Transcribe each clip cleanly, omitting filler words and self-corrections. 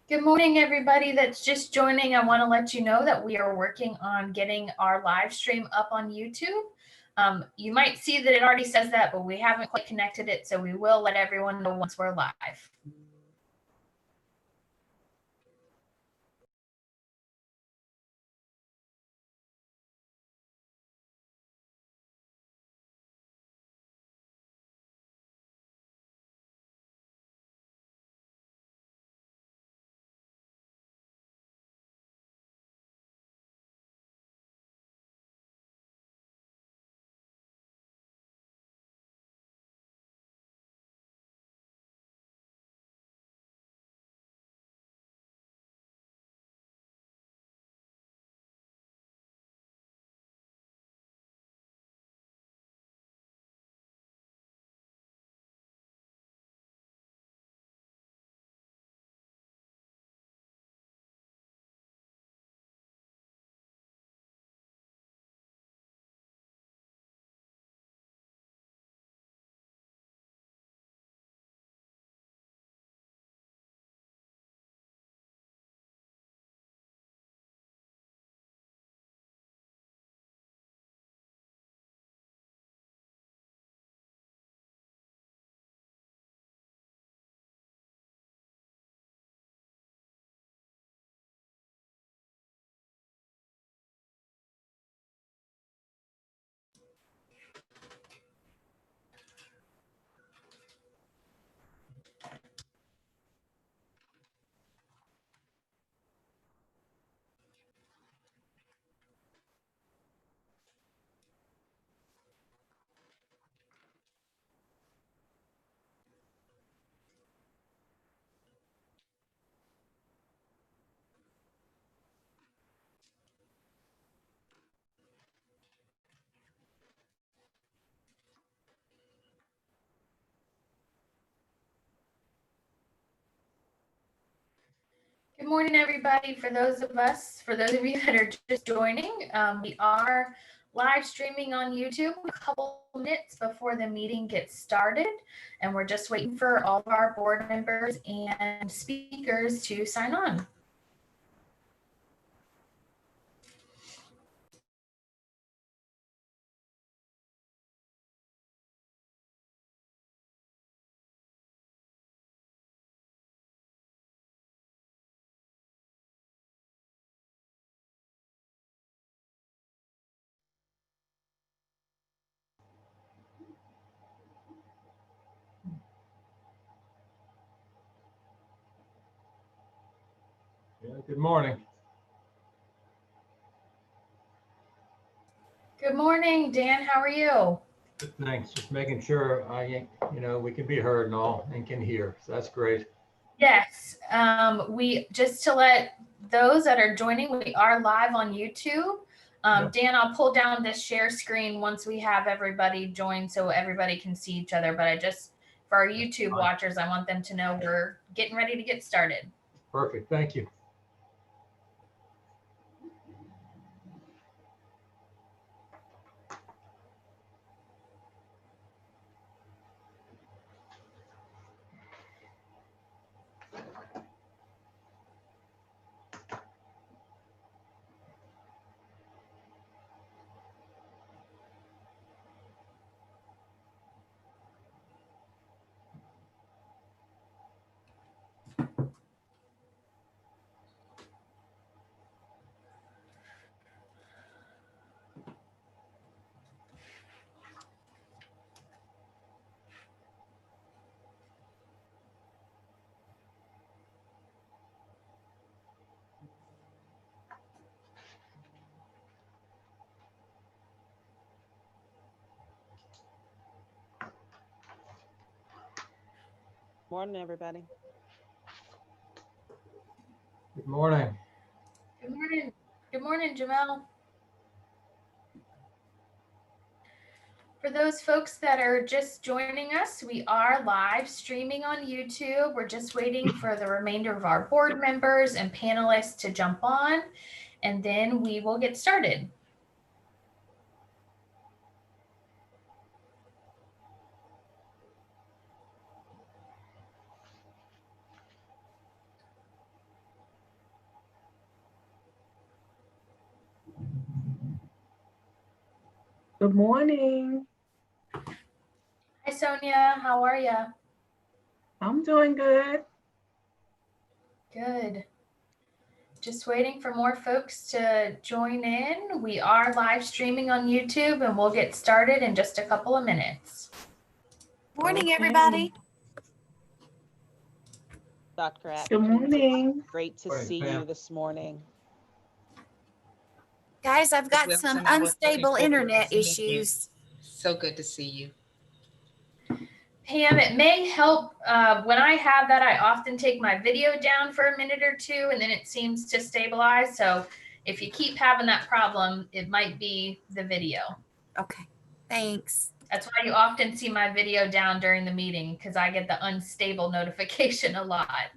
Good morning, everybody that's just joining. I want to let you know that we are working on getting our live stream up on YouTube. You might see that it already says that, but we haven't quite connected it, so we will let everyone know once we're live. Good morning, everybody. For those of you that are just joining, we are live streaming on YouTube a couple minutes before the meeting gets started, and we're just waiting for all of our board members and speakers to sign on. Good morning. Good morning, Dan. How are you? Thanks. Just making sure we can be heard and all and can hear. So that's great. Yes. We just to let those that are joining, we are live on YouTube. Yep. Dan, I'll pull down this share screen once we have everybody join so everybody can see each other. But for our YouTube watchers, I want them to know we're getting ready to get started. Perfect. Thank you. Morning, everybody. Good morning. Good morning. Good morning, Jamel. For those folks that are just joining us, we are live streaming on YouTube. We're just waiting for the remainder of our board members and panelists to jump on, and then we will get started. Good morning. Hi, Sonia. How are you? I'm doing good. Good. Just waiting for more folks to join in. We are live streaming on YouTube and we'll get started in just a couple of minutes. Morning, Okay. everybody. Dr. Good Atkins, morning. great to Morning, see Pam. you this morning. Guys, I've got Wilson, some I was looking unstable forward to internet seeing you. issues. So good to see you. Pam, it may help when I have that, I often take my video down for a minute or two and then it seems to stabilize. So if you keep having that problem, it might be the video. Okay, thanks. That's why you often see my video down during the meeting because I get the unstable notification a lot.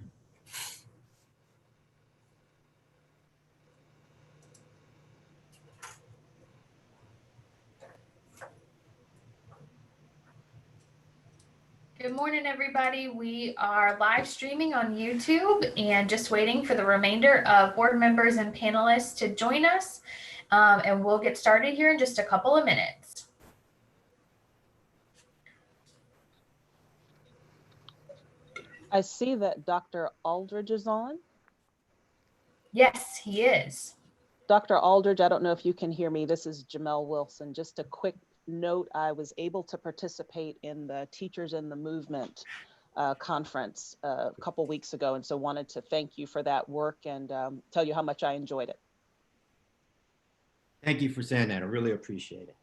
Good morning, everybody. We are live streaming on YouTube and just waiting for the remainder of board members and panelists to join us. And we'll get started here in just a couple of minutes. I see that Dr. Aldridge is on. Yes, he is. Dr. Aldridge, I don't know if you can hear me. This is Jamel Wilson. Just a quick note, I was able to participate in the Teachers in the Movement conference a couple weeks ago, and so wanted to thank you for that work and tell you how much I enjoyed it. Thank you for saying that. I really appreciate it.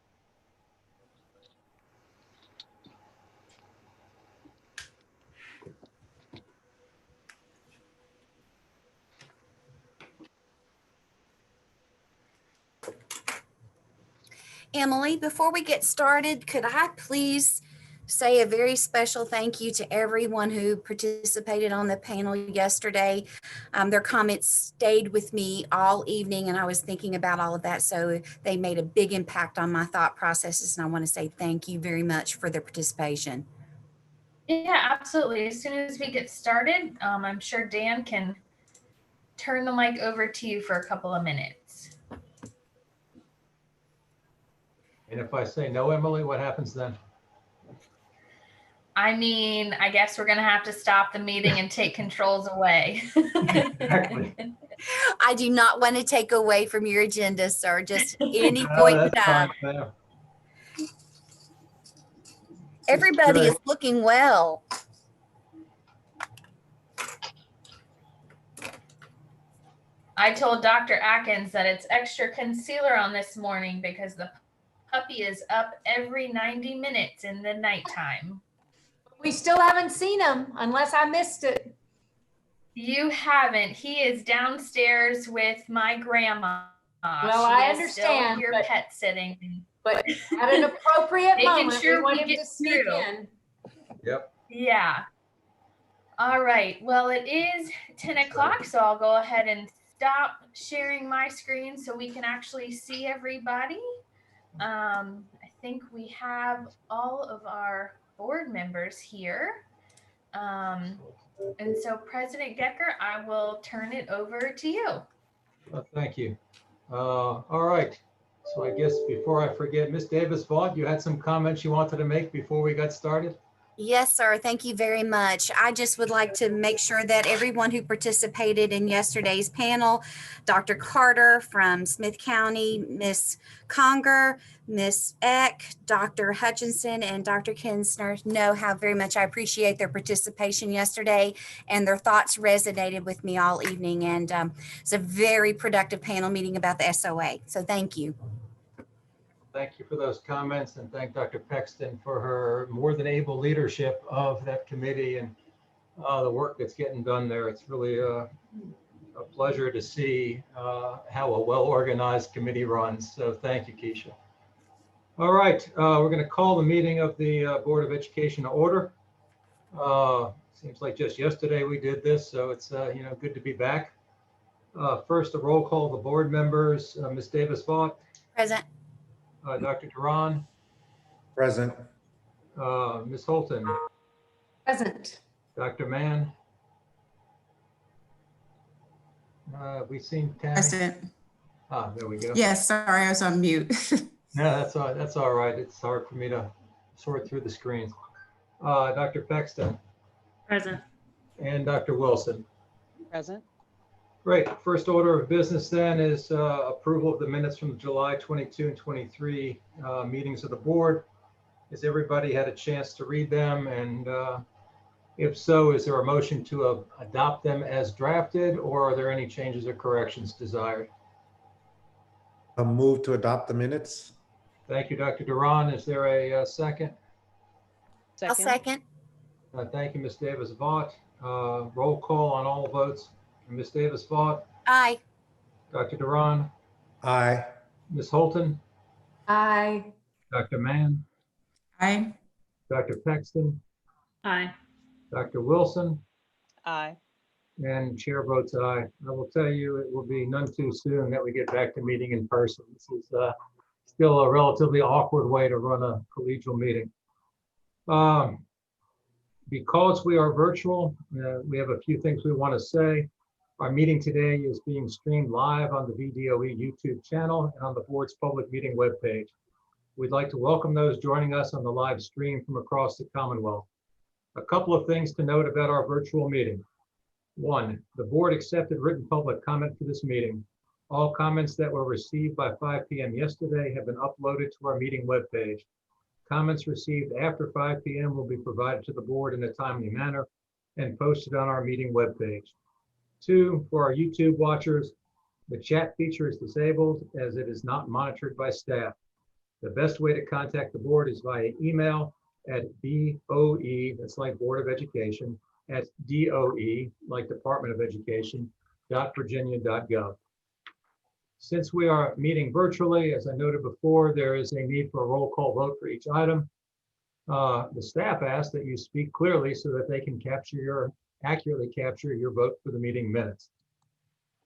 Emily, before we get started, could I please say a very special thank you to everyone who participated on the panel yesterday. Their comments stayed with me all evening and I was thinking about all of that. So they made a big impact on my thought processes. And I want to say thank you very much for their participation. Yeah, absolutely. As soon as we get started, I'm sure Dan can turn the mic over to you for a couple of minutes. And if I say no, Emily, what happens then? I mean, I guess we're going to have to stop the meeting and take controls away. Exactly. I do not want to take away from your agenda, sir, just any No, point in that's time. fine, Pam. Everybody Good. is looking well. I told Dr. Atkins that it's extra concealer on this morning because the puppy is up every 90 minutes in the nighttime. We still haven't seen him unless I missed it. You haven't. He is downstairs with my grandma. Well, She I is understand, still here pet sitting. but at an appropriate Making moment, sure we want we him get to sneak through. in. Yep. Yeah. All right. Well, it is 10 o'clock, so I'll go ahead and stop sharing my screen so we can actually see everybody. I think we have all of our board members here. And so President Gecker, I will turn it over to you. Well, thank you. All right. So I guess before I forget, Ms. Davis-Vaught, you had some comments you wanted to make before we got started? Yes, sir. Thank you very much. I just would like to make sure that everyone who participated in yesterday's panel, Dr. Carter from Smith County, Ms. Conger, Ms. Eck, Dr. Hutchinson, and Dr. Kinsner know how very much I appreciate their participation yesterday, and their thoughts resonated with me all evening. And it's a very productive panel meeting about the SOA. So thank you. Thank you for those comments and thank Dr. Pexton for her more than able leadership of that committee and the work that's getting done there. It's really a pleasure to see how a well-organized committee runs. So thank you, Keisha. All right, we're going to call the meeting of the Board of Education to order. Seems like just yesterday we did this, so it's good to be back. First, a roll call of the board members. Ms. Davis-Vaught. Present. Dr. Duran. Present. Ms. Holton. Present. Dr. Mann. Have we seen Tammy? Present. Ah, there we go. Yes, sorry, I was on mute. No, that's all right. It's hard for me to sort through the screens. Dr. Pexton Present. and Dr. Wilson. Present. Great. First order of business then is approval of the minutes from the July 22 and 23 meetings of the board. Has everybody had a chance to read them? And if so, is there a motion to adopt them as drafted, or are there any changes or corrections desired? A move to adopt the minutes. Thank you, Dr. Duran. Is there a second? I'll second. Thank you, Ms. Davis-Vaught. Roll call on all votes. Ms. Davis-Vaught, Aye. Dr. Duran, Aye. Ms. Holton, Aye. Dr. Mann, Aye. Dr. Pexton, Aye. Dr. Wilson, Aye. and chair votes aye. I will tell you, it will be none too soon that we get back to meeting in person. This is still a relatively awkward way to run a collegial meeting. Because we are virtual, we have a few things we want to say. Our meeting today is being streamed live on the VDOE YouTube channel and on the board's public meeting webpage. We'd like to welcome those joining us on the live stream from across the Commonwealth. A couple of things to note about our virtual meeting. One, the board accepted written public comment for this meeting. All comments that were received by 5 p.m. yesterday have been uploaded to our meeting webpage. Comments received after 5 p.m. will be provided to the board in a timely manner and posted on our meeting webpage. Two, for our YouTube watchers, the chat feature is disabled as it is not monitored by staff. The best way to contact the board is via email at BOE, that's like Board of Education, at DOE, like Department of Education, .virginia.gov. Since we are meeting virtually, as I noted before, there is a need for a roll call vote for each item. The staff asks that you speak clearly so that they can accurately capture your vote for the meeting minutes.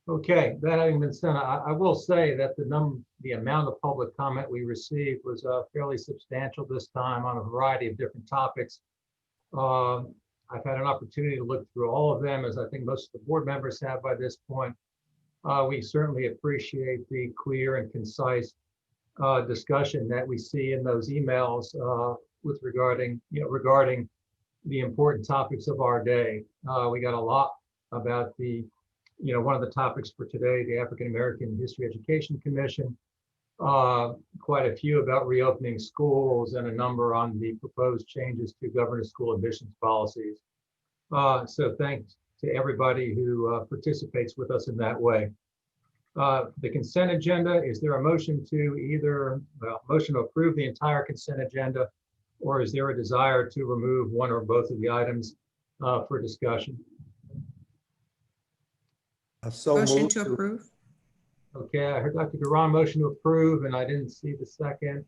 Okay, that having been said, I will say that the amount of public comment we received was fairly substantial this time on a variety of different topics. I've had an opportunity to look through all of them, as I think most of the board members have by this point. We certainly appreciate the clear and concise discussion that we see in those emails regarding the important topics of our day. We got a lot about one of the topics for today, the African American History Education Commission, quite a few about reopening schools, and a number on the proposed changes to governor's school admissions policies. So thanks to everybody who participates with us in that way. The consent agenda, is there a motion to motion to approve the entire consent agenda, or is there a desire to remove one or both of the items for discussion? So Motion moved to approve. Okay, I heard Dr. Duran motion to approve, and I didn't see the second.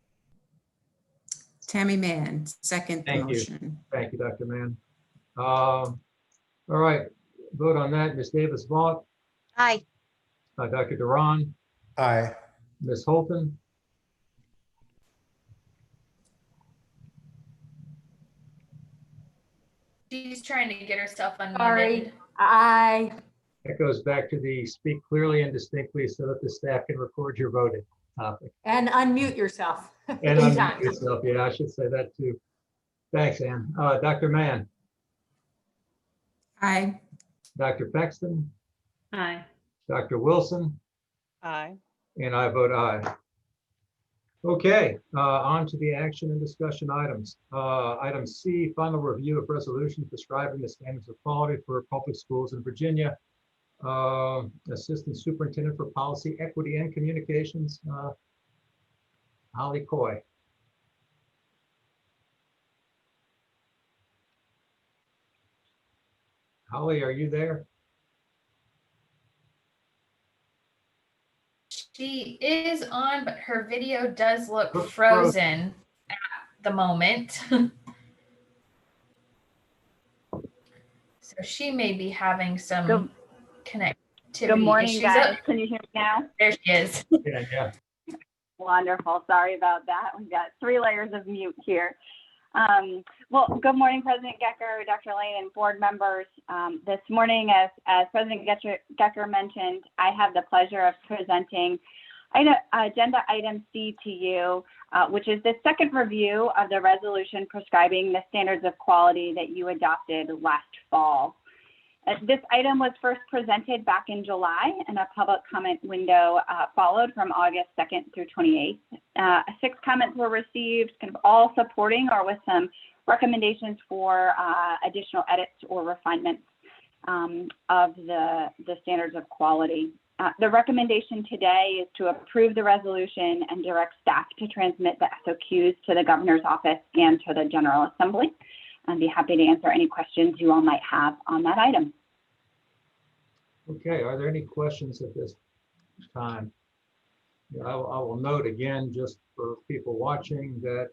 Tammy Mann, second the Thank you. motion. Thank you, Dr. Mann. All right, vote on that. Ms. Davis-Vaught, Aye. Dr. Duran, Aye. Ms. Holton, She's trying to get herself unmuted. Sorry. Aye. that goes back to the speak clearly and distinctly so that the staff can record your voting topic. And unmute yourself. And Anytime. unmute yourself. Yeah, I should say that too. Thanks, Ann. Dr. Mann, Aye. Dr. Pexton, Aye. Dr. Wilson, Aye. and I vote aye. Okay, on to the action and discussion items. Item C, final review of resolution prescribing the standards of quality for public schools in Virginia. Assistant Superintendent for Policy, Equity, and Communications, Holly Coy. Holly, are you there? She is on, but her video does look Looks frozen at the moment. So she may be having some Good- connectivity Good morning, issues. guys. Can you hear me now? There she is. Yeah. Wonderful. Sorry about that. We've got 3 layers of mute here. Well, good morning, President Gecker, Dr. Lane, and board members. This morning, as President Gecker mentioned, I have the pleasure of presenting Agenda item C to you, which is the second review of the resolution prescribing the standards of quality that you adopted last fall. This item was first presented back in July, and a public comment window followed from August 2nd through 28th. 6 comments were received, kind of all supporting or with some recommendations for additional edits or refinements of the standards of quality. The recommendation today is to approve the resolution and direct staff to transmit the SOQs to the governor's office and to the General Assembly. I'd be happy to answer any questions you all might have on that item. Okay, are there any questions at this time? Yeah, I will note again, just for people watching, that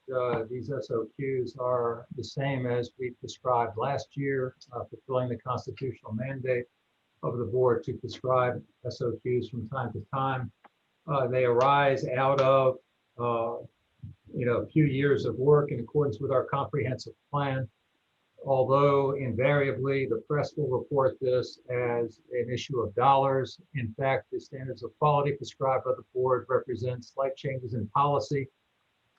these SOQs are the same as we prescribed last year, fulfilling the constitutional mandate of the board to prescribe SOQs from time to time. They arise out of a few years of work in accordance with our comprehensive plan. Although invariably the press will report this as an issue of dollars, in fact, the standards of quality prescribed by the board represent slight changes in policy,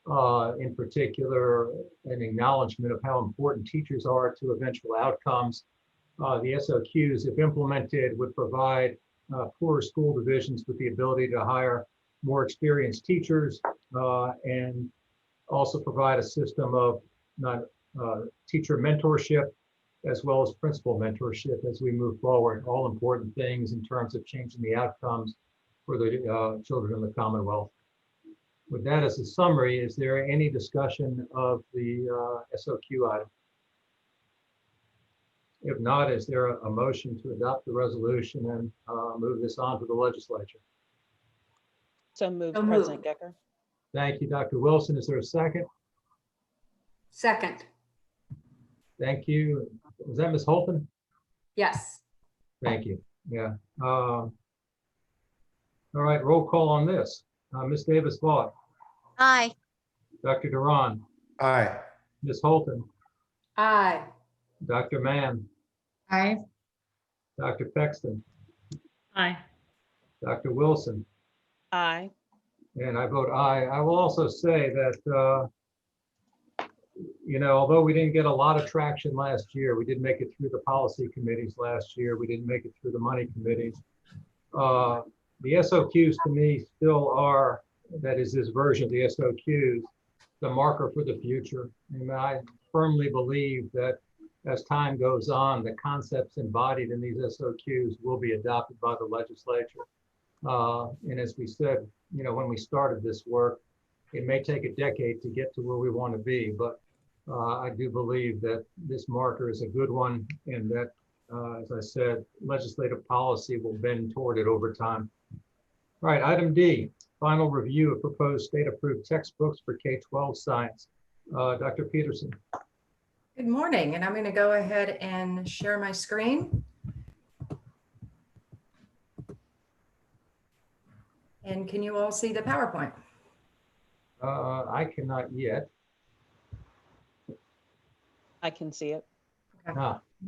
in particular, an acknowledgement of how important teachers are to eventual outcomes. The SOQs, if implemented, would provide poorer school divisions with the ability to hire more experienced teachers and also provide a system of teacher mentorship as well as principal mentorship as we move forward. All important things in terms of changing the outcomes for the children in the Commonwealth. With that as a summary, is there any discussion of the SOQ item? If not, is there a motion to adopt the resolution and move this on to the legislature? So moved, So moved. President Gecker. Thank you, Dr. Wilson. Is there a second? Second. Thank you. Was that Ms. Holton? Yes. Thank you. Yeah. All right, roll call on this. Ms. Davis-Vaught, Aye. Dr. Duran, Aye. Ms. Holton, Aye. Dr. Mann, Aye. Dr. Pexton, Aye. Dr. Wilson, Aye. and I vote aye. I will also say that, although we didn't get a lot of traction last year, we did make it through the policy committees last year. We didn't make it through the money committees. The SOQs to me still are, that is this version of the SOQs, the marker for the future. And I firmly believe that as time goes on, the concepts embodied in these SOQs will be adopted by the legislature. And as we said, when we started this work, it may take a decade to get to where we want to be, but I do believe that this marker is a good one, and that, as I said, legislative policy will bend toward it over time. All right, item D, final review of proposed state-approved textbooks for K-12 science. Dr. Peterson. Good morning, and I'm going to go ahead and share my screen. And can you all see the PowerPoint? I cannot yet. I can see it.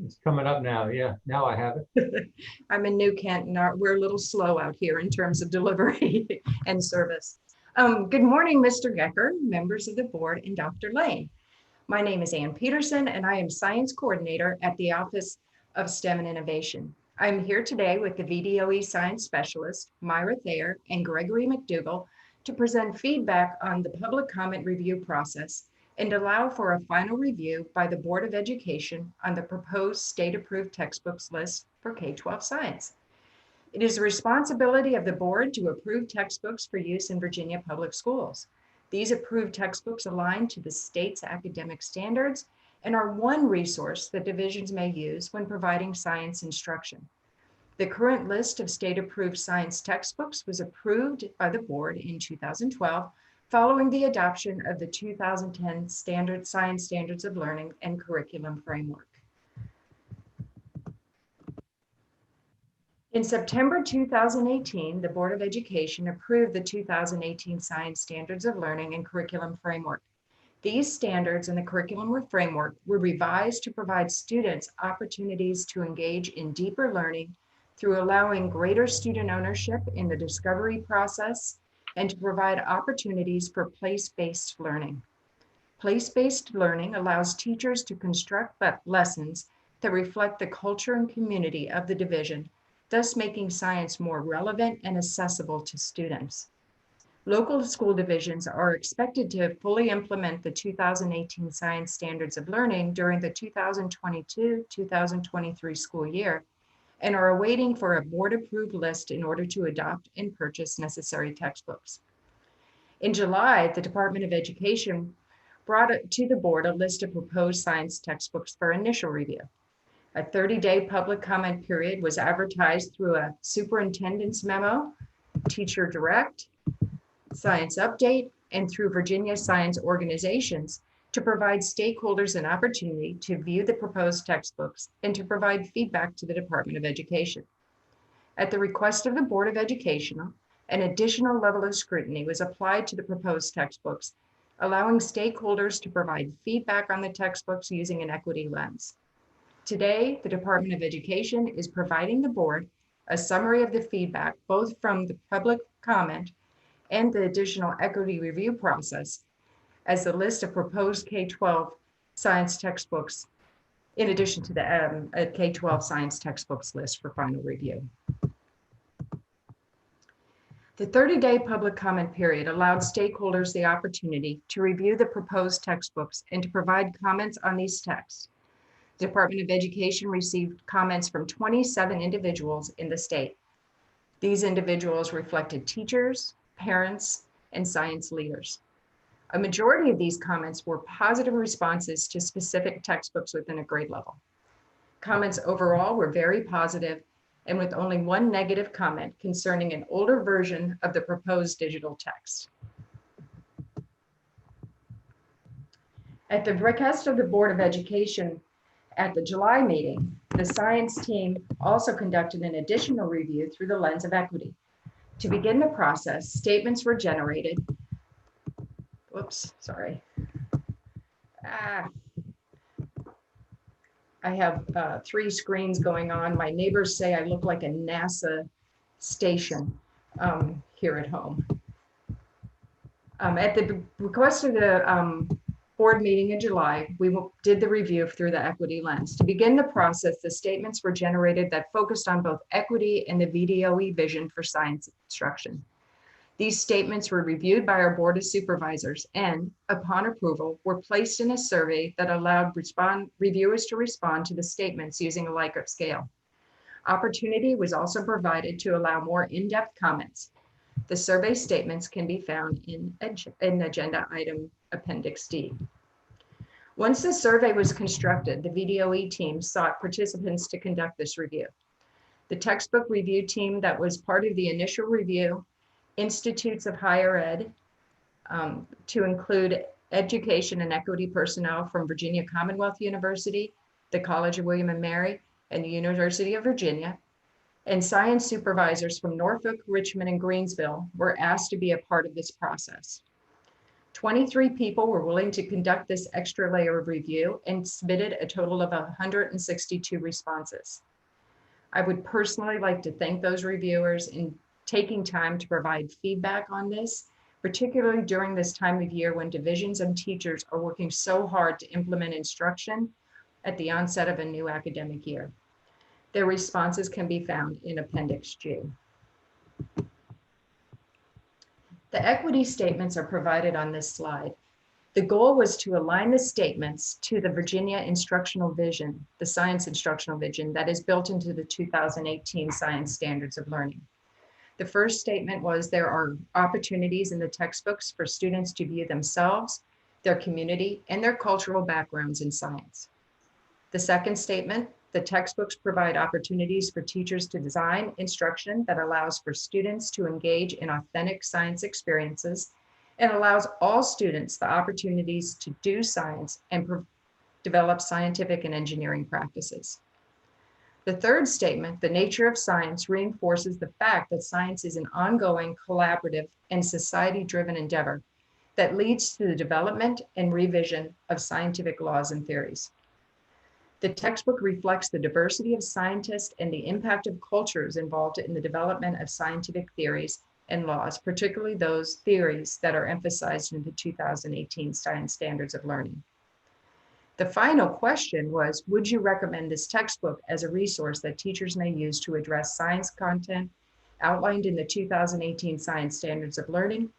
It's coming up now. Yeah, now I have it. I'm in New Kent, and we're a little slow out here in terms of delivery and service. Good morning, Mr. Gecker, members of the board, and Dr. Lane. My name is Ann Peterson, and I am Science Coordinator at the Office of STEM and Innovation. I'm here today with the VDOE Science Specialist, Myra Thayer, and Gregory McDougall to present feedback on the public comment review process and allow for a final review by the Board of Education on the proposed state-approved textbooks list for K-12 science. It is the responsibility of the board to approve textbooks for use in Virginia public schools. These approved textbooks align to the state's academic standards and are one resource that divisions may use when providing science instruction. The current list of state-approved science textbooks was approved by the board in 2012 following the adoption of the 2010 Science Standards of Learning and Curriculum Framework. In September 2018, the Board of Education approved the 2018 Science Standards of Learning and Curriculum Framework. These standards and the curriculum framework were revised to provide students opportunities to engage in deeper learning through allowing greater student ownership in the discovery process and to provide opportunities for place-based learning. Place-based learning allows teachers to construct lessons that reflect the culture and community of the division, thus making science more relevant and accessible to students. Local school divisions are expected to fully implement the 2018 Science Standards of Learning during the 2022-2023 school year and are awaiting for a board-approved list in order to adopt and purchase necessary textbooks. In July, the Department of Education brought to the board a list of proposed science textbooks for initial review. A 30-day public comment period was advertised through a superintendent's memo, teacher direct, science update, and through Virginia science organizations to provide stakeholders an opportunity to view the proposed textbooks and to provide feedback to the Department of Education. At the request of the Board of Education, an additional level of scrutiny was applied to the proposed textbooks, allowing stakeholders to provide feedback on the textbooks using an equity lens. Today, the Department of Education is providing the board a summary of the feedback, both from the public comment and the additional equity review process, as the list of proposed K-12 science textbooks, in addition to the K-12 science textbooks list for final review. The 30-day public comment period allowed stakeholders the opportunity to review the proposed textbooks and to provide comments on these texts. The Department of Education received comments from 27 individuals in the state. These individuals reflected teachers, parents, and science leaders. A majority of these comments were positive responses to specific textbooks within a grade level. Comments overall were very positive, and with only one negative comment concerning an older version of the proposed digital text. At the request of the Board of Education at the July meeting, the science team also conducted an additional review through the lens of equity. To begin the process, statements were generated. Whoops, sorry. I have 3 screens going on. My neighbors say I look like a NASA station here at home. At the request of the board meeting in July, we did the review through the equity lens. To begin the process, the statements were generated that focused on both equity and the VDOE vision for science instruction. These statements were reviewed by our Board of Supervisors and, upon approval, were placed in a survey that allowed reviewers to respond to the statements using a Likert scale. Opportunity was also provided to allow more in-depth comments. The survey statements can be found in Agenda Item Appendix D. Once the survey was constructed, the VDOE team sought participants to conduct this review. The textbook review team that was part of the initial review, Institutes of Higher Ed, to include education and equity personnel from Virginia Commonwealth University, the College of William and Mary, and the University of Virginia, and science supervisors from Norfolk, Richmond, and Greensville were asked to be a part of this process. 23 people were willing to conduct this extra layer of review and submitted a total of 162 responses. I would personally like to thank those reviewers in taking time to provide feedback on this, particularly during this time of year when divisions and teachers are working so hard to implement instruction at the onset of a new academic year. Their responses can be found in Appendix G. The equity statements are provided on this slide. The goal was to align the statements to the Virginia instructional vision, the science instructional vision that is built into the 2018 Science Standards of Learning. The first statement was there are opportunities in the textbooks for students to view themselves, their community, and their cultural backgrounds in science. The second statement, the textbooks provide opportunities for teachers to design instruction that allows for students to engage in authentic science experiences and allows all students the opportunities to do science and develop scientific and engineering practices. The third statement, the nature of science, reinforces the fact that science is an ongoing, collaborative, and society-driven endeavor that leads to the development and revision of scientific laws and theories. The textbook reflects the diversity of scientists and the impact of cultures involved in the development of scientific theories and laws, particularly those theories that are emphasized in the 2018 Science Standards of Learning. The final question was, would you recommend this textbook as a resource that teachers may use to address science content outlined in the 2018 Science Standards of Learning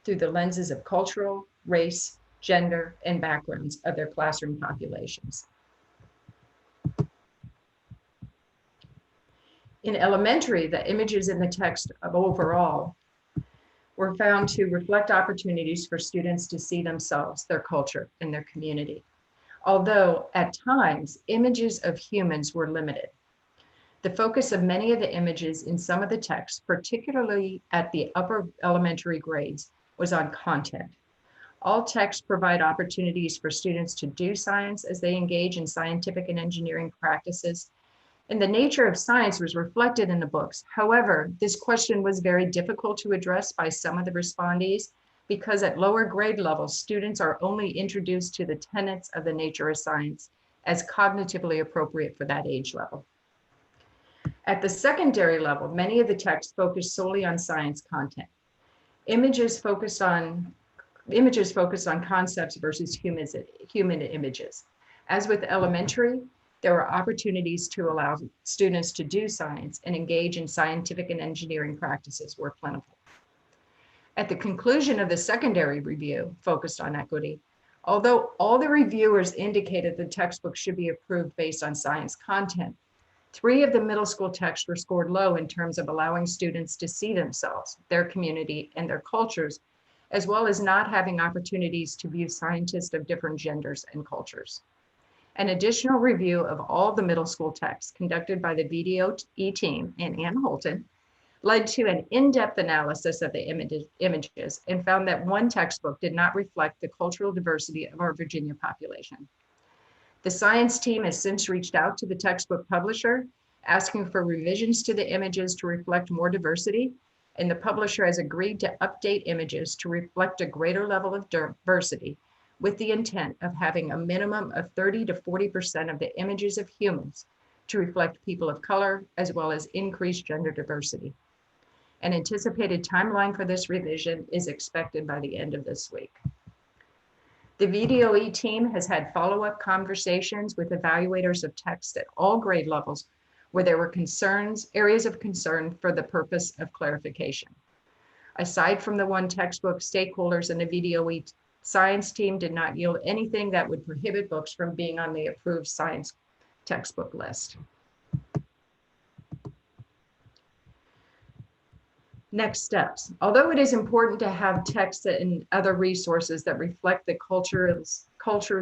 through the lenses of cultural, race, gender, and backgrounds of their classroom populations? In elementary, the images in the text of overall were found to reflect opportunities for students to see themselves, their culture, and their community. Although at times, images of humans were limited. The focus of many of the images in some of the texts, particularly at the upper elementary grades, was on content. All texts provide opportunities for students to do science as they engage in scientific and engineering practices, and the nature of science was reflected in the books. However, this question was very difficult to address by some of the respondees because at lower grade levels, students are only introduced to the tenets of the nature of science as cognitively appropriate for that age level. At the secondary level, many of the texts focus solely on science content. Images focus on concepts versus human images. As with elementary, there are opportunities to allow students to do science and engage in scientific and engineering practices were plentiful. At the conclusion of the secondary review focused on equity, although all the reviewers indicated the textbook should be approved based on science content, 3 of the middle school texts were scored low in terms of allowing students to see themselves, their community, and their cultures, as well as not having opportunities to view scientists of different genders and cultures. An additional review of all the middle school texts conducted by the VDOE team and Ann Holton led to an in-depth analysis of the images and found that one textbook did not reflect the cultural diversity of our Virginia population. The science team has since reached out to the textbook publisher, asking for revisions to the images to reflect more diversity, and the publisher has agreed to update images to reflect a greater level of diversity, with the intent of having a minimum of 30 to 40% of the images of humans to reflect people of color, as well as increased gender diversity. An anticipated timeline for this revision is expected by the end of this week. The VDOE team has had follow-up conversations with evaluators of text at all grade levels where there were areas of concern for the purpose of clarification. Aside from the one textbook, stakeholders in the VDOE science team did not yield anything that would prohibit books from being on the approved science textbook list. Next steps. Although it is important to have text and other resources that reflect the cultures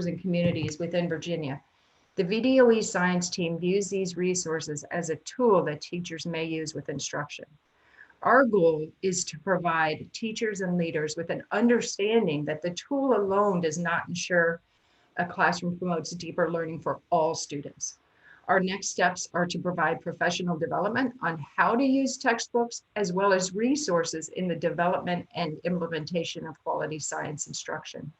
and communities within Virginia, the VDOE science team views these resources as a tool that teachers may use with instruction. Our goal is to provide teachers and leaders with an understanding that the tool alone does not ensure a classroom promotes deeper learning for all students. Our next steps are to provide professional development on how to use textbooks, as well as resources in the development and implementation of quality science instruction.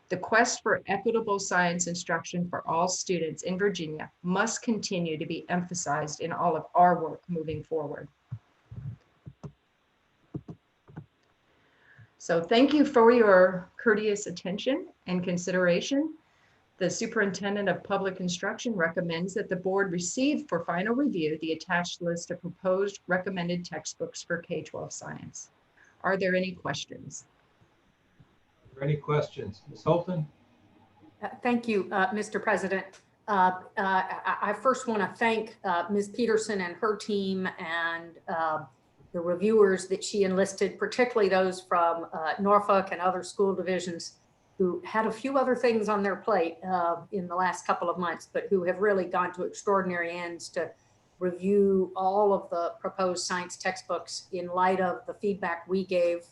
The quest for equitable science instruction for all students in Virginia must continue to be emphasized in all of our work moving forward. So thank you for your courteous attention and consideration. The Superintendent of Public Instruction recommends that the board receive for final review the attached list of proposed recommended textbooks for K-12 science. Are there any questions? Are there any questions? Ms. Holton? Thank you, Mr. President. I first want to thank Ms. Peterson and her team and the reviewers that she enlisted, particularly those from Norfolk and other school divisions who had a few other things on their plate in the last couple of months, but who have really gone to extraordinary ends to review all of the proposed science textbooks in light of the feedback we gave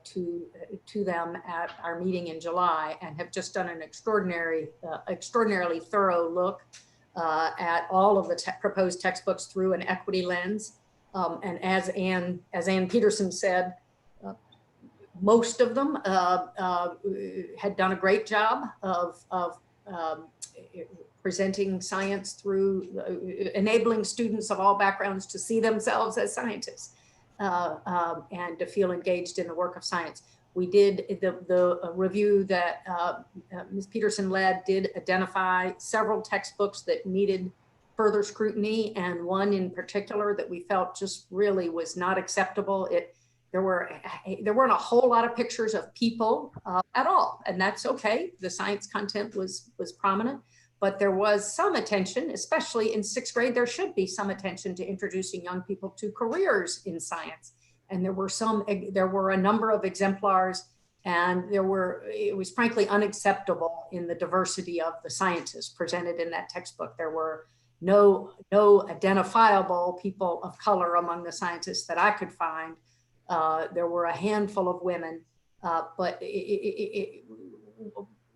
to them at our meeting in July, and have just done an extraordinarily thorough look at all of the proposed textbooks through an equity lens. And as Ann Peterson said, most of them had done a great job of presenting science through enabling students of all backgrounds to see themselves as scientists. and to feel engaged in the work of science. We did the review that Ms. Peterson led did identify several textbooks that needed further scrutiny, and one in particular that we felt just really was not acceptable. There weren't a whole lot of pictures of people at all, and that's okay. The science content was prominent, but there was some attention, especially in 6th grade. There should be some attention to introducing young people to careers in science. And there were a number of exemplars, and it was frankly unacceptable in the diversity of the sciences presented in that textbook. There were no identifiable people of color among the scientists that I could find. There were a handful of women, but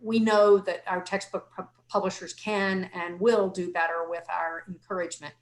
we know that our textbook publishers can and will do better with our encouragement.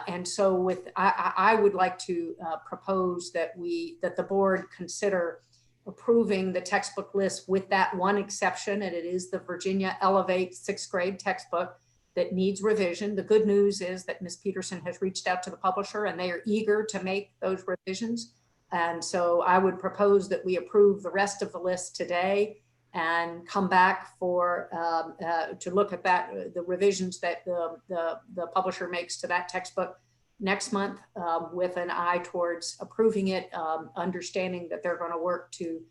And so I would like to propose that the board consider approving the textbook list with that one exception, and it is the Virginia Elevate 6th grade textbook that needs revision. The good news is that Ms. Peterson has reached out to the publisher and they are eager to make those revisions. And so I would propose that we approve the rest of the list today and come back to look at the revisions that the publisher makes to that textbook next month, with an eye towards approving it, understanding that they're going to work to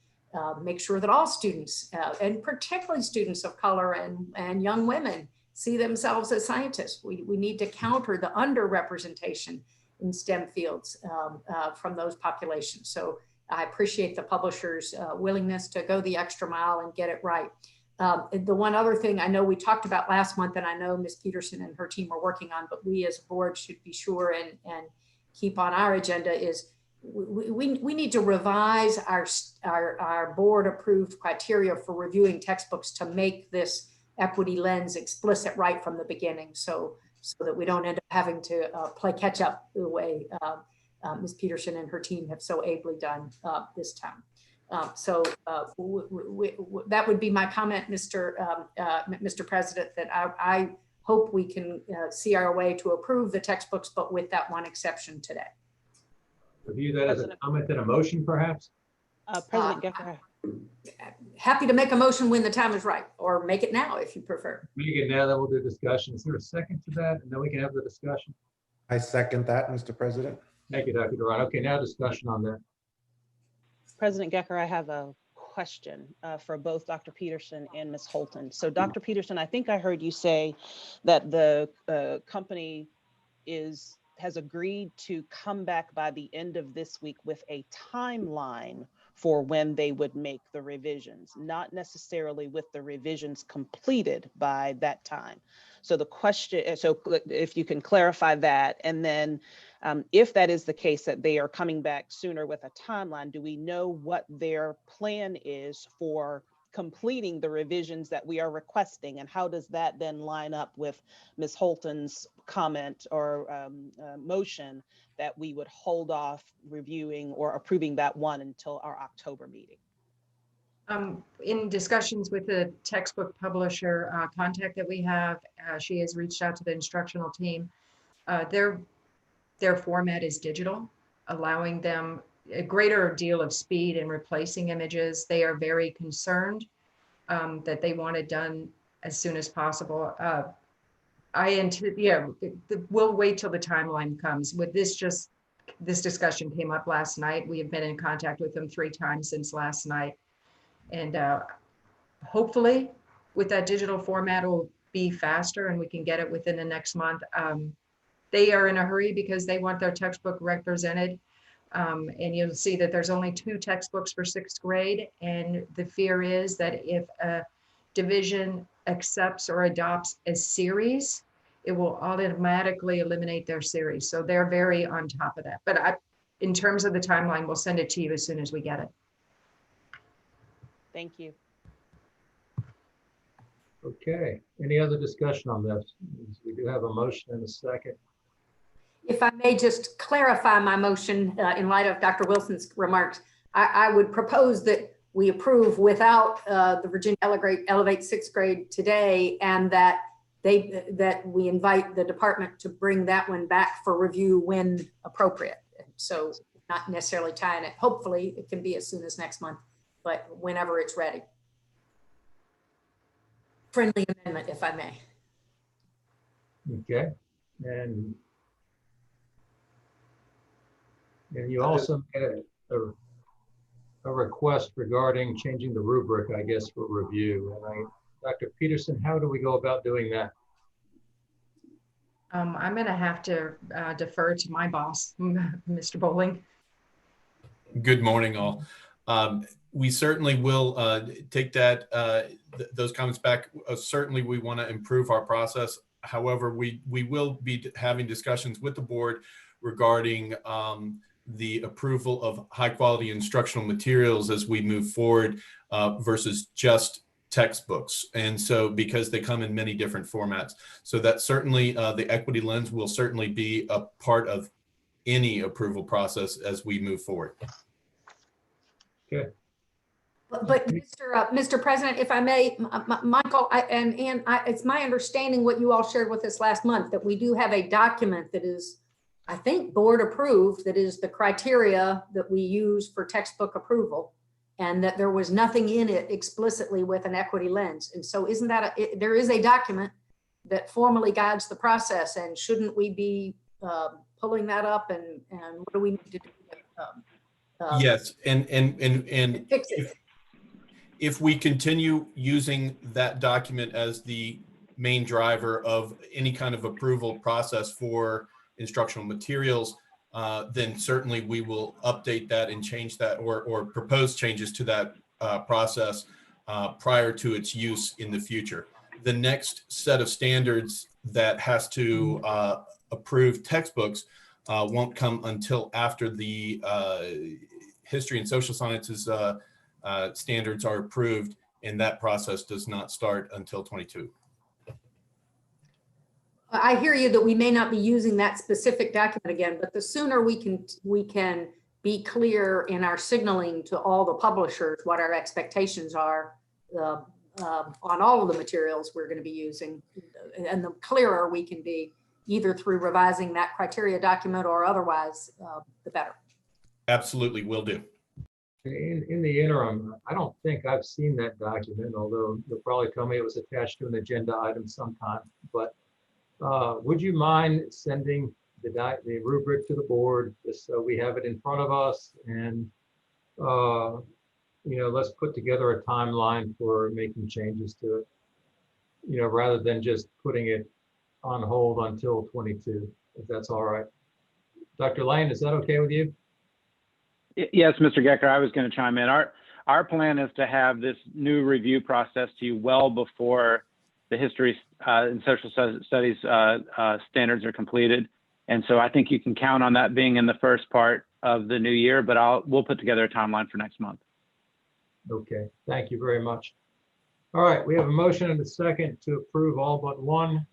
make sure that all students, and particularly students of color and young women, see themselves as scientists. We need to counter the underrepresentation in STEM fields from those populations. So I appreciate the publisher's willingness to go the extra mile and get it right. The one other thing I know we talked about last month, and I know Ms. Peterson and her team are working on, but we as a board should be sure and keep on our agenda, is we need to revise our board approved criteria for reviewing textbooks to make this equity lens explicit right from the beginning, so that we don't end up having to play catch up the way Ms. Peterson and her team have so ably done this time. That would be my comment, Mr. President, that I hope we can see our way to approve the textbooks, but with that one exception today. Review that as a comment and a motion, perhaps? President Gecker. Happy to make a motion when the time is right, or make it now if you prefer. Make it now, then we'll do discussion. Is there a second to that? And then we can have the discussion. I second that, Mr. President. Thank you, Dr. Duran. Okay, now discussion on that. President Gecker, I have a question for both Dr. Peterson and Ms. Holton. So Dr. Peterson, I think I heard you say that the company has agreed to come back by the end of this week with a timeline for when they would make the revisions, not necessarily with the revisions completed by that time. So the question, so if you can clarify that, and then if that is the case, that they are coming back sooner with a timeline, do we know what their plan is for completing the revisions that we are requesting? And how does that then line up with Ms. Holton's comment or motion that we would hold off reviewing or approving that one until our October meeting? In discussions with the textbook publisher contact that we have, she has reached out to the instructional team. Their format is digital, allowing them a greater deal of speed in replacing images. They are very concerned that they want it done as soon as possible. We'll wait till the timeline comes. With this discussion came up last night. We have been in contact with them 3 times since last night. And hopefully with that digital format, it'll be faster and we can get it within the next month. They are in a hurry because they want their textbook represented. And you'll see that there's only 2 textbooks for 6th grade. And the fear is that if a division accepts or adopts a series, it will automatically eliminate their series. So they're very on top of that. But in terms of the timeline, we'll send it to you as soon as we get it. Thank you. Okay, any other discussion on this? We do have a motion and a second. If I may just clarify my motion in light of Dr. Wilson's remarks, I would propose that we approve without the Virginia Elevate 6th grade today, and that we invite the department to bring that one back for review when appropriate. So not necessarily tying it. Hopefully it can be as soon as next month, but whenever it's ready. Friendly amendment, if I may. Okay, and you also made a request regarding changing the rubric, I guess, for review. And Dr. Peterson, how do we go about doing that? I'm going to have to defer to my boss, Mr. Bowling. Good morning, all. We certainly will take that those comments back. Certainly, we want to improve our process. However, we will be having discussions with the board regarding the approval of high quality instructional materials as we move forward versus just textbooks. And so because they come in many different formats. So that certainly the equity lens will certainly be a part of any approval process as we move forward. Okay. But Mr. President, if I may, Michael, it's my understanding what you all shared with us last month, that we do have a document that is, I think, board approved, that is the criteria that we use for textbook approval, and that there was nothing in it explicitly with an equity lens. And so isn't that, there is a document that formally guides the process, and shouldn't we be pulling that up, and what do we need to do? Yes, and fix it. if we continue using that document as the main driver of any kind of approval process for instructional materials, then certainly we will update that and change that or propose changes to that process prior to its use in the future. The next set of standards that has to approve textbooks won't come until after the history and social sciences standards are approved, and that process does not start until 22. I hear you that we may not be using that specific document again, but the sooner we can be clear in our signaling to all the publishers what our expectations are on all of the materials we're going to be using, and the clearer we can be, either through revising that criteria document or otherwise, the better. Absolutely, will do. In the interim, I don't think I've seen that document, although you'll probably tell me it was attached to an agenda item sometime. But would you mind sending the rubric to the board just so we have it in front of us, and let's put together a timeline for making changes to it, rather than just putting it on hold until 22, if that's all right. Dr. Lane, is that okay with you? Yes, Mr. Gecker, I was going to chime in. Our plan is to have this new review process to you well before the history and social studies standards are completed. And so I think you can count on that being in the first part of the new year, but we'll put together a timeline for next month. Okay, thank you very much. All right, we have a motion and a second to approve all but one.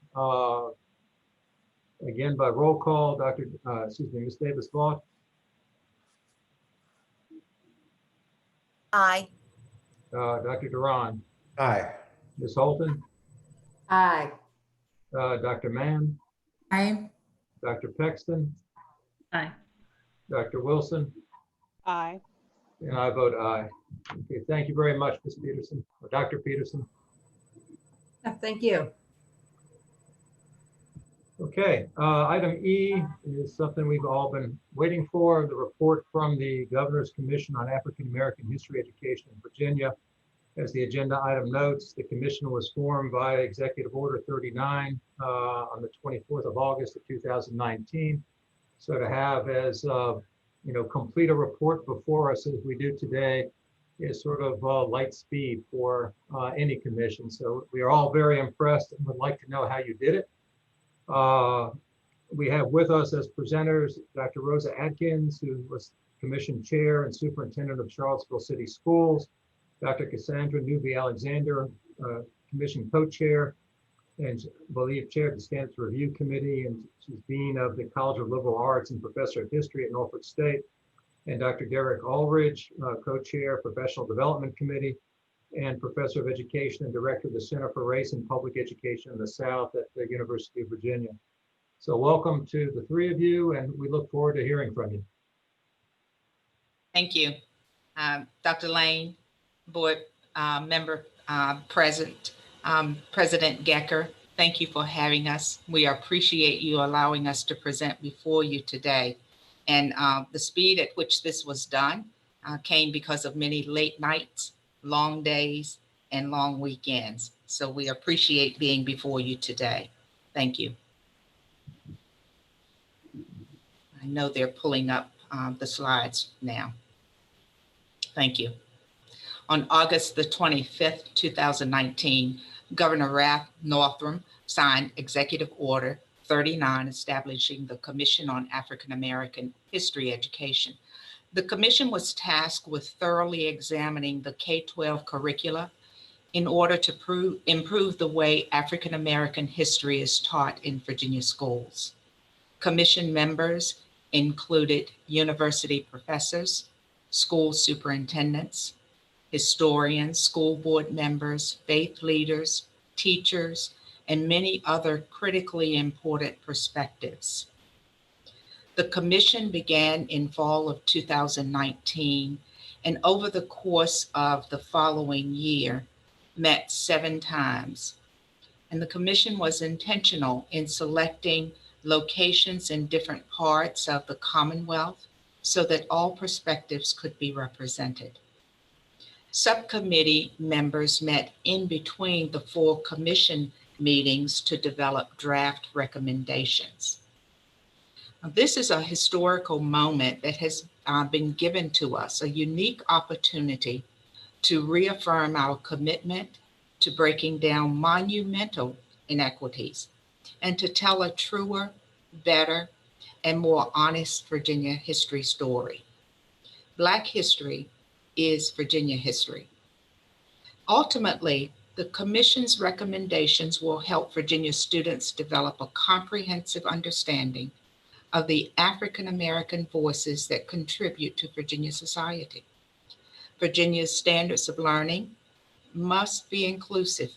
Again, by roll call, Ms. Davis-Vaught. Aye. Dr. Duran. Aye. Ms. Holton. Aye. Dr. Mann. Aye. Dr. Pexton. Aye. Dr. Wilson. Aye. And I vote aye. Okay, thank you very much, Ms. Peterson, or Dr. Peterson. Thank you. Okay, item E is something we've all been waiting for, the report from the Governor's Commission on African American History Education in Virginia. As the agenda item notes, the commission was formed by Executive Order 39 on the 24th of August of 2019. So to have as complete a report before us as we do today is sort of light speed for any commission. So we are all very impressed and would like to know how you did it. We have with us as presenters Dr. Rosa Atkins, who was Commission Chair and Superintendent of Charlottesville City Schools, Dr. Cassandra Newby-Alexander, Commission Co-Chair, and I believe chaired the Standards Review Committee, and she's Dean of the College of Liberal Arts and Professor of History at Norfolk State, and Dr. Derek Ulrich, Co-Chair, Professional Development Committee, and Professor of Education and Director of the Center for Race and Public Education in the South at the University of Virginia. So welcome to the three of you, and we look forward to hearing from you. Thank you. Dr. Lane, board member present, President Gecker, thank you for having us. We appreciate you allowing us to present before you today. And the speed at which this was done came because of many late nights, long days, and long weekends. So we appreciate being before you today. Thank you. I know they're pulling up the slides now. Thank you. On August the 25th, 2019, Governor Ralph Northam signed Executive Order 39 establishing the Commission on African American History Education. The commission was tasked with thoroughly examining the K-12 curricula in order to improve the way African American history is taught in Virginia schools. Commission members included university professors, school superintendents, historians, school board members, faith leaders, teachers, and many other critically important perspectives. The commission began in fall of 2019, and over the course of the following year, met 7 times. And the commission was intentional in selecting locations in different parts of the Commonwealth so that all perspectives could be represented. Subcommittee members met in between the 4 commission meetings to develop draft recommendations. This is a historical moment that has been given to us, a unique opportunity to reaffirm our commitment to breaking down monumental inequities and to tell a truer, better, and more honest Virginia history story. Black history is Virginia history. Ultimately, the Commission's recommendations will help Virginia students develop a comprehensive understanding of the African American voices that contribute to Virginia society. Virginia's standards of learning must be inclusive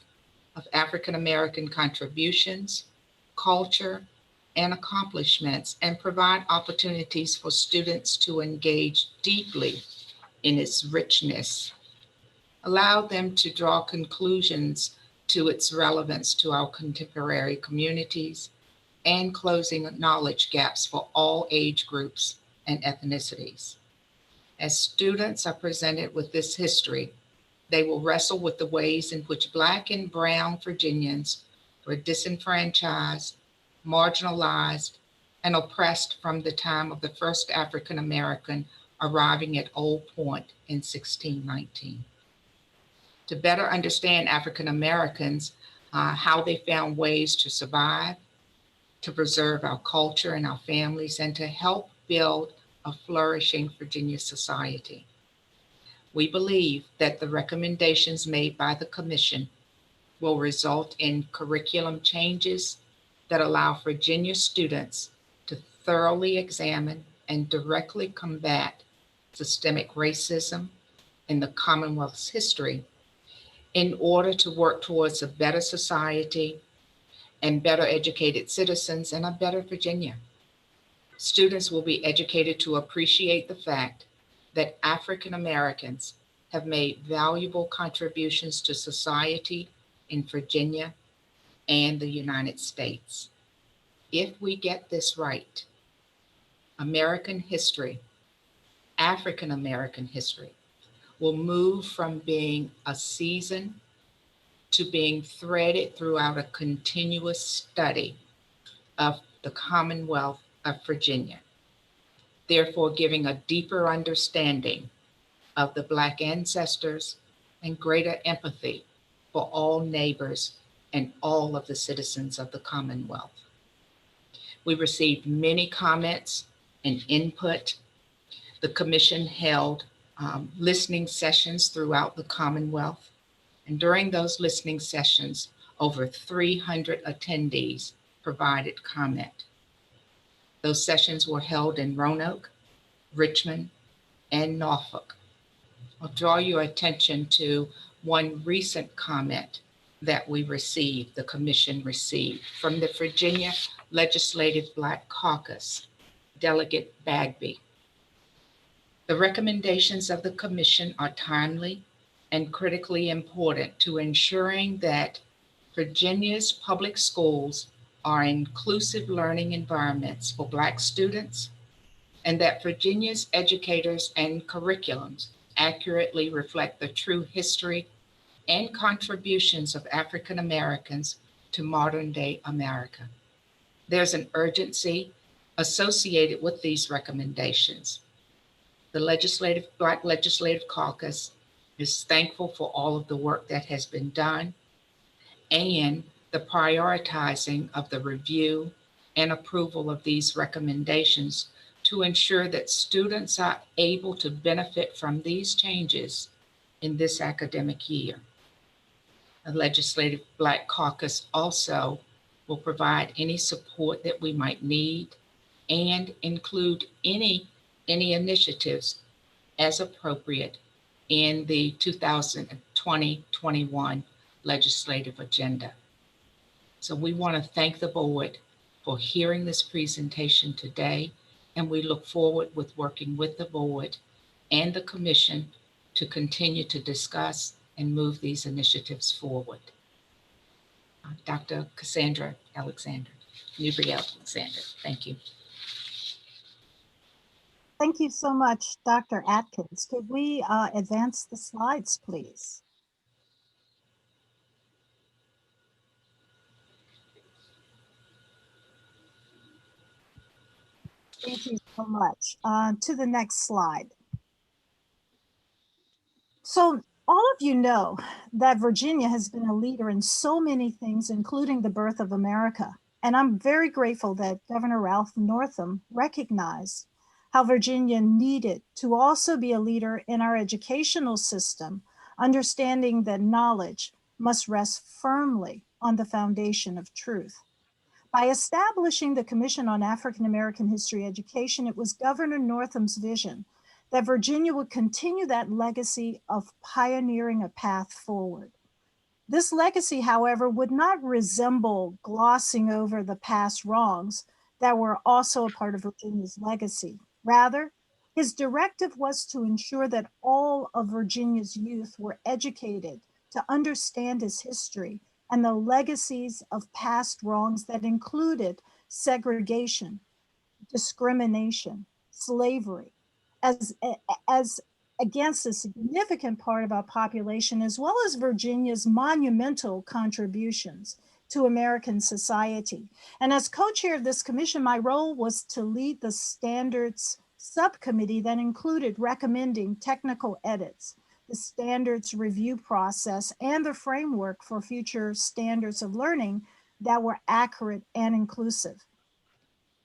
of African American contributions, culture, and accomplishments, and provide opportunities for students to engage deeply in its richness. Allow them to draw conclusions to its relevance to our contemporary communities and closing knowledge gaps for all age groups and ethnicities. As students are presented with this history, they will wrestle with the ways in which Black and Brown Virginians were disenfranchised, marginalized, and oppressed from the time of the first African American arriving at Old Point in 1619. To better understand African Americans, how they found ways to survive, to preserve our culture and our families, and to help build a flourishing Virginia society. We believe that the recommendations made by the Commission will result in curriculum changes that allow Virginia students to thoroughly examine and directly combat systemic racism in the Commonwealth's history in order to work towards a better society and better educated citizens and a better Virginia. Students will be educated to appreciate the fact that African Americans have made valuable contributions to society in Virginia and the United States. If we get this right, American history, African American history, will move from being a season to being threaded throughout a continuous study of the Commonwealth of Virginia, therefore giving a deeper understanding of the Black ancestors and greater empathy for all neighbors and all of the citizens of the Commonwealth. We received many comments and input. The Commission held listening sessions throughout the Commonwealth. And during those listening sessions, over 300 attendees provided comment. Those sessions were held in Roanoke, Richmond, and Norfolk. I'll draw your attention to one recent comment that we received, the Commission received, from the Virginia Legislative Black Caucus, Delegate Bagby. The recommendations of the commission are timely and critically important to ensuring that Virginia's public schools are inclusive learning environments for Black students, and that Virginia's educators and curriculums accurately reflect the true history and contributions of African Americans to modern day America. There's an urgency associated with these recommendations. The Black Legislative Caucus is thankful for all of the work that has been done and the prioritizing of the review and approval of these recommendations to ensure that students are able to benefit from these changes in this academic year. The Legislative Black Caucus also will provide any support that we might need and include any initiatives as appropriate in the 2020-21 legislative agenda. So we want to thank the board for hearing this presentation today, and we look forward with working with the board and the commission to continue to discuss and move these initiatives forward. Dr. Cassandra Alexander, Newbury-Alexander, thank you. Thank you so much, Dr. Atkins. Could we advance the slides, please? Thank you so much. To the next slide. So all of you know that Virginia has been a leader in so many things, including the birth of America. And I'm very grateful that Governor Ralph Northam recognized how Virginia needed to also be a leader in our educational system, understanding that knowledge must rest firmly on the foundation of truth. By establishing the Commission on African American History Education, it was Governor Northam's vision that Virginia would continue that legacy of pioneering a path forward. This legacy, however, would not resemble glossing over the past wrongs that were also a part of Virginia's legacy. Rather, his directive was to ensure that all of Virginia's youth were educated to understand his history and the legacies of past wrongs that included segregation, discrimination, slavery, as against a significant part of our population, as well as Virginia's monumental contributions to American society. And as co-chair of this commission, my role was to lead the standards subcommittee that included recommending technical edits, the standards review process, and the framework for future standards of learning that were accurate and inclusive.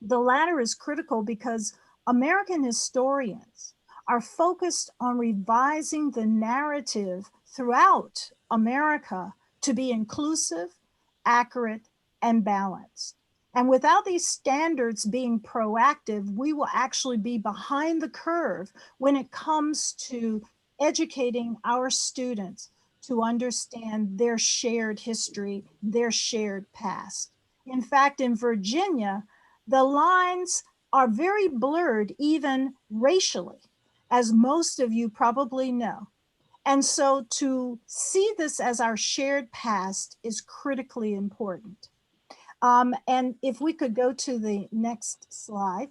The latter is critical because American historians are focused on revising the narrative throughout America to be inclusive, accurate, and balanced. And without these standards being proactive, we will actually be behind the curve when it comes to educating our students to understand their shared history, their shared past. In fact, in Virginia, the lines are very blurred, even racially, as most of you probably know. And so to see this as our shared past is critically important. And if we could go to the next slide.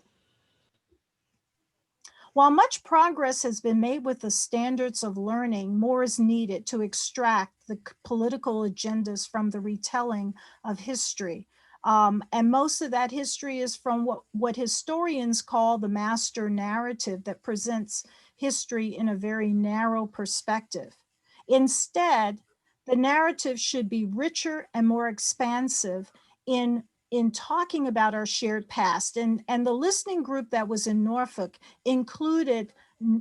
While much progress has been made with the standards of learning, more is needed to extract the political agendas from the retelling of history. And most of that history is from what historians call the master narrative that presents history in a very narrow perspective. Instead, the narrative should be richer and more expansive in talking about our shared past. And the listening group that was in Norfolk included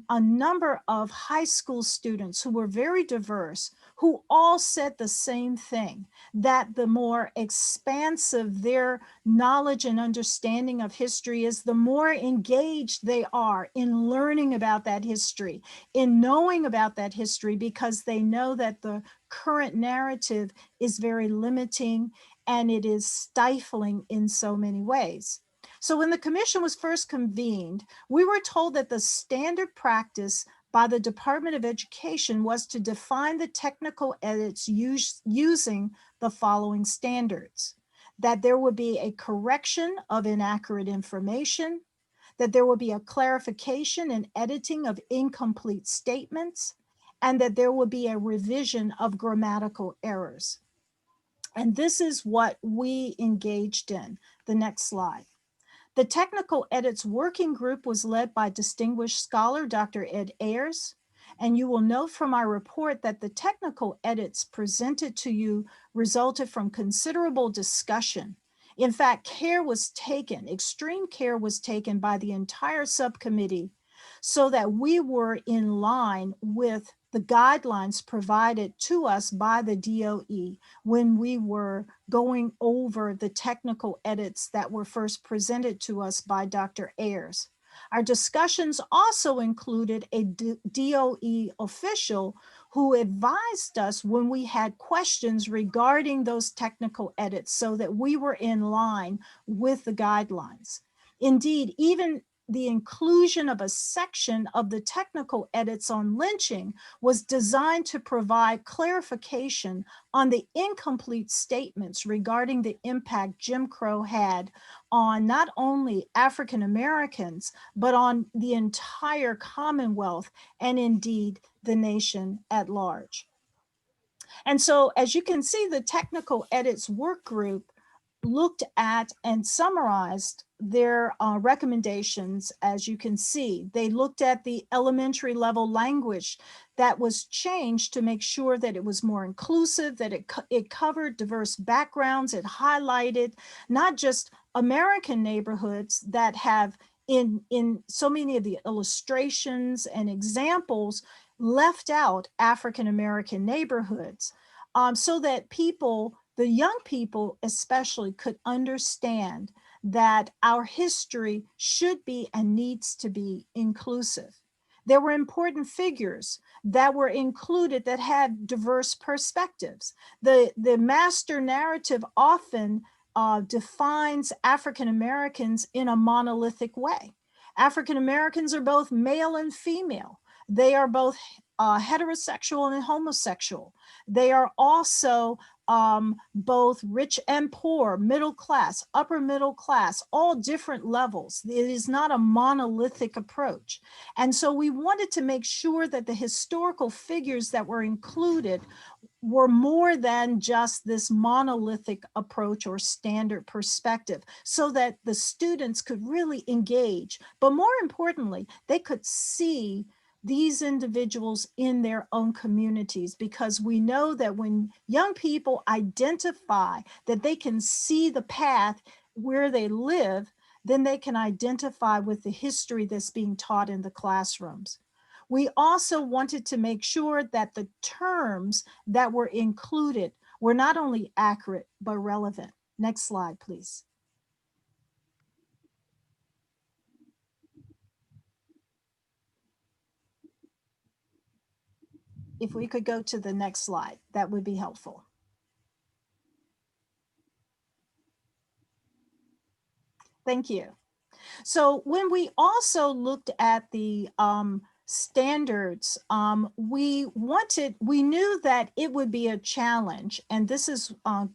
a number of high school students who were very diverse, who all said the same thing, that the more expansive their knowledge and understanding of history is, the more engaged they are in learning about that history, in knowing about that history, because they know that the current narrative is very limiting and it is stifling in so many ways. So when the commission was first convened, we were told that the standard practice by the Department of Education was to define the technical edits using the following standards: that there would be a correction of inaccurate information, that there would be a clarification and editing of incomplete statements, and that there would be a revision of grammatical errors. And this is what we engaged in. The next slide. The Technical Edits Working Group was led by distinguished scholar Dr. Ed Ayers. And you will note from our report that the technical edits presented to you resulted from considerable discussion. In fact, extreme care was taken by the entire subcommittee so that we were in line with the guidelines provided to us by the DOE when we were going over the technical edits that were first presented to us by Dr. Ayers. Our discussions also included a DOE official who advised us when we had questions regarding those technical edits so that we were in line with the guidelines. Indeed, even the inclusion of a section of the technical edits on lynching was designed to provide clarification on the incomplete statements regarding the impact Jim Crow had on not only African Americans, but on the entire Commonwealth and indeed the nation at large. And so, as you can see, the Technical Edits Work Group looked at and summarized their recommendations. As you can see, they looked at the elementary level language that was changed to make sure that it was more inclusive, that it covered diverse backgrounds. It highlighted not just American neighborhoods that have in so many of the illustrations and examples left out African American neighborhoods, so that the young people especially, could understand that our history should be and needs to be inclusive. There were important figures that were included that had diverse perspectives. The master narrative often defines African Americans in a monolithic way. African Americans are both male and female. They are both heterosexual and homosexual. They are also both rich and poor, middle class, upper middle class, all different levels. It is not a monolithic approach. And so we wanted to make sure that the historical figures that were included were more than just this monolithic approach or standard perspective, so that the students could really engage. But more importantly, they could see these individuals in their own communities, because we know that when young people identify that they can see the path where they live, then they can identify with the history that's being taught in the classrooms. We also wanted to make sure that the terms that were included were not only accurate, but relevant. Next slide, please. If we could go to the next slide, that would be helpful. Thank you. So when we also looked at the standards, we knew that it would be a challenge, and this is,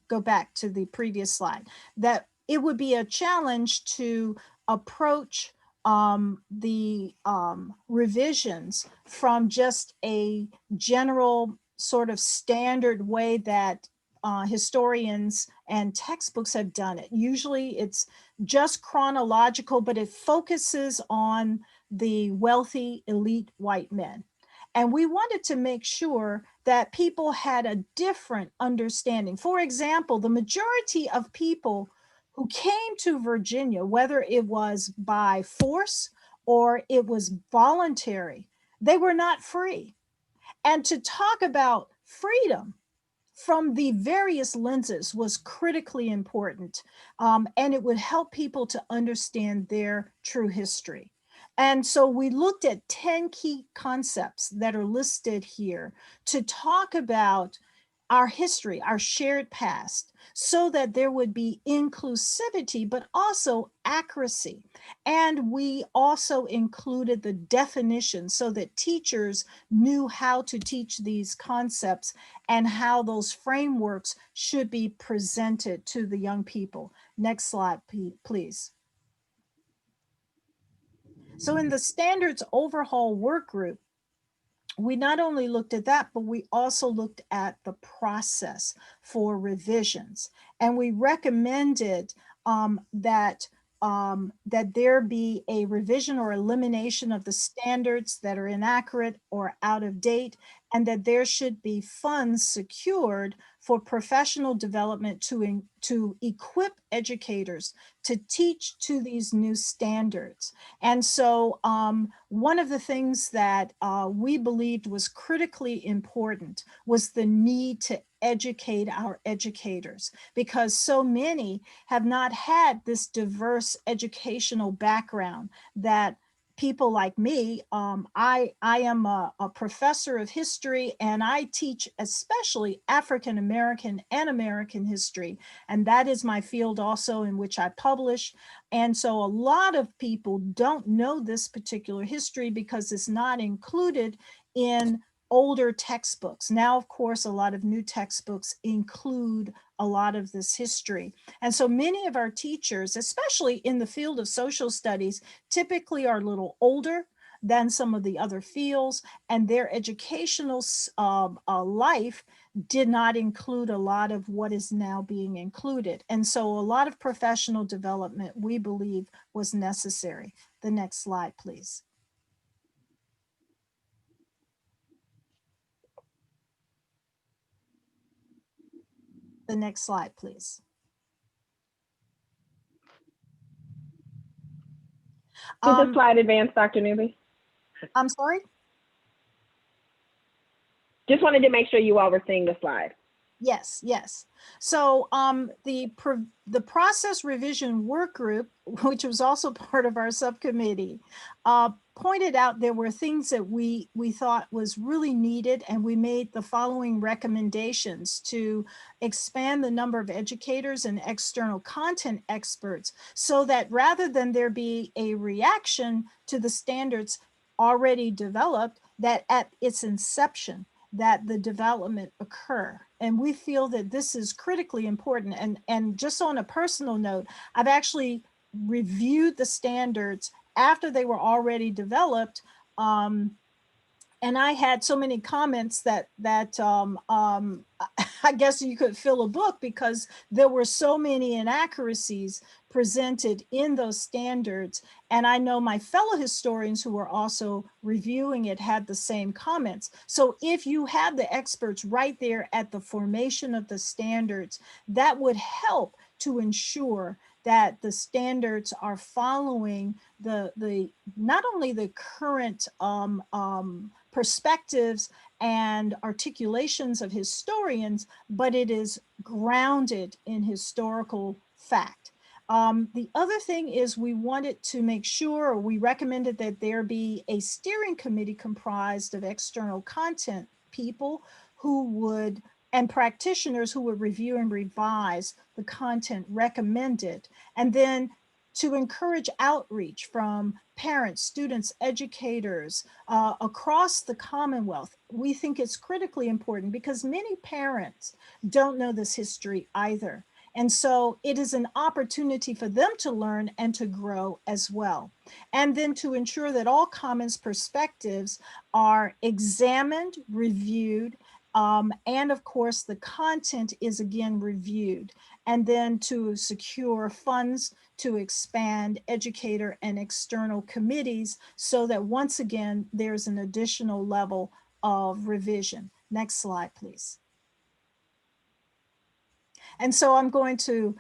go back to the previous slide, that it would be a challenge to approach the revisions from just a general sort of standard way that historians and textbooks have done it. Usually it's just chronological, but it focuses on the wealthy elite white men. And we wanted to make sure that people had a different understanding. For example, the majority of people who came to Virginia, whether it was by force or it was voluntary, they were not free. And to talk about freedom from the various lenses was critically important, and it would help people to understand their true history. And so we looked at 10 key concepts that are listed here to talk about our history, our shared past, so that there would be inclusivity, but also accuracy. And we also included the definition so that teachers knew how to teach these concepts and how those frameworks should be presented to the young people. Next slide, please. So in the standards overhaul work group, we not only looked at that, but we also looked at the process for revisions. And we recommended that there be a revision or elimination of the standards that are inaccurate or out of date, and that there should be funds secured for professional development to equip educators to teach to these new standards. And so one of the things that we believed was critically important was the need to educate our educators, because so many have not had this diverse educational background that people like me, I am a professor of history, and I teach especially African American and American history. And that is my field also in which I publish. And so a lot of people don't know this particular history because it's not included in older textbooks. Now, of course, a lot of new textbooks include a lot of this history. And so many of our teachers, especially in the field of social studies, typically are a little older than some of the other fields, and their educational life did not include a lot of what is now being included. And so a lot of professional development, we believe, was necessary. The next slide, please. The next slide, please. Did the slide advance, Dr. Newby? I'm sorry? Just wanted to make sure you all were seeing the slide. Yes, yes. So the process revision work group, which was also part of our subcommittee, pointed out there were things that we thought was really needed, and we made the following recommendations to expand the number of educators and external content experts, so that rather than there be a reaction to the standards already developed, that at its inception, that the development occur. And we feel that this is critically important. And just on a personal note, I've actually reviewed the standards after they were already developed. And I had so many comments that I guess you could fill a book, because there were so many inaccuracies presented in those standards. And I know my fellow historians who were also reviewing it had the same comments. So if you had the experts right there at the formation of the standards, that would help to ensure that the standards are following the not only the current perspectives and articulations of historians, but it is grounded in historical fact. The other thing is we wanted to make sure, or we recommended that there be a steering committee comprised of external content people who would, and practitioners who would review and revise the content recommended. And then to encourage outreach from parents, students, educators across the Commonwealth. We think it's critically important because many parents don't know this history either. And so it is an opportunity for them to learn and to grow as well. And then to ensure that all Commons perspectives are examined, reviewed, and of course the content is again reviewed. And then to secure funds to expand educator and external committees so that once again, there's an additional level of revision. Next slide, please. And so I'm going to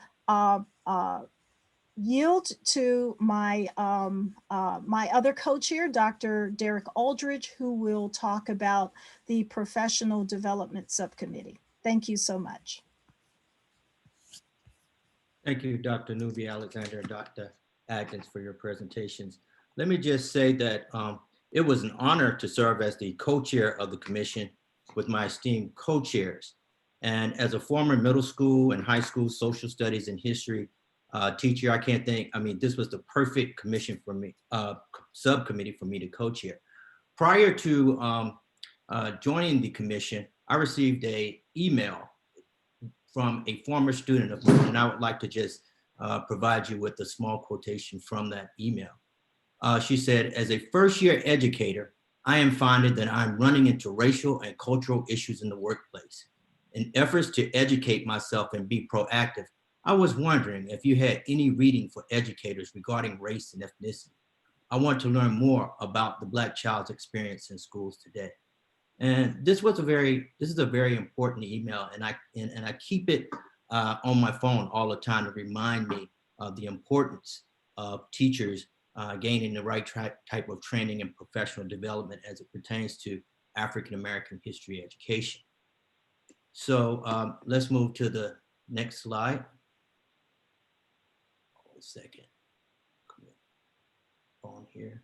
yield to my, my other co-chair, Dr. Derek Aldridge, who will talk about the Professional Development Subcommittee. Thank you so much. Thank you, Dr. Newby Alexander and Dr. Atkins, for your presentations. Let me just say that it was an honor to serve as the co-chair of the commission with my esteemed co-chairs. And as a former middle school and high school social studies and history teacher, I can't think, I mean, this was the perfect commission for me, subcommittee for me to co-chair. Prior to joining the commission, I received an email from a former student of mine, and I would like to just provide you with a small quotation from that email. She said, as a first-year educator, I am finding that I'm running into racial and cultural issues in the workplace. In efforts to educate myself and be proactive, I was wondering if you had any reading for educators regarding race and ethnicity. I want to learn more about the Black child's experience in schools today. And this is a very important email, and I keep it on my phone all the time to remind me of the importance of teachers gaining the right type of training and professional development as it pertains to African American history education. So let's move to the next slide. Hold a second. On here.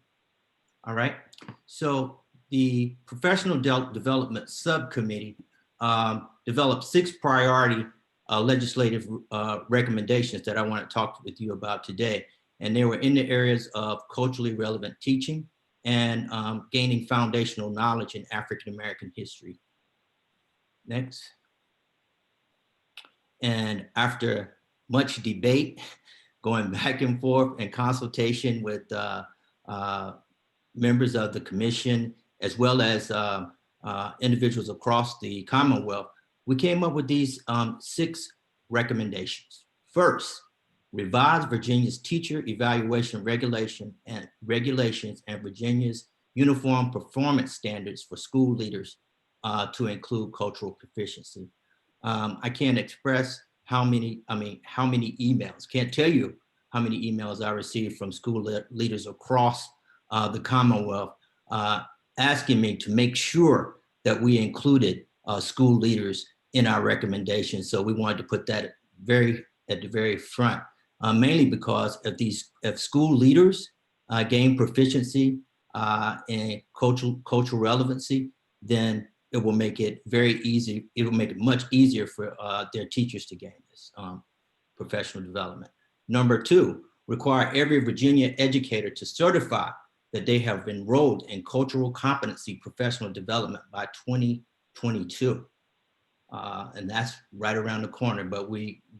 All right. So the Professional Development Subcommittee developed 6 priority legislative recommendations that I want to talk with you about today. And they were in the areas of culturally relevant teaching and gaining foundational knowledge in African American history. Next. And after much debate, going back and forth and consultation with members of the commission, as well as individuals across the Commonwealth, we came up with these 6 recommendations. First, revise Virginia's teacher evaluation regulations and Virginia's uniform performance standards for school leaders to include cultural proficiency. I can't express how many emails, can't tell you how many emails I received from school leaders across the Commonwealth asking me to make sure that we included school leaders in our recommendations. So we wanted to put that at the very front, mainly because if school leaders gain proficiency in cultural relevancy, then it will make it very easy. It will make it much easier for their teachers to gain this professional development. Number 2, require every Virginia educator to certify that they have enrolled in cultural competency professional development by 2022. And that's right around the corner, but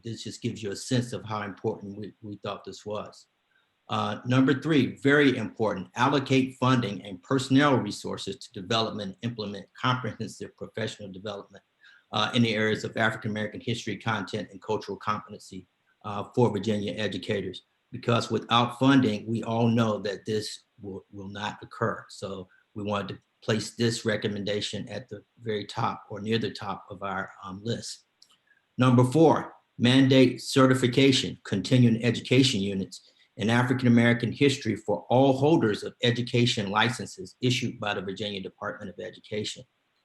this just gives you a sense of how important we thought this was. Number 3, very important, allocate funding and personnel resources to develop and implement comprehensive professional development in the areas of African American history, content, and cultural competency for Virginia educators. Because without funding, we all know that this will not occur. So we wanted to place this recommendation at the very top or near the top of our list. Number 4, mandate certification, continuing education units in African American history for all holders of education licenses issued by the Virginia Department of Education.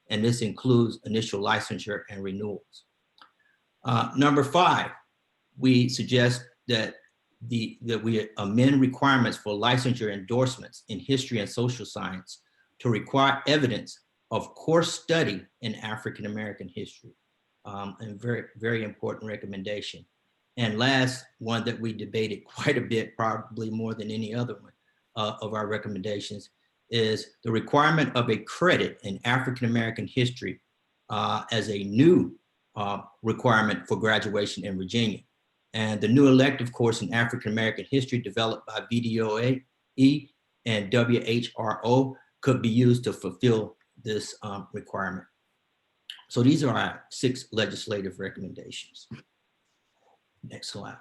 And this includes initial licensure and renewals. Number 5, we suggest that we amend requirements for licensure endorsements in history and social science to require evidence of course study in African American history. And very, very important recommendation. And last one that we debated quite a bit, probably more than any other one of our recommendations, is the requirement of a credit in African American history as a new requirement for graduation in Virginia. And the new elective course in African American history developed by VDOE and WHRO could be used to fulfill this requirement. So these are our 6 legislative recommendations. Next slide.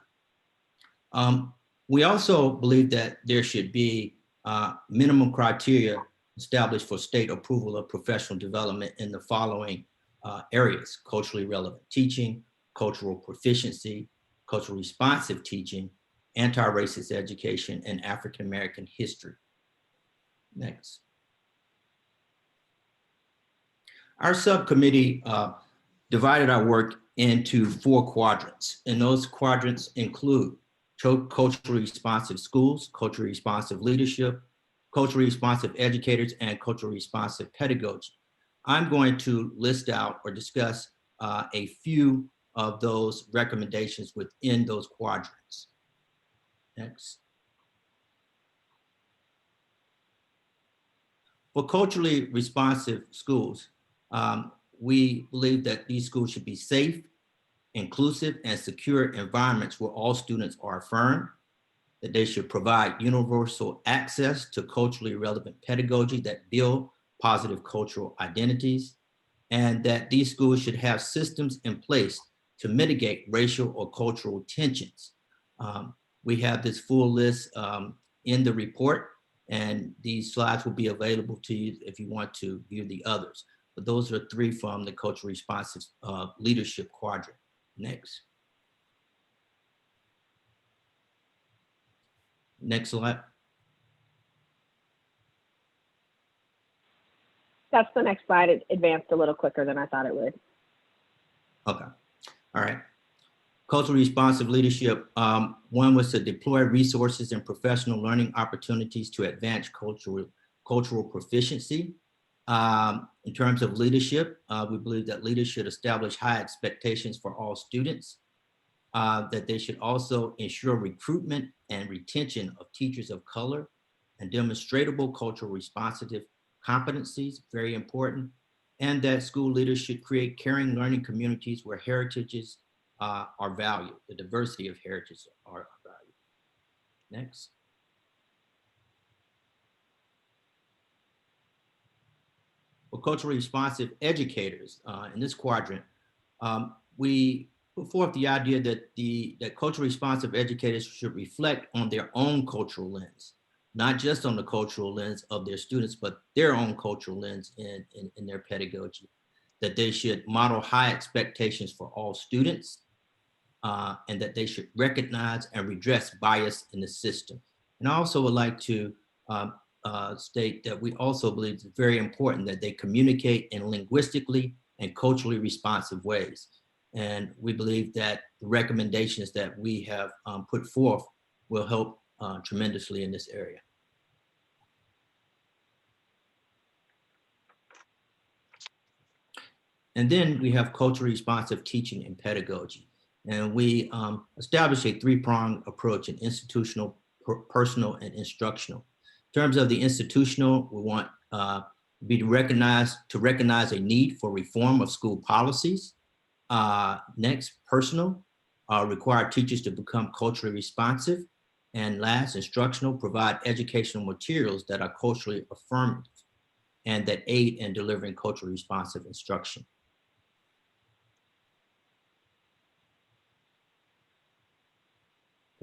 We also believe that there should be minimum criteria established for state approval of professional development in the following areas: culturally relevant teaching, cultural proficiency, culturally responsive teaching, anti-racist education, and African American history. Next. Our subcommittee divided our work into 4 quadrants, and those quadrants include culturally responsive schools, culturally responsive leadership, culturally responsive educators, and culturally responsive pedagogy. I'm going to list out or discuss a few of those recommendations within those quadrants. Next. For culturally responsive schools, we believe that these schools should be safe, inclusive, and secure environments where all students are affirmed, that they should provide universal access to culturally relevant pedagogy that build positive cultural identities, and that these schools should have systems in place to mitigate racial or cultural tensions. We have this full list in the report, and these slides will be available to you if you want to view the others. But those are 3 from the culturally responsive leadership quadrant. Next. Next slide. That's the next slide. It advanced a little quicker than I thought it would. Okay. All right. Culturally responsive leadership. One was to deploy resources and professional learning opportunities to advance cultural proficiency. In terms of leadership, we believe that leaders should establish high expectations for all students, that they should also ensure recruitment and retention of teachers of color and demonstrable cultural responsive competencies, very important, and that school leaders should create caring learning communities where heritages are valued, the diversity of heritages are valued. Next. For culturally responsive educators in this quadrant, we put forth the idea that culturally responsive educators should reflect on their own cultural lens, not just on the cultural lens of their students, but their own cultural lens in their pedagogy, that they should model high expectations for all students, and that they should recognize and redress bias in the system. And I also would like to state that we also believe it's very important that they communicate in linguistically and culturally responsive ways. And we believe that the recommendations that we have put forth will help tremendously in this area. And then we have culturally responsive teaching and pedagogy. And we established a 3-pronged approach: in institutional, personal, and instructional. In terms of the institutional, we want to recognize a need for reform of school policies. Next, personal, require teachers to become culturally responsive. And last, instructional, provide educational materials that are culturally affirmative and that aid in delivering culturally responsive instruction.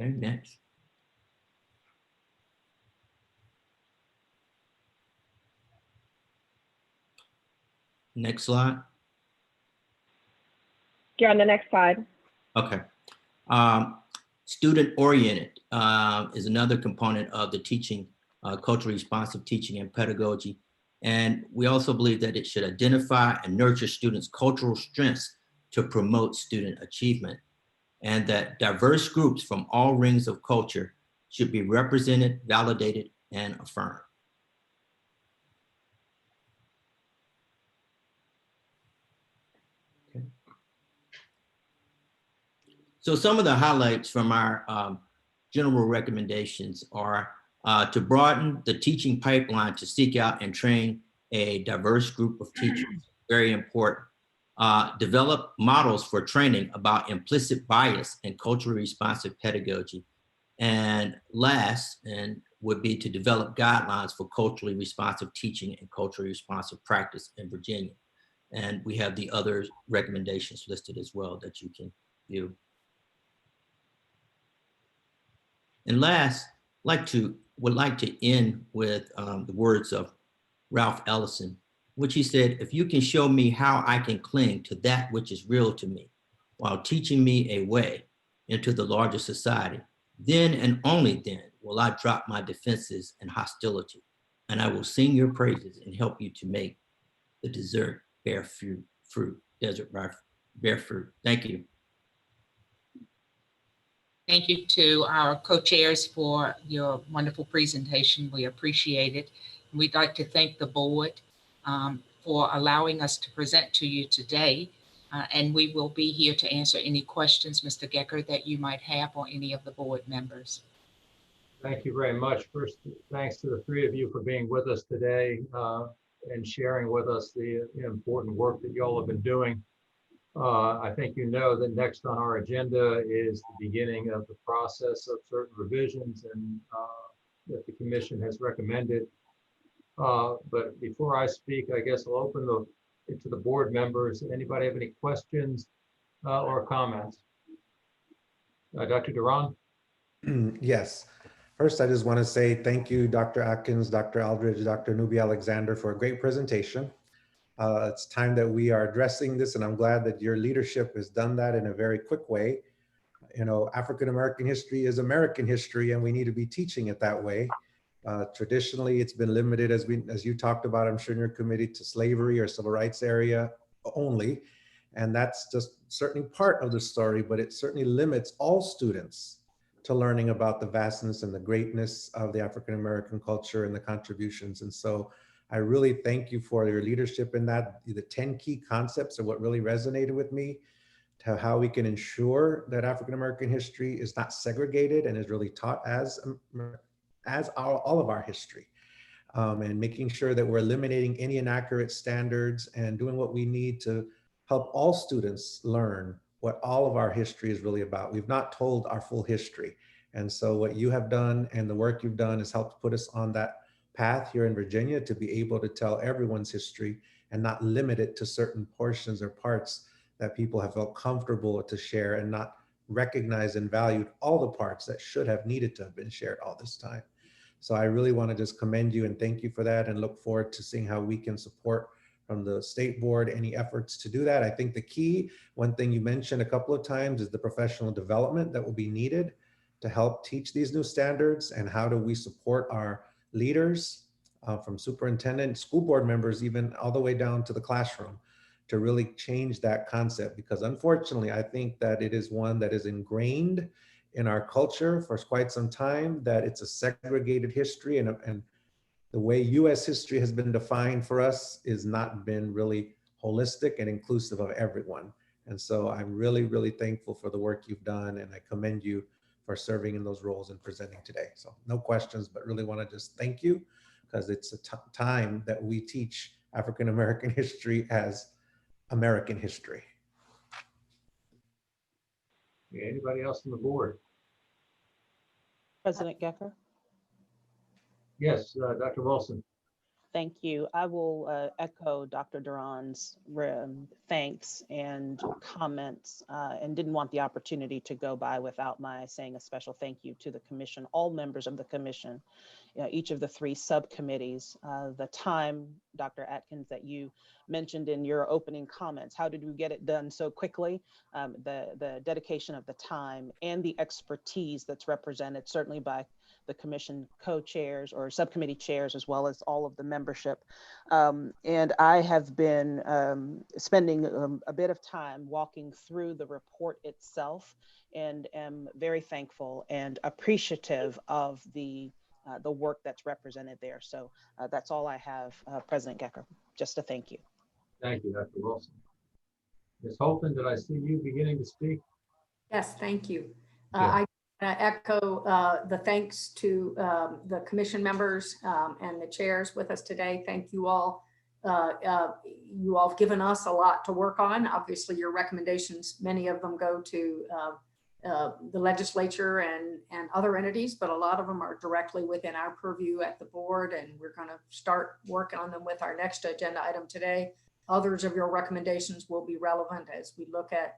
Okay, next. Next slide. You're on the next slide. Okay. Student-oriented is another component of the teaching, culturally responsive teaching and pedagogy. And we also believe that it should identify and nurture students' cultural strengths to promote student achievement, and that diverse groups from all rings of culture should be represented, validated, and affirmed. Okay. So some of the highlights from our general recommendations are to broaden the teaching pipeline to seek out and train a diverse group of teachers, very important. Develop models for training about implicit bias and culturally responsive pedagogy. And last, and would be to develop guidelines for culturally responsive teaching and culturally responsive practice in Virginia. And we have the other recommendations listed as well that you can view. And last, would like to end with the words of Ralph Ellison, which he said, "If you can show me how I can cling to that which is real to me, while teaching me a way into the larger society, then and only then will I drop my defenses and hostility, and I will sing your praises and help you to make the desert bear fruit, desert bear fruit." Thank you. Thank you to our co-chairs for your wonderful presentation. We appreciate it. We'd like to thank the board for allowing us to present to you today. And we will be here to answer any questions, Mr. Gecker, that you might have or any of the board members. Thank you very much. First, thanks to the three of you for being with us today and sharing with us the important work that you all have been doing. I think you know that next on our agenda is the beginning of the process of certain revisions and that the commission has recommended. But before I speak, I guess I'll open it to the board members. Anybody have any questions or comments? Dr. Duran? Yes. First, I just want to say thank you, Dr. Atkins, Dr. Aldridge, Dr. Nubia Alexander, for a great presentation. It's time that we are addressing this, and I'm glad that your leadership has done that in a very quick way. You know, African-American history is American history, and we need to be teaching it that way. Traditionally, it's been limited, as you talked about, I'm sure in your committee, to slavery or civil rights area only. And that's just certainly part of the story, but it certainly limits all students to learning about the vastness and the greatness of the African-American culture and the contributions. And so I really thank you for your leadership in that. The 10 key concepts are what really resonated with me, to how we can ensure that African-American history is not segregated and is really taught as all of our history, and making sure that we're eliminating any inaccurate standards and doing what we need to help all students learn what all of our history is really about. We've not told our full history. And so what you have done and the work you've done has helped put us on that path here in Virginia to be able to tell everyone's history and not limit it to certain portions or parts that people have felt comfortable to share, and not recognized and valued all the parts that should have needed to have been shared all this time. So I really want to just commend you and thank you for that, and look forward to seeing how we can support from the state board any efforts to do that. I think the key, one thing you mentioned a couple of times, is the professional development that will be needed to help teach these new standards, and how do we support our leaders from superintendent, school board members, even all the way down to the classroom, to really change that concept. Because unfortunately, I think that it is one that is ingrained in our culture for quite some time, that it's a segregated history, and the way US history has been defined for us is not been really holistic and inclusive of everyone. And so I'm really, really thankful for the work you've done, and I commend you for serving in those roles and presenting today. So no questions, but really want to just thank you, because it's a time that we teach African-American history as American history. Anybody else on the board? President Gecker? Yes, Dr. Wilson. Thank you. I will echo Dr. Duran's thanks and comments, and didn't want the opportunity to go by without my saying a special thank you to the commission, all members of the commission, each of the 3 subcommittees. The time, Dr. Atkins, that you mentioned in your opening comments, how did we get it done so quickly? The dedication of the time and the expertise that's represented certainly by the commission co-chairs or subcommittee chairs, as well as all of the membership. And I have been spending a bit of time walking through the report itself, and am very thankful and appreciative of the work that's represented there. So that's all I have, President Gecker, just a thank you. Thank you, Dr. Wilson. Ms. Holton, did I see you beginning to speak? Yes, thank you. Yeah. I echo the thanks to the commission members and the chairs with us today. Thank you all. You all have given us a lot to work on. Obviously, your recommendations, many of them go to the legislature and other entities, but a lot of them are directly within our purview at the board, and we're going to start working on them with our next agenda item today. Others of your recommendations will be relevant as we look at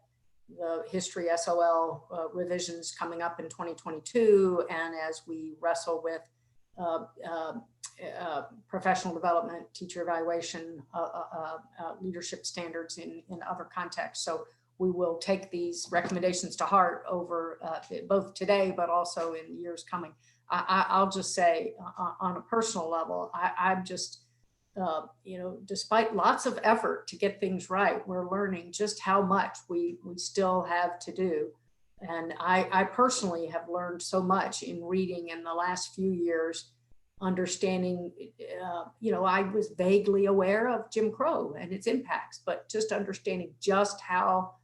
the history SOL revisions coming up in 2022, and as we wrestle with professional development, teacher evaluation, leadership standards in other contexts. So we will take these recommendations to heart over both today, but also in years coming. I'll just say on a personal level, I'm just, despite lots of effort to get things right, we're learning just how much we still have to do. And I personally have learned so much in reading in the last few years understanding, I was vaguely aware of Jim Crow and its impacts, but just understanding just how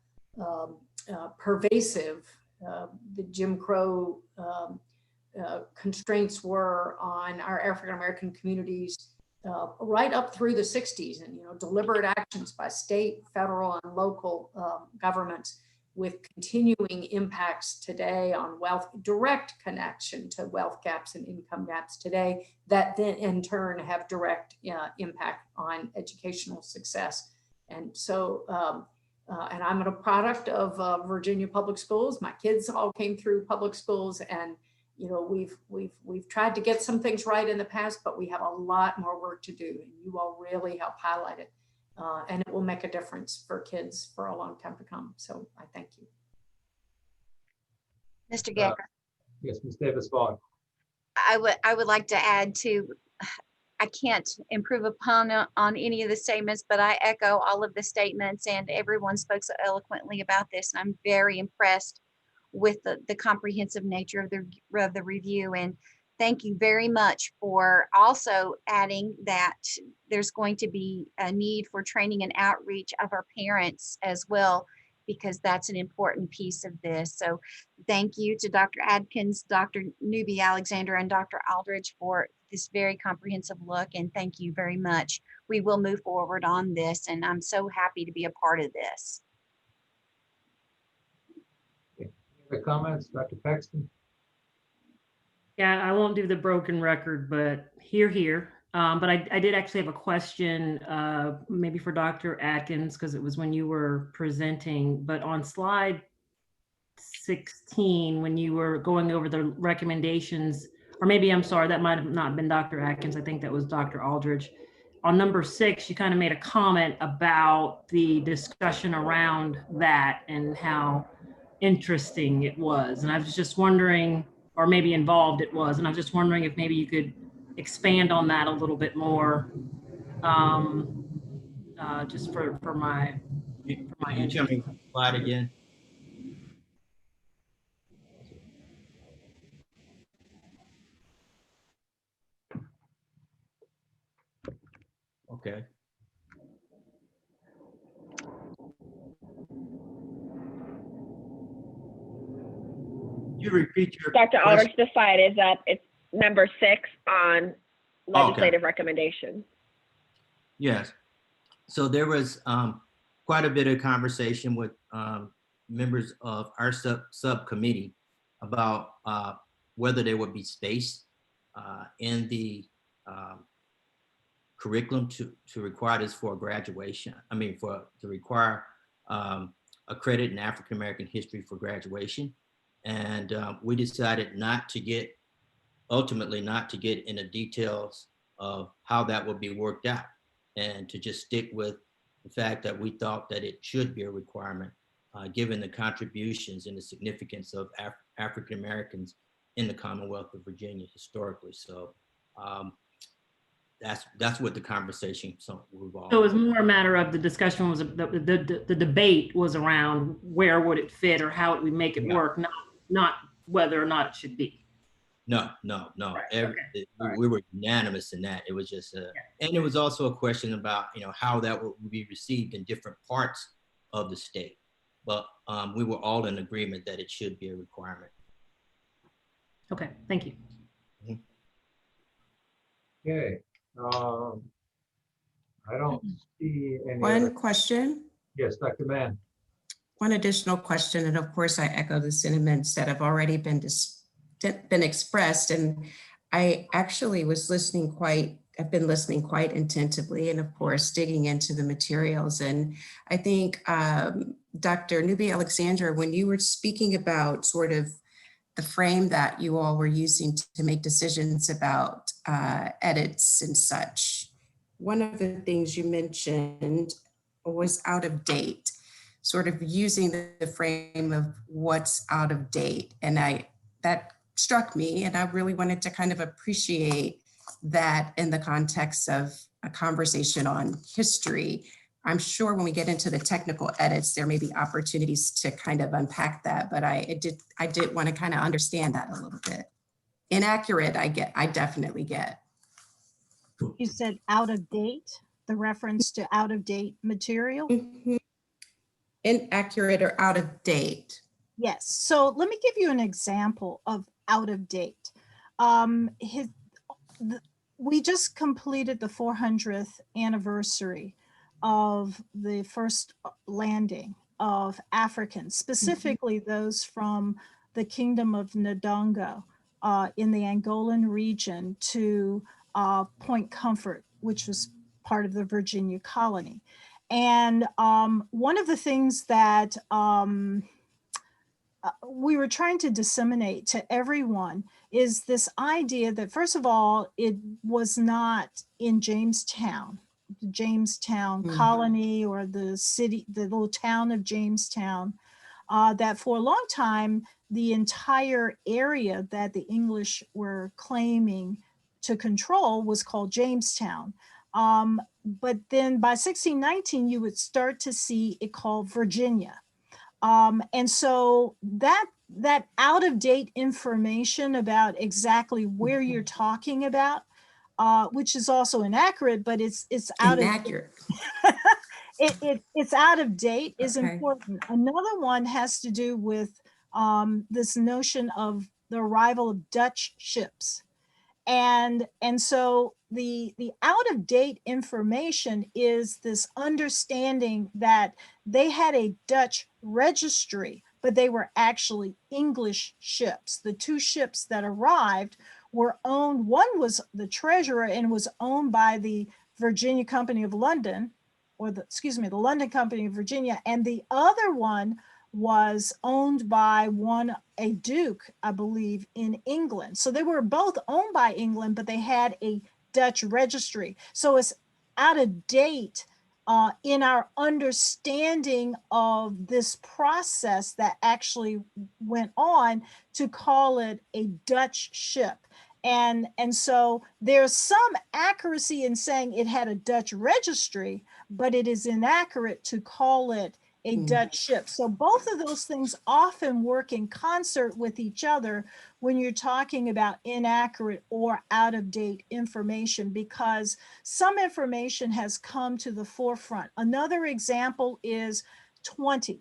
pervasive the Jim Crow constraints were on our African-American communities right up through the 60s, and deliberate actions by state, federal, and local governments with continuing impacts today on wealth, direct connection to wealth gaps and income gaps today, that then in turn have direct impact on educational success. And so, and I'm a product of Virginia public schools. My kids all came through public schools, and we've tried to get some things right in the past, but we have a lot more work to do, and you all really help highlight it. And it will make a difference for kids for a long time to come. So I thank you. Mr. Gecker. Yes, Ms. Davis-Vaughn. I would like to add to, I can't improve upon on any of the statements, but I echo all of the statements, and everyone spoke so eloquently about this. And I'm very impressed with the comprehensive nature of the review. And thank you very much for also adding that there's going to be a need for training and outreach of our parents as well, because that's an important piece of this. So thank you to Dr. Adkins, Dr. Newby Alexander, and Dr. Aldridge for this very comprehensive look, and thank you very much. We will move forward on this, and I'm so happy to be a part of this. Any other comments, Dr. Paxton? Yeah, I won't do the broken record, but here. But I did actually have a question, maybe for Dr. Atkins, because it was when you were presenting, but on slide 16, when you were going over the recommendations, or maybe, I'm sorry, that might have not been Dr. Atkins. I think that was Dr. Aldridge. On number 6, you kind of made a comment about the discussion around that and how interesting it was. And I was just wondering, or maybe involved it was. And I was just wondering if maybe you could expand on that a little bit more, just for my Can you tell me slide again? Okay. You repeat your Dr. question? Aldrich, the slide is up. It's number 6 on legislative recommendations. Yes. So there was quite a bit of conversation with members of our subcommittee about whether there would be space in the curriculum to require this for graduation. To require a credit in African American history for graduation. And we decided ultimately not to get into details of how that would be worked out, and to just stick with the fact that we thought that it should be a requirement, given the contributions and the significance of African Americans in the Commonwealth of Virginia historically. So that's what the conversation revolved. So it was more a matter of the discussion was the debate was around where would it fit or how would we make it work, not whether or not it should be. No. Right, We were unanimous in that. It was just, and it was also a question about, how that would be received in different parts of the state. But we were all in agreement that it should be a requirement. Okay, thank you. Okay. I don't see any. One question. Yes, Dr. Mann. One additional question, and of course I echo the sentiments that have already been expressed. And I actually I've been listening quite attentively, and of course digging into the materials. And I think Dr. Newby Alexander, when you were speaking about sort of the frame that you all were using to make decisions about edits and such, one of the things you mentioned was out of date, sort of using the frame of what's out of date. And that struck me, and I really wanted to kind of appreciate that in the context of a conversation on history. I'm sure when we get into the technical edits, there may be opportunities to kind of unpack that, but I did want to kind of understand that a little bit. Inaccurate, I definitely get, You said out of date, the reference to out of date material? Mhm. Inaccurate or out of date. Yes. So let me give you an example of out of date. Um, his, we just completed the 400th anniversary of the first landing of Africans, specifically those from the Kingdom of Ndongo in the Angolan region to Point Comfort, which was part of the Virginia colony. And one of the things that we were trying to disseminate to everyone is this idea that, first of all, it was not in Jamestown, the Jamestown colony or the city, the little town of Jamestown, that for a long time, the entire area that the English were claiming to control was called Jamestown. But then by 1619, you would start to see it called Virginia. And so that out of date information about exactly where you're talking about, which is also inaccurate, but it's out Inaccurate. it's out of date is Okay. important. Another one has to do with this notion of the arrival of Dutch ships. And so the out of date information is this understanding that they had a Dutch registry, but they were actually English ships. The two ships that arrived were owned, one was the treasurer and was owned by the Virginia Company of London, or the London Company of Virginia, and the other one was owned by a duke, I believe, in England. So they were both owned by England, but they had a Dutch registry. So it's out of date in our understanding of this process that actually went on to call it a Dutch ship. And so there's some accuracy in saying it had a Dutch registry, but it is inaccurate to call it a Dutch ship. So both of those things often work in concert with each other when you're talking about inaccurate or out of date information, because some information has come to the forefront. Another example is 20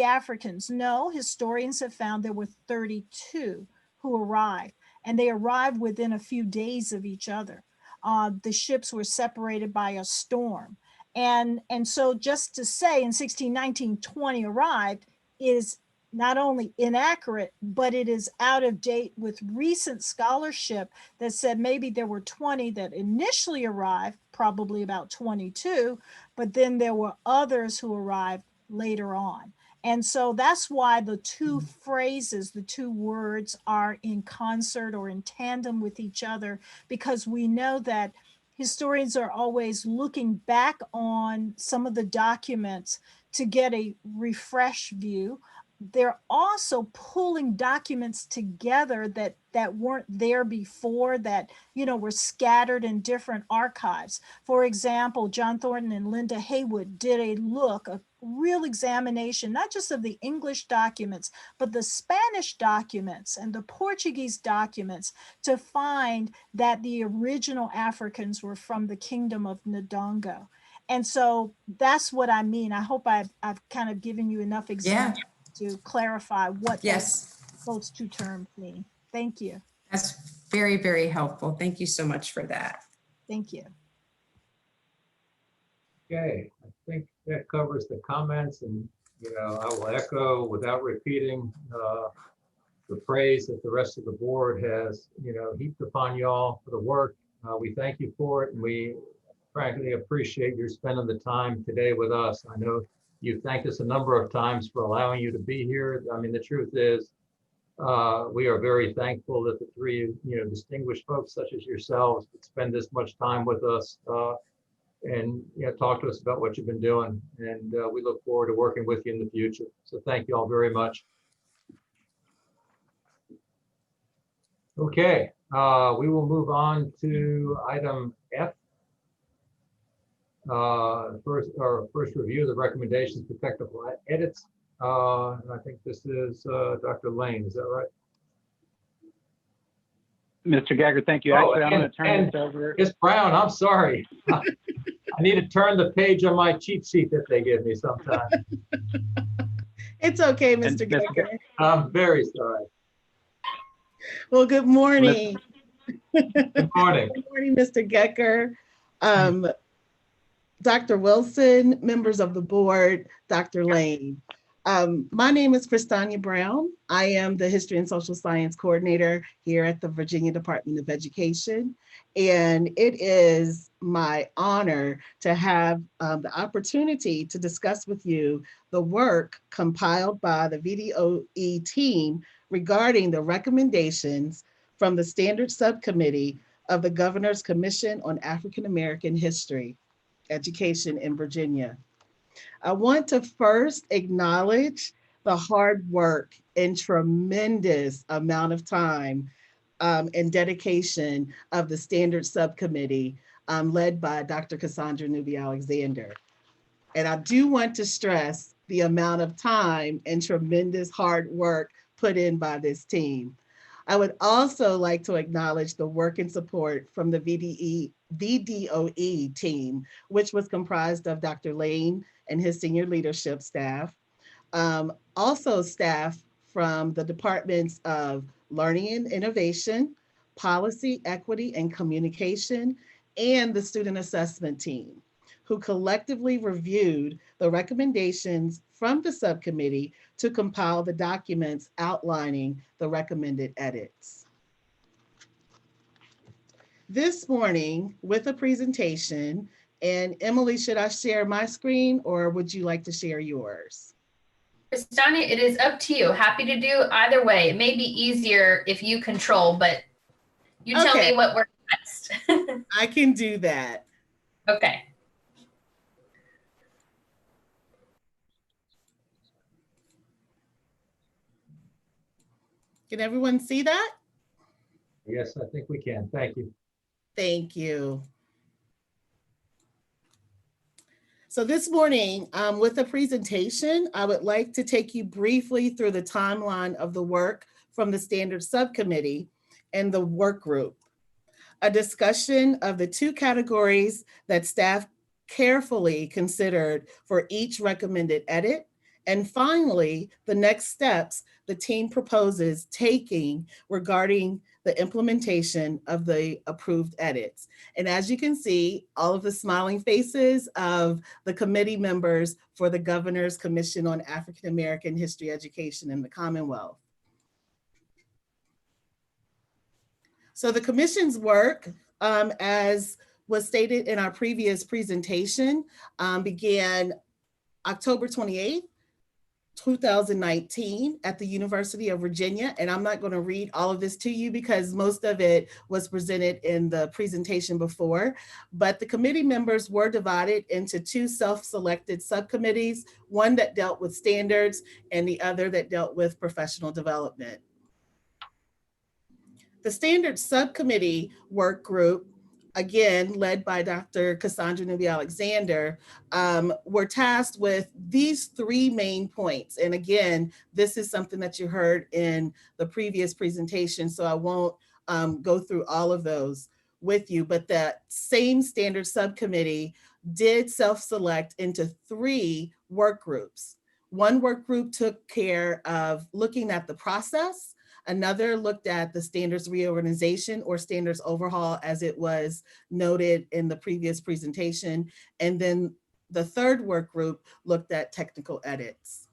Africans. No, historians have found there were 32 who arrived, and they arrived within a few days of each other. The ships were separated by a storm. And so just to say in 1619, 20 arrived is not only inaccurate, but it is out of date with recent scholarship that said maybe there were 20 that initially arrived, probably about 22, but then there were others who arrived later on. And so that's why the two phrases, the two words are in concert or in tandem with each other, because we know that historians are always looking back on some of the documents to get a refresh view. They're also pulling documents together that weren't there before, that, were scattered in different archives. For example, John Thornton and Linda Haywood did a real examination, not just of the English documents, but the Spanish documents and the Portuguese documents, to find that the original Africans were from the Kingdom of Ndongo. And so that's what I mean. I hope I've kind of given you enough examples to clarify what those two terms mean. Thank you. That's very, very helpful. Thank you so much for that. Thank you. Okay, I think that covers the comments, and I will echo without repeating the praise that the rest of the board has heaped upon y'all for the work. We thank you for it, and we frankly appreciate your spending the time today with us. I know you've thanked us a number of times for allowing you to be here. I mean, the truth is, we are very thankful that the three, distinguished folks such as yourselves would spend this much time with us and talk to us about what you've been doing. And we look forward to working with you in the future. So thank you all very much. Okay, we will move on to item F. First review of the recommendations for technical edits. And I think this is Dr. Lane, is that right? Mr. Geiger, thank you. Oh, Actually, I'm going to turn and this over. Ms. Brown, I'm sorry. I need to turn the page on my cheat sheet that they give me sometimes. It's okay, And Mr. Geiger. I'm very sorry. Well, good morning. Good morning. Good morning, Mr. Gecker. Dr. Wilson, members of the board, Dr. Lane. My name is Christania Brown. I am the History and Social Science Coordinator here at the Virginia Department of Education. And it is my honor to have the opportunity to discuss with you the work compiled by the VDOE team regarding the recommendations from the Standard Subcommittee of the Governor's Commission on African American History, Education in Virginia. I want to first acknowledge the hard work and tremendous amount of time and dedication of the Standard Subcommittee led by Dr. Cassandra Newby Alexander. And I do want to stress the amount of time and tremendous hard work put in by this team. I would also like to acknowledge the work and support from the VDOE team, which was comprised of Dr. Lane and his senior leadership staff. Also staff from the departments of Learning and Innovation, Policy, Equity, and Communication, and the Student Assessment team, who collectively reviewed the recommendations from the subcommittee to compile the documents outlining the recommended edits. This morning with a presentation, and Emily, should I share my screen or would you like to share yours? Christania, it is up to you. Happy to do either way. It may be easier if you control, but you tell me what works best. I can do that. Okay. Can everyone see that? Yes, I think we can. Thank you. Thank you. So this morning, with the presentation, I would like to take you briefly through the timeline of the work from the Standard Subcommittee and the work group, a discussion of the two categories that staff carefully considered for each recommended edit, and finally, the next steps the team proposes taking regarding the implementation of the approved edits. And as you can see, all of the smiling faces of the committee members for the Governor's Commission on African American History Education in the Commonwealth. So the commission's work, as was stated in our previous presentation, began October 28th, 2019 at the University of Virginia. And I'm not going to read all of this to you because most of it was presented in the presentation before, but the committee members were divided into two self-selected subcommittees, one that dealt with standards and the other that dealt with professional development. The Standards Subcommittee work group, again, led by Dr. Cassandra Newby Alexander, were tasked with these three main points. And again, this is something that you heard in the previous presentation, so I won't go through all of those with you, but that same Standards Subcommittee did self-select into three work groups. One work group took care of looking at the process. Another looked at the standards reorganization or standards overhaul, as it was noted in the previous presentation. And then the third work group looked at technical edits.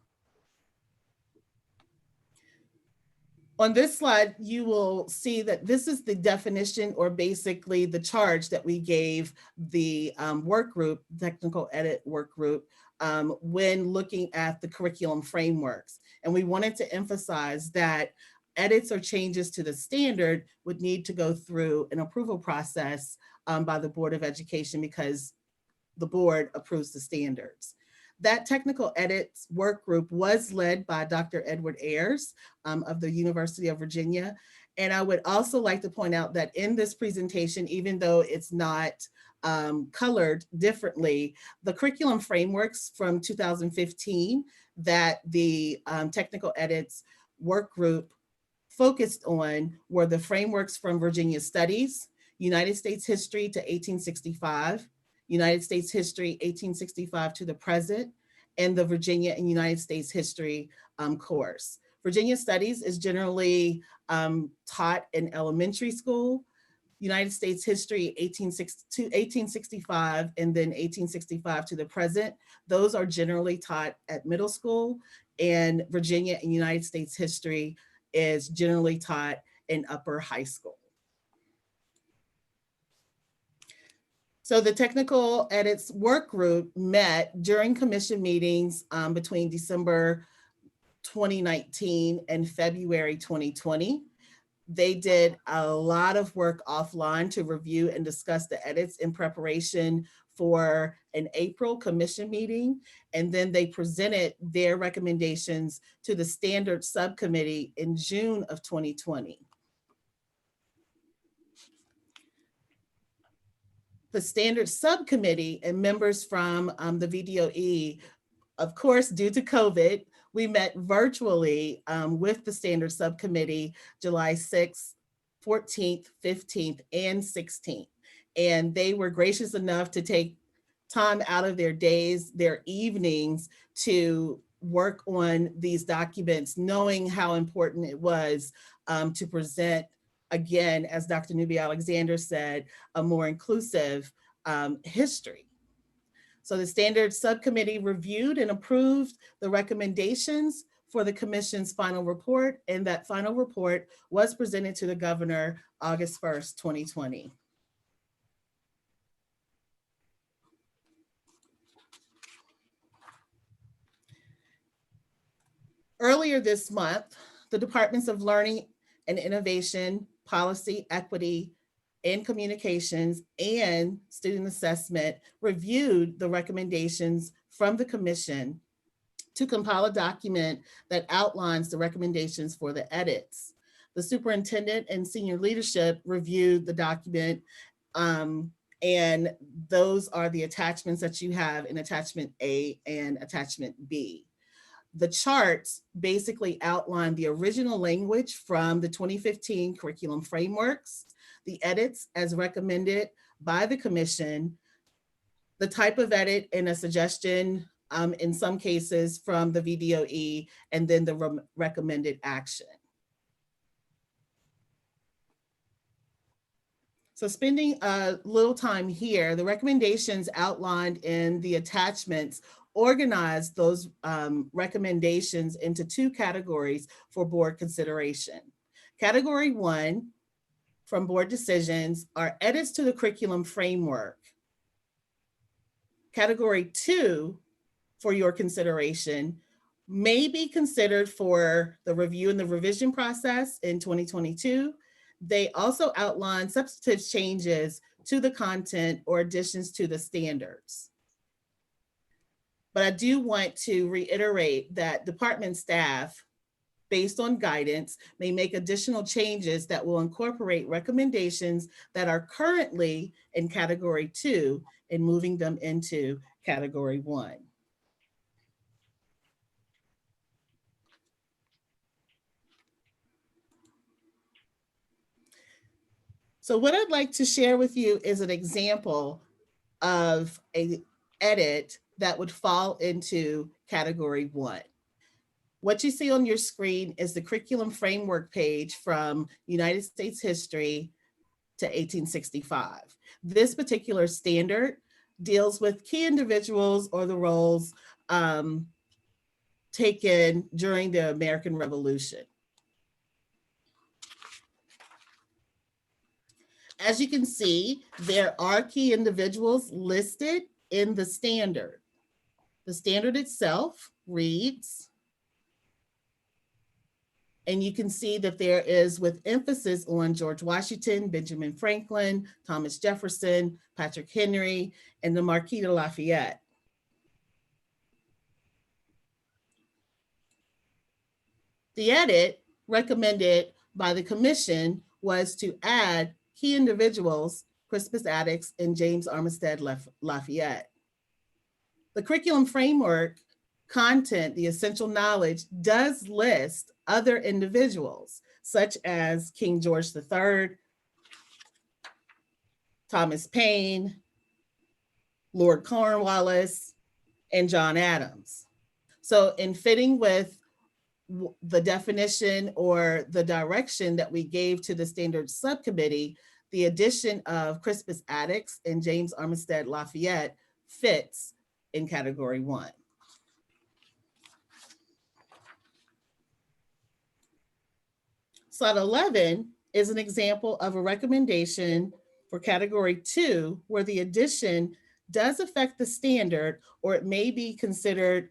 On this slide, you will see that this is the definition, or basically the charge that we gave the work group, technical edit work group, when looking at the curriculum frameworks. And we wanted to emphasize that edits or changes to the standard would need to go through an approval process by the Board of Education because the board approves the standards. That technical edits work group was led by Dr. Edward Ayers of the University of Virginia. And I would also like to point out that in this presentation, even though it's not colored differently, the curriculum frameworks from 2015 that the technical edits work group focused on were the frameworks from Virginia Studies, United States History to 1865, United States History 1865 to the present, and the Virginia and United States History course. Virginia Studies is generally taught in elementary school, United States History 1865 and then 1865 to the present. Those are generally taught at middle school, and Virginia and United States History is generally taught in upper high school. So the technical edits work group met during commission meetings between December 2019 and February 2020. They did a lot of work offline to review and discuss the edits in preparation for an April commission meeting. And then they presented their recommendations to the standard subcommittee in June of 2020. The standard subcommittee and members from the VDOE, of course, due to COVID, we met virtually with the standard subcommittee July 6th, 14th, 15th, and 16th. And they were gracious enough to take time out of their days, their evenings, to work on these documents, knowing how important it was to present, again, as Dr. Nubia Alexander said, a more inclusive history. So the standard subcommittee reviewed and approved the recommendations for the commission's final report, and that final report was presented to the governor August 1st, 2020. Earlier this month, the Departments of Learning and Innovation, Policy, Equity, and Communications, and Student Assessment reviewed the recommendations from the commission to compile a document that outlines the recommendations for the edits. The superintendent and senior leadership reviewed the document, and those are the attachments that you have in attachment A and attachment B. The charts basically outline the original language from the 2015 curriculum frameworks, the edits as recommended by the commission, the type of edit and a suggestion in some cases from the VDOE, and then the recommended action. So spending a little time here, the recommendations outlined in the attachments organize those recommendations into two categories for board consideration. Category 1 from board decisions are edits to the curriculum framework. Category 2 for your consideration may be considered for the review and the revision process in 2022. They also outline substantive changes to the content or additions to the standards. But I do want to reiterate that department staff, based on guidance, may make additional changes that will incorporate recommendations that are currently in category 2 and moving them into category 1. So what I'd like to share with you is an example of an edit that would fall into category 1. What you see on your screen is the curriculum framework page from United States History to 1865. This particular standard deals with key individuals or the roles taken during the American Revolution. As you can see, there are key individuals listed in the standard. The standard itself reads, and you can see that there is with emphasis on George Washington, Benjamin Franklin, Thomas Jefferson, Patrick Henry, and the Marquis de Lafayette. The edit recommended by the commission was to add key individuals, Crispus Attucks and James Armistead Lafayette. The curriculum framework content, the essential knowledge, does list other individuals such as King George III, Thomas Paine, Lord Cornwallis, and John Adams. So in fitting with the definition or the direction that we gave to the standards subcommittee, the addition of Crispus Attucks and James Armistead Lafayette fits in category 1. Slide 11 is an example of a recommendation for category 2, where the addition does affect the standard, or it may be considered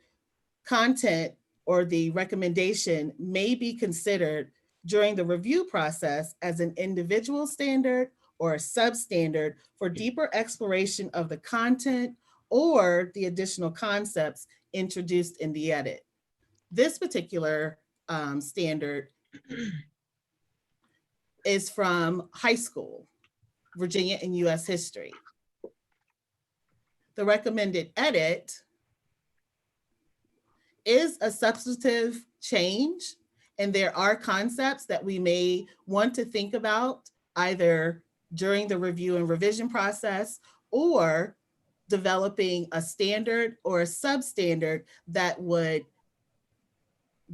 content, or the recommendation may be considered during the review process as an individual standard or a substandard for deeper exploration of the content or the additional concepts introduced in the edit. This particular standard is from high school, Virginia and US history. The recommended edit is a substantive change, and there are concepts that we may want to think about either during the review and revision process or developing a standard or a substandard that would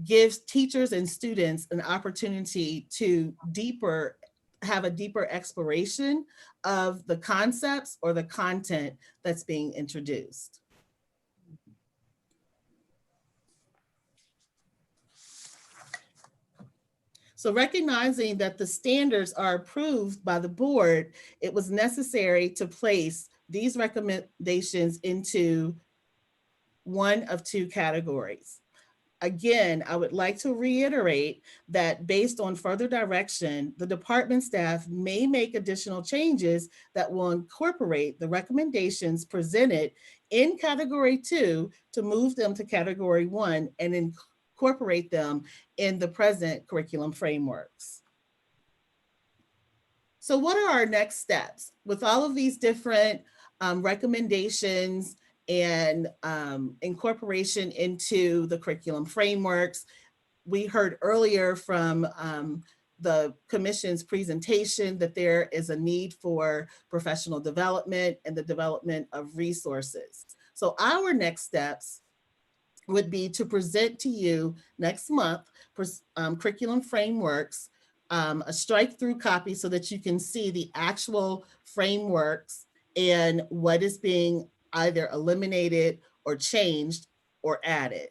give teachers and students an opportunity to have a deeper exploration of the concepts or the content that's being introduced. So recognizing that the standards are approved by the board, it was necessary to place these recommendations into one of 2 categories. Again, I would like to reiterate that based on further direction, the department staff may make additional changes that will incorporate the recommendations presented in category 2 to move them to category 1 and incorporate them in the present curriculum frameworks. So what are our next steps? With all of these different recommendations and incorporation into the curriculum frameworks, we heard earlier from the commission's presentation that there is a need for professional development and the development of resources. So our next steps would be to present to you next month curriculum frameworks, a strike-through copy so that you can see the actual frameworks and what is being either eliminated or changed or added.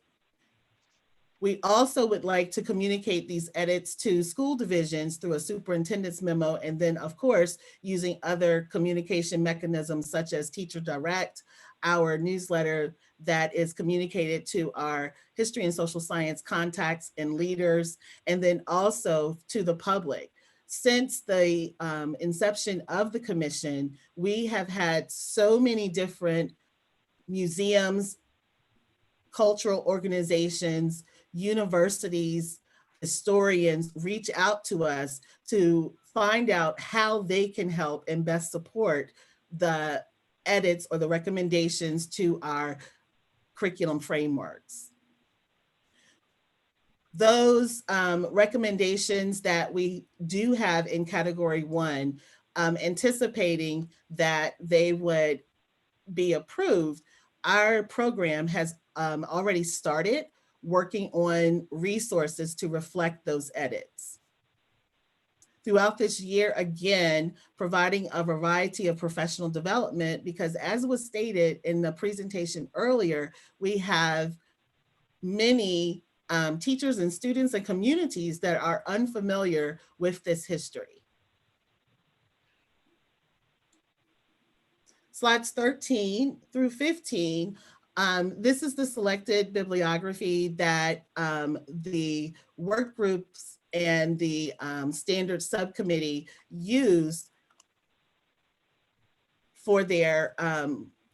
We also would like to communicate these edits to school divisions through a superintendent's memo, and then of course, using other communication mechanisms such as Teacher Direct, our newsletter that is communicated to our history and social science contacts and leaders, and then also to the public. Since the inception of the commission, we have had so many different museums, cultural organizations, universities, historians reach out to us to find out how they can help and best support the edits or the recommendations to our curriculum frameworks. Those recommendations that we do have in category 1, anticipating that they would be approved, our program has already started working on resources to reflect those edits. Throughout this year, again, providing a variety of professional development, because as was stated in the presentation earlier, we have many teachers and students and communities that are unfamiliar with this history. Slides 13 through 15, this is the selected bibliography that the work groups and the standard subcommittee used for their,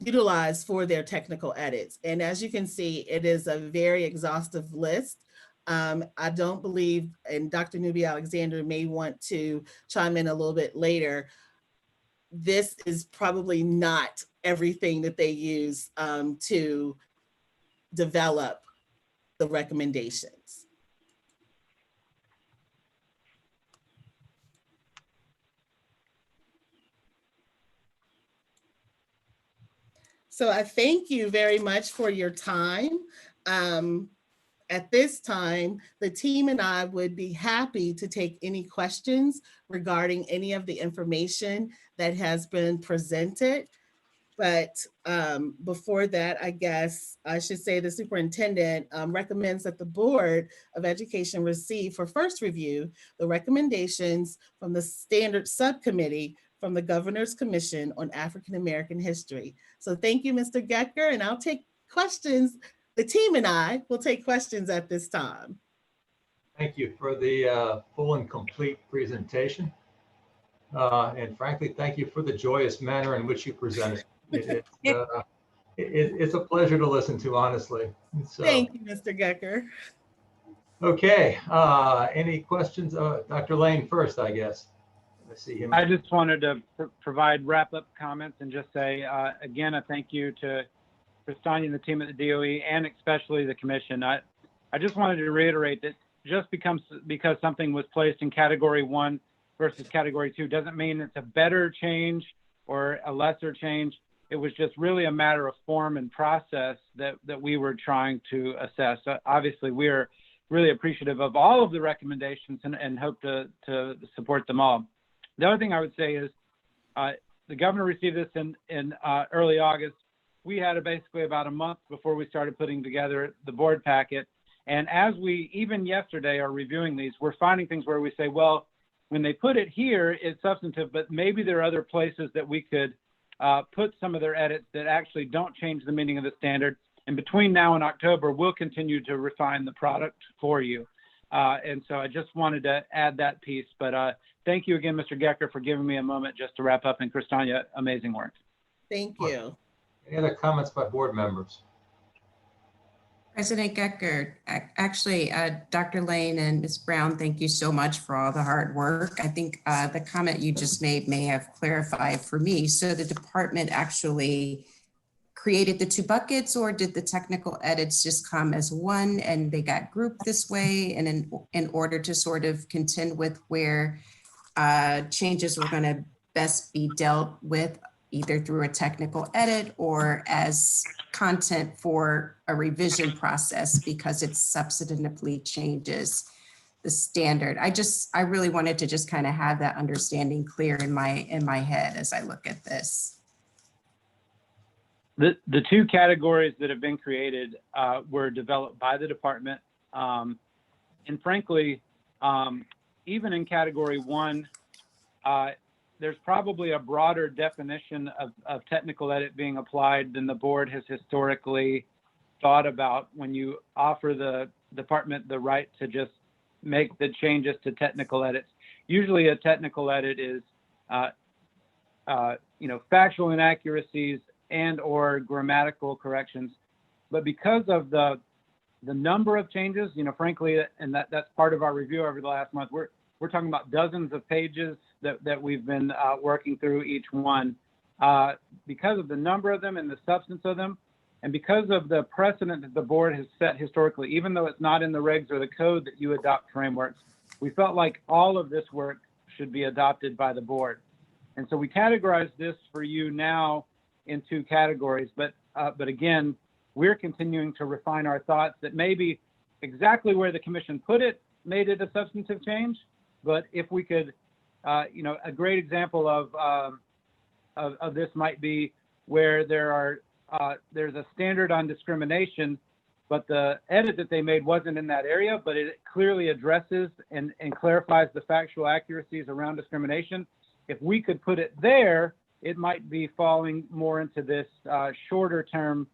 utilized for their technical edits. And as you can see, it is a very exhaustive list. I don't believe, and Dr. Nubia Alexander may want to chime in a little bit later, this is probably not everything that they use to develop the recommendations. So I thank you very much for your time. At this time, the team and I would be happy to take any questions regarding any of the information that has been presented. But before that, I guess I should say the superintendent recommends that the Board of Education receive for first review the recommendations from the Standard Subcommittee from the Governor's Commission on African American History. So thank you, Mr. Gecker, and I'll take questions. The team and I will take questions at this time. Thank you for the full and complete presentation. And frankly, thank you for the joyous manner in which you presented. It's a pleasure to listen to, honestly. So, thank you, Mr. Gecker. Okay, any questions? Dr. Lane first, I guess. I see him. I just wanted to provide wrap-up comments and just say, again, a thank you to Kristania and the team at the DOE and especially the commission. I just wanted to reiterate that just because something was placed in category 1 versus category 2 doesn't mean it's a better change or a lesser change. It was just really a matter of form and process that we were trying to assess. Obviously, we're really appreciative of all of the recommendations and hope to support them all. The other thing I would say is the governor received this in early August. We had basically about a month before we started putting together the board packet. And as we, even yesterday, are reviewing these, we're finding things where we say, well, when they put it here, it's substantive, but maybe there are other places that we could put some of their edits that actually don't change the meaning of the standard. And between now and October, we'll continue to refine the product for you. And so I just wanted to add that piece. But thank you again, Mr. Gecker, for giving me a moment just to wrap up. And Kristania, amazing work. Thank you. Any other comments by board members? President Gecker, actually, Dr. Lane and Ms. Brown, thank you so much for all the hard work. I think the comment you just made may have clarified for me. So the department actually created the 2 buckets, or did the technical edits just come as one and they got grouped this way? And in order to sort of contend with where changes were going to best be dealt with, either through a technical edit or as content for a revision process because it substantively changes the standard. I really wanted to just kind of have that understanding clear in my head as I look at this. The 2 categories that have been created were developed by the department. And frankly, even in category 1, there's probably a broader definition of technical edit being applied than the board has historically thought about when you offer the department the right to just make the changes to technical edits. Usually a technical edit is, factual inaccuracies and or grammatical corrections. But because of the number of changes, frankly, and that's part of our review over the last month, we're talking about dozens of pages that we've been working through each one. Because of the number of them and the substance of them, and because of the precedent that the board has set historically, even though it's not in the regs or the code that you adopt frameworks, we felt like all of this work should be adopted by the board. And so we categorize this for you now in 2 categories, but again, we're continuing to refine our thoughts that maybe exactly where the commission put it made it a substantive change. But if we could, a great example of this might be where there's a standard on discrimination, but the edit that they made wasn't in that area, but it clearly addresses and clarifies the factual accuracies around discrimination. If we could put it there, it might be falling more into this shorter term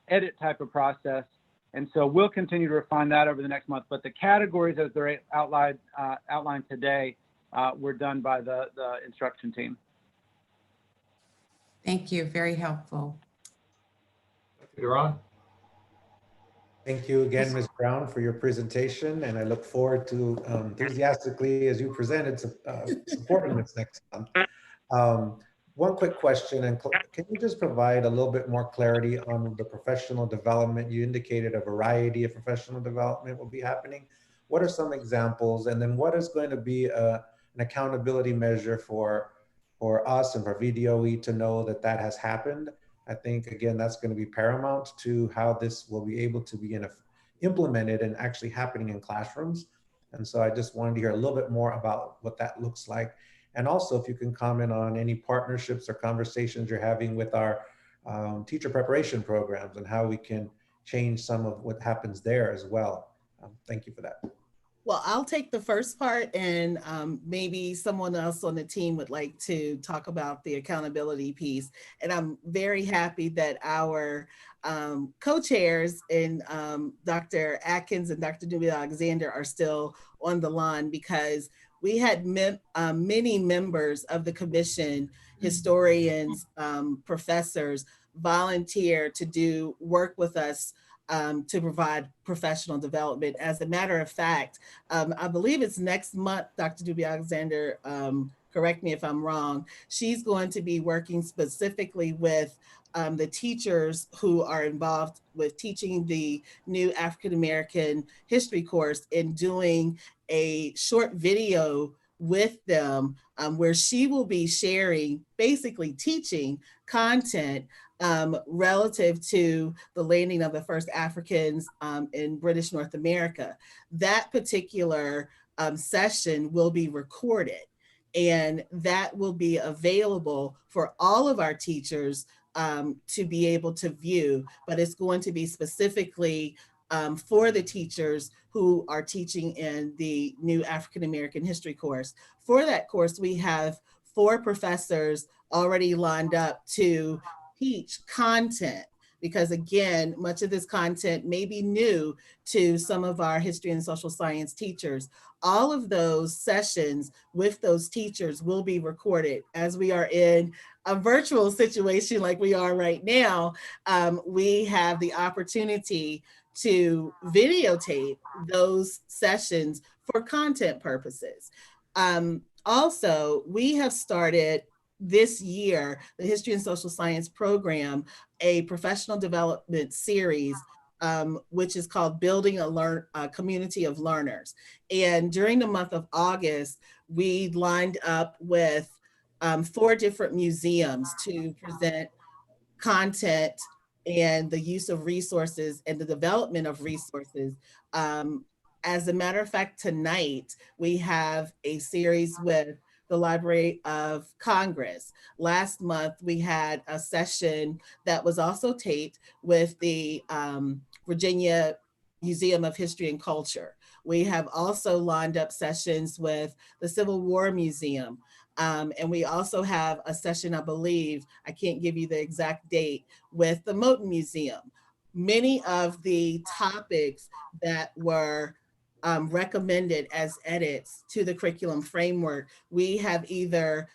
edit type of process. And so we'll continue to refine that over the next month. But the categories as they're outlined today were done by the instruction team. Thank you, very helpful. Dr. Duran? Thank you again, Ms. Brown, for your presentation, and I look forward to enthusiastically, as you presented, supporting this next month. One quick question, and can you just provide a little bit more clarity on the professional development? You indicated a variety of professional development will be happening. What are some examples? And then what is going to be an accountability measure for us and for VDOE to know that that has happened? I think, again, that's going to be paramount to how this will be able to be implemented and actually happening in classrooms. And so I just wanted to hear a little bit more about what that looks like. And also if you can comment on any partnerships or conversations you're having with our teacher preparation programs and how we can change some of what happens there as well. Thank you for that. Well, I'll take the first part, and maybe someone else on the team would like to talk about the accountability piece. And I'm very happy that our co-chairs and Dr. Atkins and Dr. Nubia-Alexander are still on the line, because we had many members of the commission, historians, professors, volunteer to do work with us to provide professional development. As a matter of fact, I believe it's next month, Dr. Nubia-Alexander, correct me if I'm wrong, she's going to be working specifically with the teachers who are involved with teaching the new African American history course and doing a short video with them where she will be sharing, basically teaching content relative to the landing of the first Africans in British North America. That particular session will be recorded, and that will be available for all of our teachers to be able to view, but it's going to be specifically for the teachers who are teaching in the new African American history course. For that course, we have 4 professors already lined up to teach content, because again, much of this content may be new to some of our history and social science teachers. All of those sessions with those teachers will be recorded. As we are in a virtual situation like we are right now, we have the opportunity to videotape those sessions for content purposes. Also, we have started this year, the History and Social Science program, a professional development series, which is called Building a Community of Learners. And during the month of August, we lined up with 4 different museums to present content and the use of resources and the development of resources. As a matter of fact, tonight, we have a series with the Library of Congress. Last month, we had a session that was also taped with the Virginia Museum of History and Culture. We have also lined up sessions with the Civil War Museum. And we also have a session, I believe, I can't give you the exact date, with the Moton Museum. Many of the topics that were recommended as edits to the curriculum framework, we have either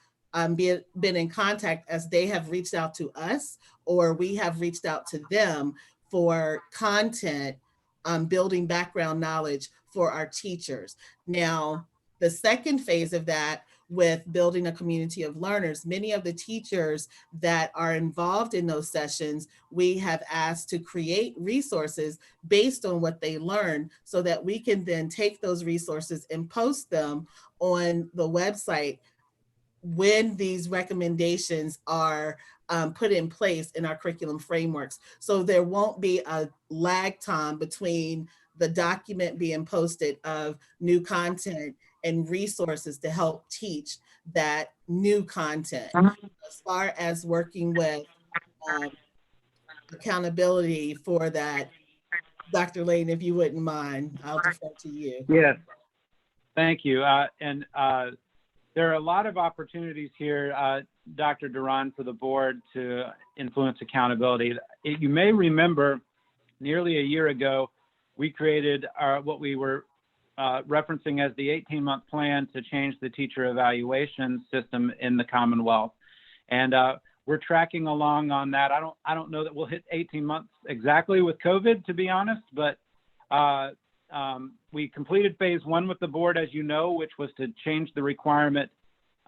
been in contact as they have reached out to us, or we have reached out to them for content, building background knowledge for our teachers. Now, the second phase of that, with building a community of learners, many of the teachers that are involved in those sessions, we have asked to create resources based on what they learn, so that we can then take those resources and post them on the website when these recommendations are put in place in our curriculum frameworks. So there won't be a lag time between the document being posted of new content and resources to help teach that new content. As far as working with accountability for that, Dr. Lane, if you wouldn't mind, I'll defer to you. Yes, thank you. And there are a lot of opportunities here, Dr. Duran, for the board to influence accountability. You may remember nearly a year ago, we created what we were referencing as the 18-month plan to change the teacher evaluation system in the Commonwealth. And we're tracking along on that. I don't know that we'll hit 18 months exactly with COVID, to be honest, but we completed phase 1 with the board, as you know, which was to change the requirement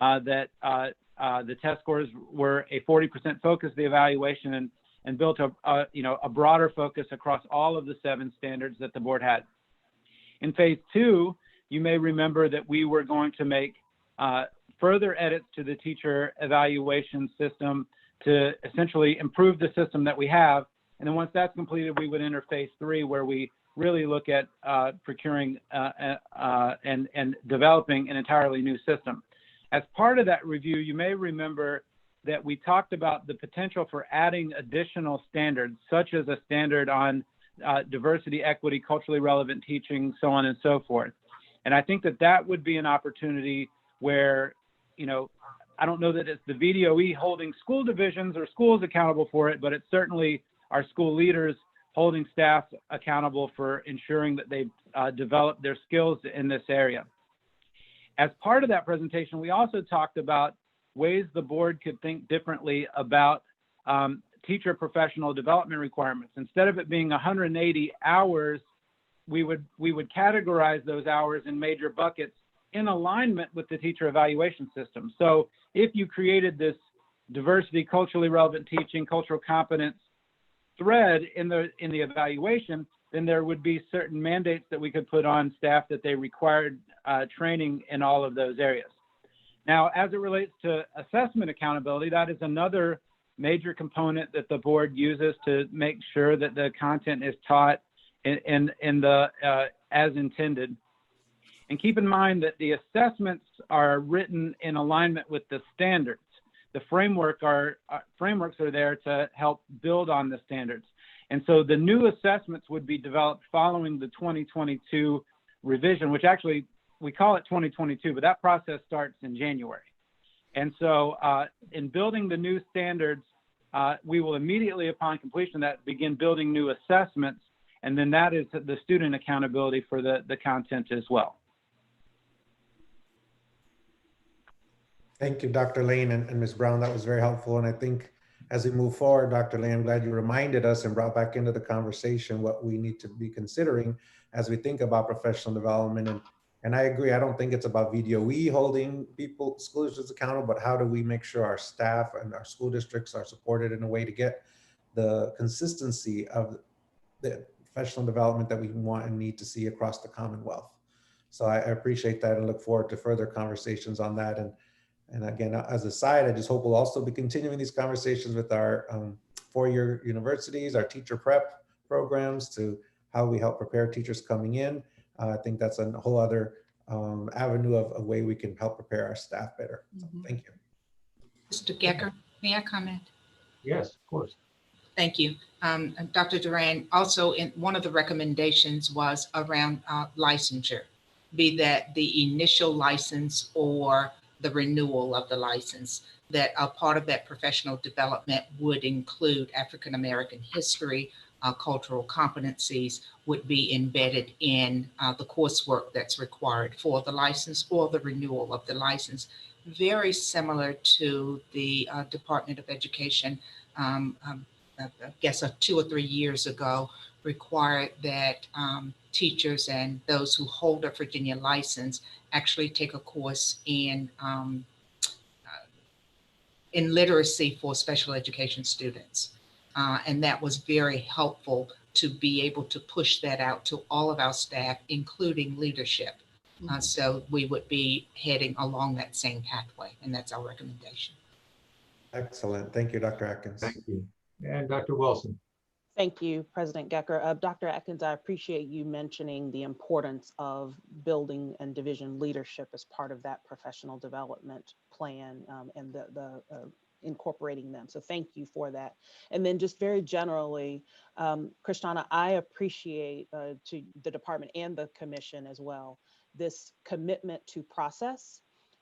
that the test scores were a 40% focus of the evaluation, and built a broader focus across all of the 7 standards that the board had. In phase 2, you may remember that we were going to make further edits to the teacher evaluation system to essentially improve the system that we have. And then once that's completed, we would enter phase 3, where we really look at procuring and developing an entirely new system. As part of that review, you may remember that we talked about the potential for adding additional standards, such as a standard on diversity, equity, culturally relevant teaching, so on and so forth. And I think that that would be an opportunity where, you know, I don't know that it's the VDOE holding school divisions or schools accountable for it, but it's certainly our school leaders holding staff accountable for ensuring that they develop their skills in this area. As part of that presentation, we also talked about ways the board could think differently about teacher professional development requirements. Instead of it being 180 hours, we would categorize those hours in major buckets in alignment with the teacher evaluation system. So if you created this diversity, culturally relevant teaching, cultural competence thread in the evaluation, then there would be certain mandates that we could put on staff that they required training in all of those areas. Now, as it relates to assessment accountability, that is another major component that the board uses to make sure that the content is taught in the as intended. And keep in mind that the assessments are written in alignment with the standards. The frameworks are there to help build on the standards. And so the new assessments would be developed following the 2022 revision, which actually we call it 2022, but that process starts in January. And so in building the new standards, we will immediately upon completion of that begin building new assessments. And then that is the student accountability for the content as well. Thank you, Dr. Lane and Ms. Brown. That was very helpful. And I think as we move forward, Dr. Lane, I'm glad you reminded us and brought back into the conversation what we need to be considering as we think about professional development. And I agree, I don't think it's about VDOE holding school districts accountable, but how do we make sure our staff and our school districts are supported in a way to get the consistency of the professional development that we want and need to see across the Commonwealth. So I appreciate that and look forward to further conversations on that. And again, as a side, I just hope we'll also be continuing these conversations with our four-year universities, our teacher prep programs, to how we help prepare teachers coming in. I think that's a whole other avenue of a way we can help prepare our staff better. So, thank you. Mr. Gecker, may I comment? Yes, of course. Thank you. Dr. Duran, also in one of the recommendations was around licensure, be that the initial license or the renewal of the license, that a part of that professional development would include African-American history, cultural competencies would be embedded in the coursework that's required for the license or the renewal of the license. Very similar to the Department of Education, I guess 2 or 3 years ago, required that teachers and those who hold a Virginia license actually take a course in literacy for special education students. And that was very helpful to be able to push that out to all of our staff, including leadership. So we would be heading along that same pathway, and that's our recommendation. Excellent. Thank you, Dr. Atkins. Thank you. And Dr. Wilson. Thank you, President Gecker. Dr. Atkins, I appreciate you mentioning the importance of building and division leadership as part of that professional development plan and the incorporating them. So thank you for that. And then just very generally, Kristana, I appreciate to the department and the commission as well, this commitment to process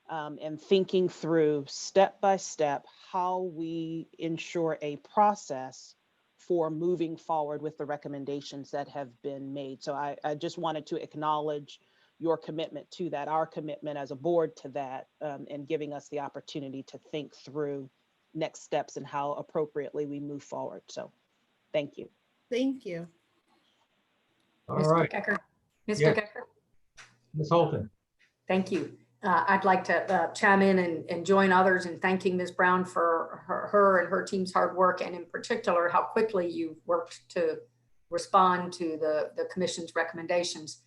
and thinking through step by step how we ensure a process for moving forward with the recommendations that have been made. So I just wanted to acknowledge your commitment to that, our commitment as a board to that, and giving us the opportunity to think through next steps and how appropriately we move forward. So thank you. Thank you. All Mr. right. Gecker. Mr. Yes. Gecker. Ms. Holton. Thank you. I'd like to chime in and join others in thanking Ms. Brown for her and her team's hard work, and in particular, how quickly you've worked to respond to the commission's recommendations.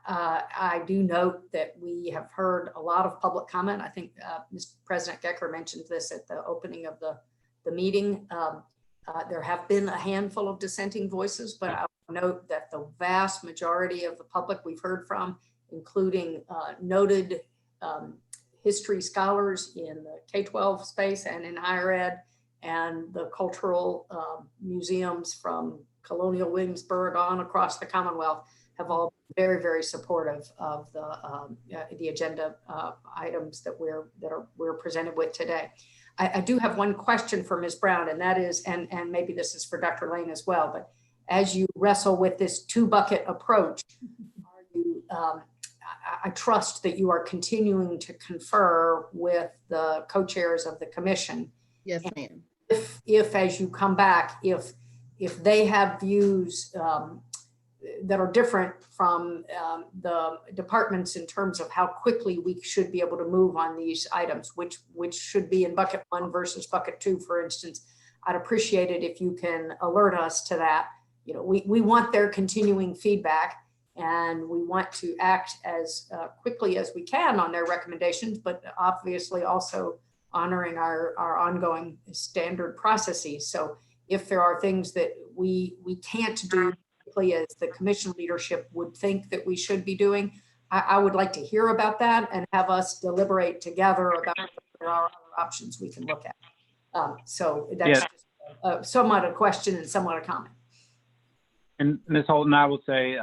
I do note that we have heard a lot of public comment. I think Mr. President Gecker mentioned this at the opening of the meeting. There have been a handful of dissenting voices, but I note that the vast majority of the public we've heard from, including noted history scholars in the K-12 space and in higher ed, and the cultural museums from Colonial Williamsburg on across the Commonwealth, have all been very, very supportive of the agenda items that we're presented with today. I do have one question for Ms. Brown, and that is, and maybe this is for Dr. Lane as well, but as you wrestle with this two-bucket approach, are you, I trust that you are continuing to confer with the co-chairs of the commission. Yes, ma'am. If as you come back, if they have views that are different from the departments in terms of how quickly we should be able to move on these items, which should be in bucket 1 versus bucket 2, for instance, I'd appreciate it if you can alert us to that. You know, we want their continuing feedback, and we want to act as quickly as we can on their recommendations, but obviously also honoring our ongoing standard processes. So if there are things that we can't do quickly as the commission leadership would think that we should be doing, I would like to hear about that and have us deliberate together about if there are other options we can look at. So that's just somewhat a question and somewhat a comment. And Ms. Holton, I will say,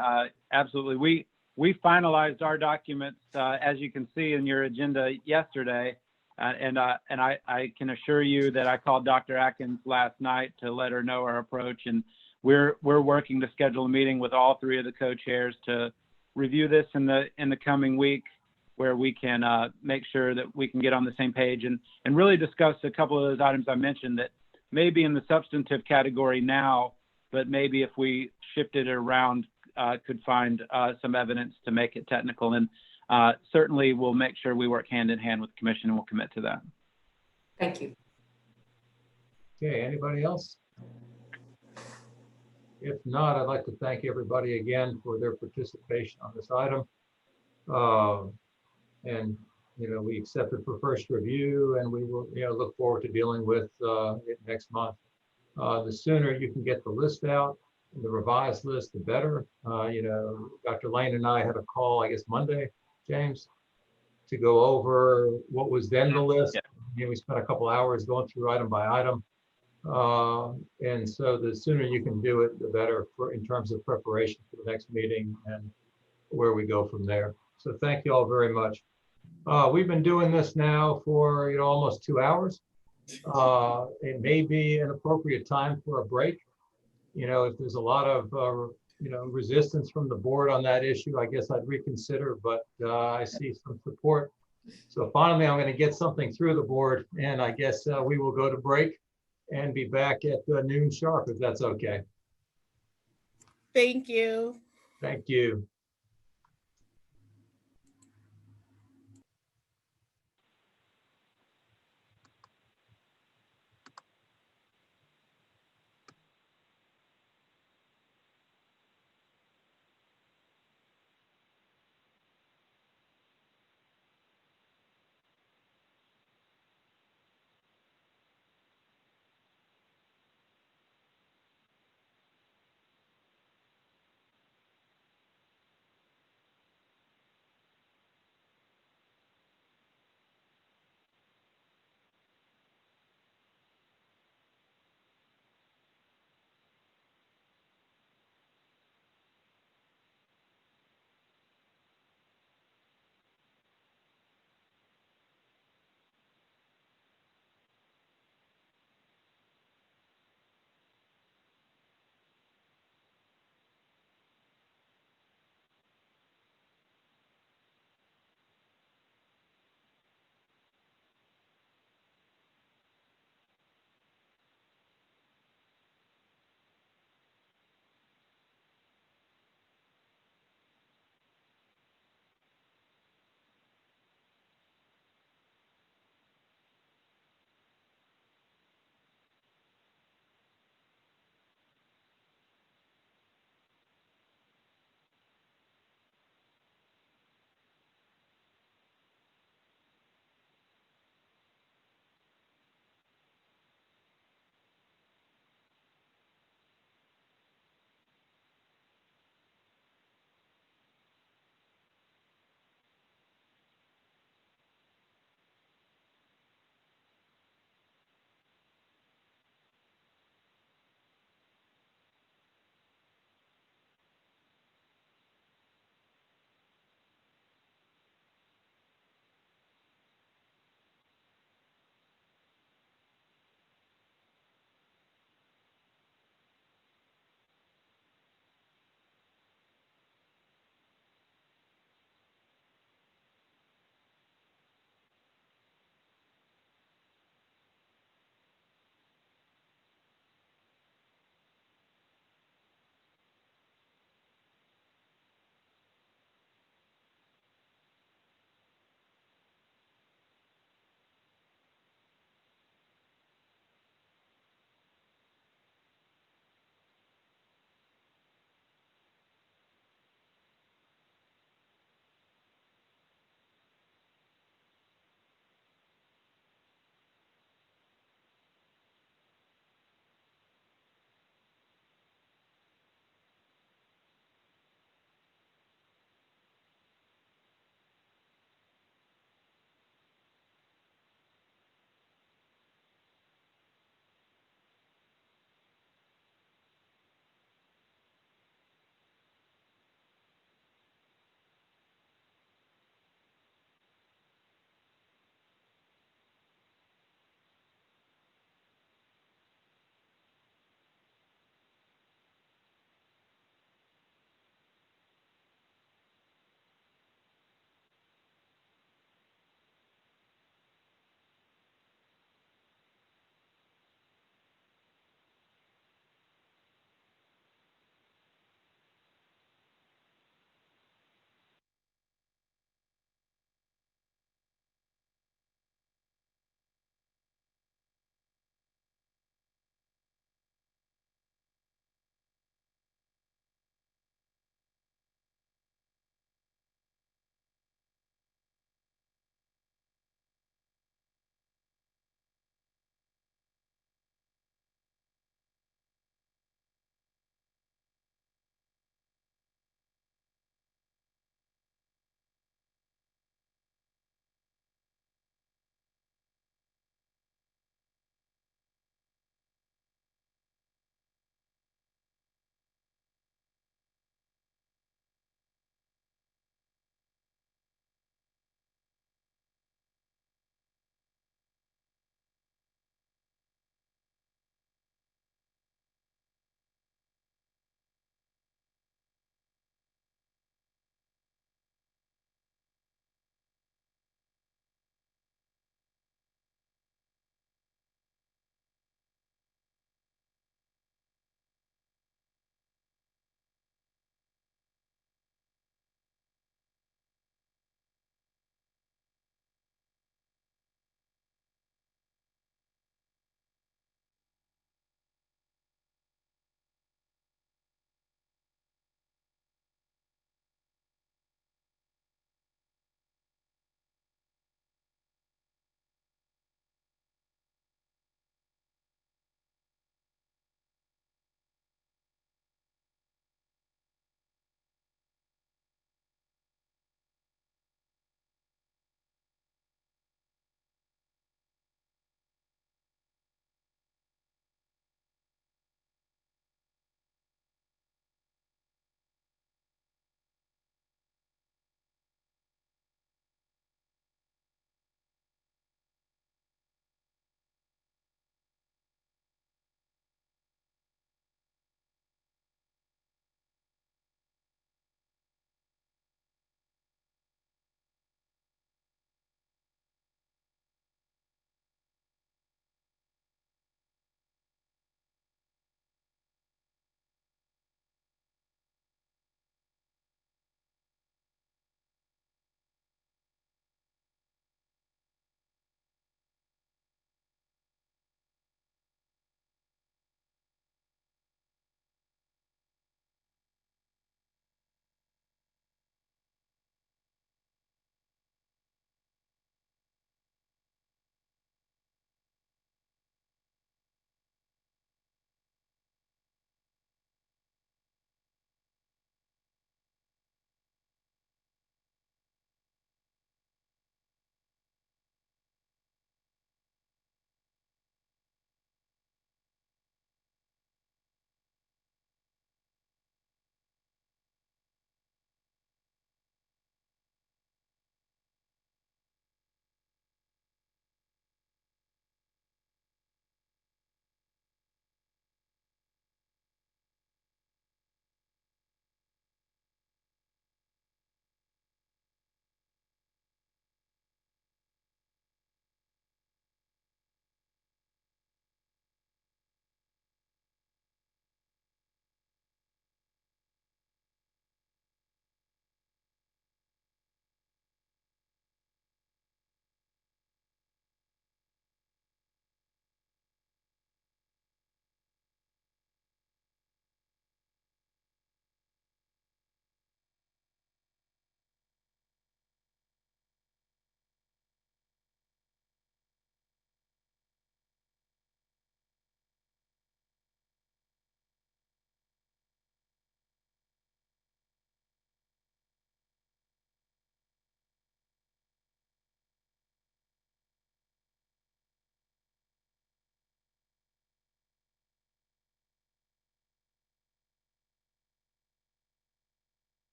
absolutely. We finalized our documents, as you can see in your agenda yesterday. And I can assure you that I called Dr. Atkins last night to let her know our approach. And we're working to schedule a meeting with all 3 of the co-chairs to review this in the coming week, where we can make sure that we can get on the same page and really discuss a couple of those items I mentioned that may be in the substantive category now, but maybe if we shifted it around, could find some evidence to make it technical. And certainly we'll make sure we work hand in hand with the commission, and we'll commit to that. Thank you. Okay, anybody else? If not, I'd like to thank everybody again for their participation on this item. And, you know, we accept it for first review, and we will, you know, look forward to dealing with it next month. The sooner you can get the list out, the revised list, the better. You know, Dr. Lane and I had a call, I guess Monday, James, to go over what was then the list. You know, we spent a couple hours going through item by item. And so the sooner you can do it, the better in terms of preparation for the next meeting and where we go from there. So thank you all very much. We've been doing this now for, you know, almost 2 hours. It may be an appropriate time for a break. You know, if there's a lot of, you know, resistance from the board on that issue, I guess I'd reconsider, but I see some support. So finally, I'm going to get something through the board, and I guess we will go to break and be back at noon sharp, if that's okay. Thank you. Thank you.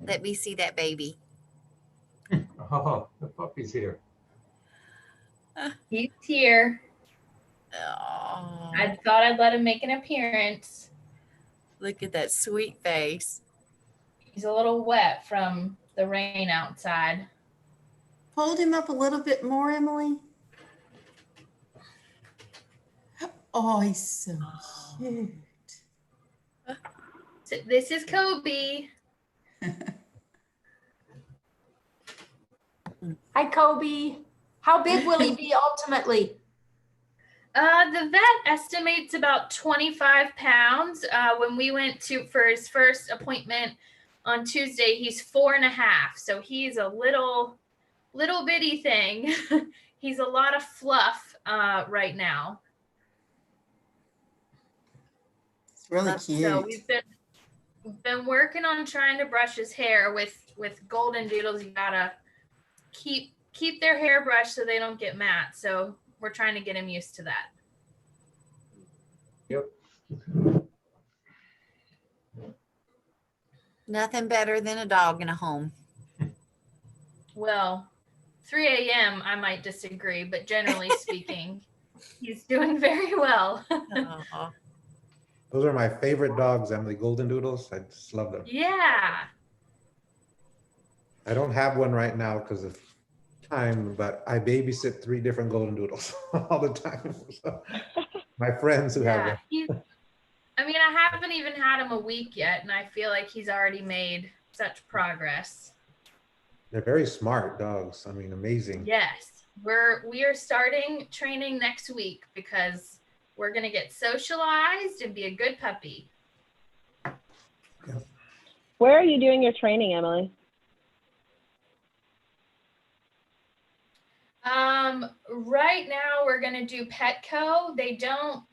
Let me see that baby. Oh, the puppy's here. He's here. Oh, I thought I'd let him make an appearance. look at that sweet face. He's a little wet from the rain outside. Hold him up a little bit more, Emily. Oh, he's so cute. So this is Kobe. Hi, Kobe. How big will he be ultimately? The vet estimates about 25 pounds. When we went for his first appointment on Tuesday, he's 4.5. So he's a little bitty thing. He's a lot of fluff right now. It's really cute. So we've been working on trying to brush his hair with golden doodles. You gotta keep their hair brushed so they don't get matte. So we're trying to get him used to that. Yep. Nothing better than a dog in a home. Well, 3 a.m. I might disagree, but generally speaking, he's doing very well. Those are my favorite dogs, Emily, golden doodles. I just love them. Yeah. I don't have one right now because of time, but I babysit 3 different golden doodles all the time. So, my friends who have them. I mean, I haven't even had him a week yet, and I feel like he's already made such progress. They're very smart dogs. I mean, amazing. Yes, we are starting training next week because we're gonna get socialized and be a good puppy. Where are you doing your training, Emily? Right now we're gonna do Petco. They don't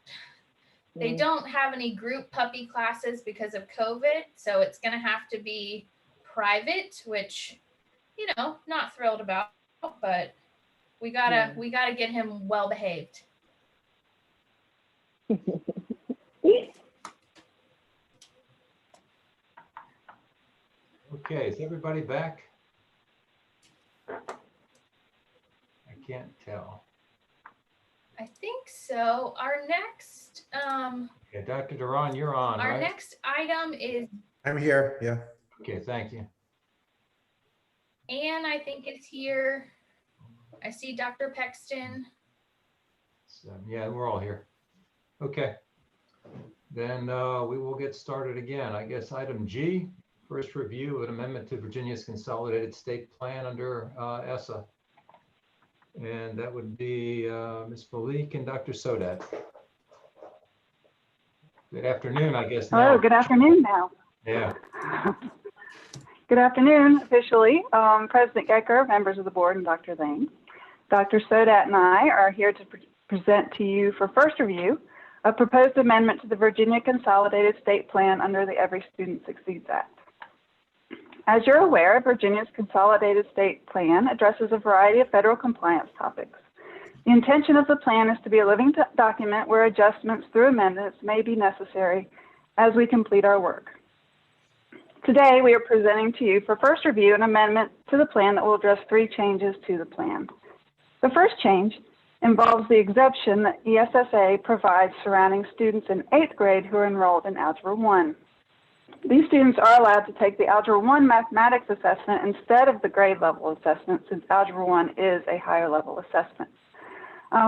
have any group puppy classes because of COVID, so it's gonna have to be private, which, you know, not thrilled about, but we gotta get him well behaved. Okay, is everybody back? I can't tell. I think so. Our next Yeah, Dr. Duran, you're on, our right? next item is I'm here, yeah. Okay, thank you. Anne, I think is here. I see Dr. Pexton. So, yeah, we're all here. Okay. Then we will get started again. I guess item G, first review of an amendment to Virginia's Consolidated State Plan under ESSA. And that would be Ms. Malik and Dr. Sodat. Good afternoon, I guess. Hello, Now. good afternoon now. Yeah. Good afternoon, officially. President Gecker, members of the board, and Dr. Lane. Dr. Sodat and I are here to present to you for first review a proposed amendment to the Virginia Consolidated State Plan under the Every Student Succeeds Act. As you're aware, Virginia's Consolidated State Plan addresses a variety of federal compliance topics. The intention of the plan is to be a living document where adjustments through amendments may be necessary as we complete our work. Today, we are presenting to you for first review an amendment to the plan that will address 3 changes to the plan. The first change involves the exemption that ESSA provides surrounding students in 8th grade who are enrolled in Algebra 1. These students are allowed to take the Algebra 1 mathematics assessment instead of the grade level assessment, since Algebra 1 is a higher level assessment.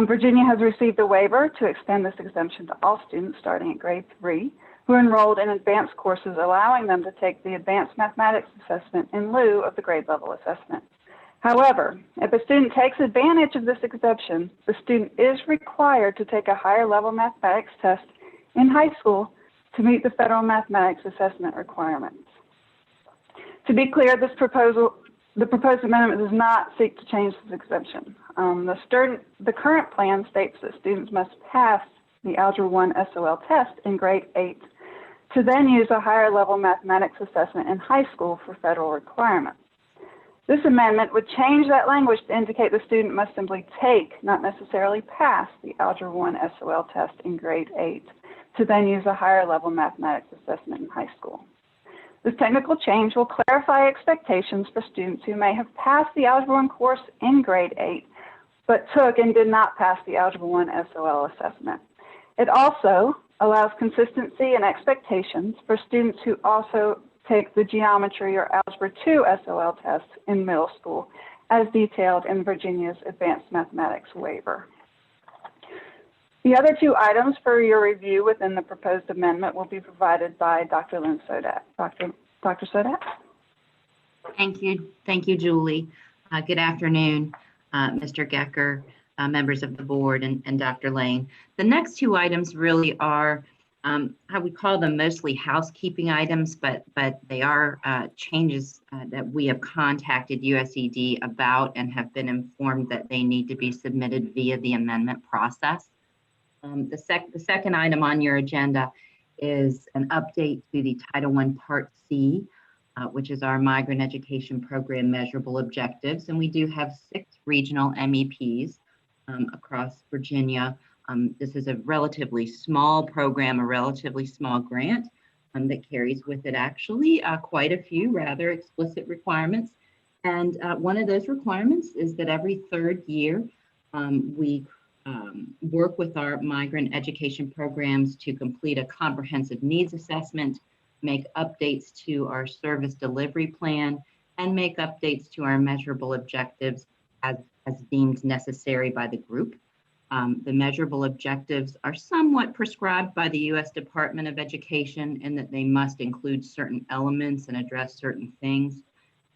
Virginia has received a waiver to extend this exemption to all students starting at grade 3 who are enrolled in advanced courses, allowing them to take the advanced mathematics assessment in lieu of the grade level assessment. However, if a student takes advantage of this exemption, the student is required to take a higher level mathematics test in high school to meet the federal mathematics assessment requirements. To be clear, the proposed amendment does not seek to change this exemption. The current plan states that students must pass the Algebra 1 SOL test in grade 8 to then use a higher level mathematics assessment in high school for federal requirements. This amendment would change that language to indicate the student must simply take, not necessarily pass, the Algebra 1 SOL test in grade 8 to then use a higher level mathematics assessment in high school. This technical change will clarify expectations for students who may have passed the Algebra 1 course in grade 8, but took and did not pass the Algebra 1 SOL assessment. It also allows consistency and expectations for students who also take the Geometry or Algebra 2 SOL test in middle school, as detailed in Virginia's Advanced Mathematics waiver. The other two items for your review within the proposed amendment will be provided by Dr. Lynn Sodat. Dr. Sodat? Thank you, Julie. Good afternoon, Mr. Gecker, members of the board, and Dr. Lane. The next two items really are, I would call them mostly housekeeping items, but they are changes that we have contacted USED about and have been informed that they need to be submitted via the amendment process. The second item on your agenda is an update to the Title I Part C, which is our Migrant Education Program measurable objectives. And we do have 6 regional MEPs across Virginia. This is a relatively small program, a relatively small grant that carries with it actually quite a few rather explicit requirements. And one of those requirements is that every 3rd year we work with our migrant education programs to complete a comprehensive needs assessment, make updates to our service delivery plan, and make updates to our measurable objectives as deemed necessary by the group. The measurable objectives are somewhat prescribed by the U.S. Department of Education in that they must include certain elements and address certain things.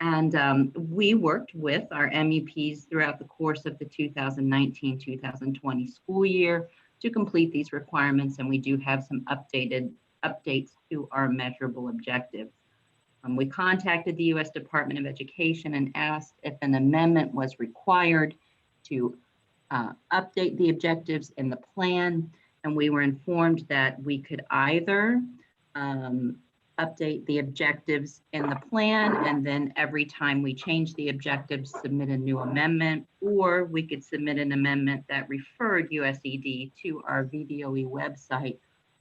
And we worked with our MEPs throughout the course of the 2019-2020 school year to complete these requirements, and we do have some updates to our measurable objectives. We contacted the U.S. Department of Education and asked if an amendment was required to update the objectives in the plan, and we were informed that we could either update the objectives in the plan, and then every time we change the objectives, submit a new amendment, or we could submit an amendment that referred USED to our VDOE website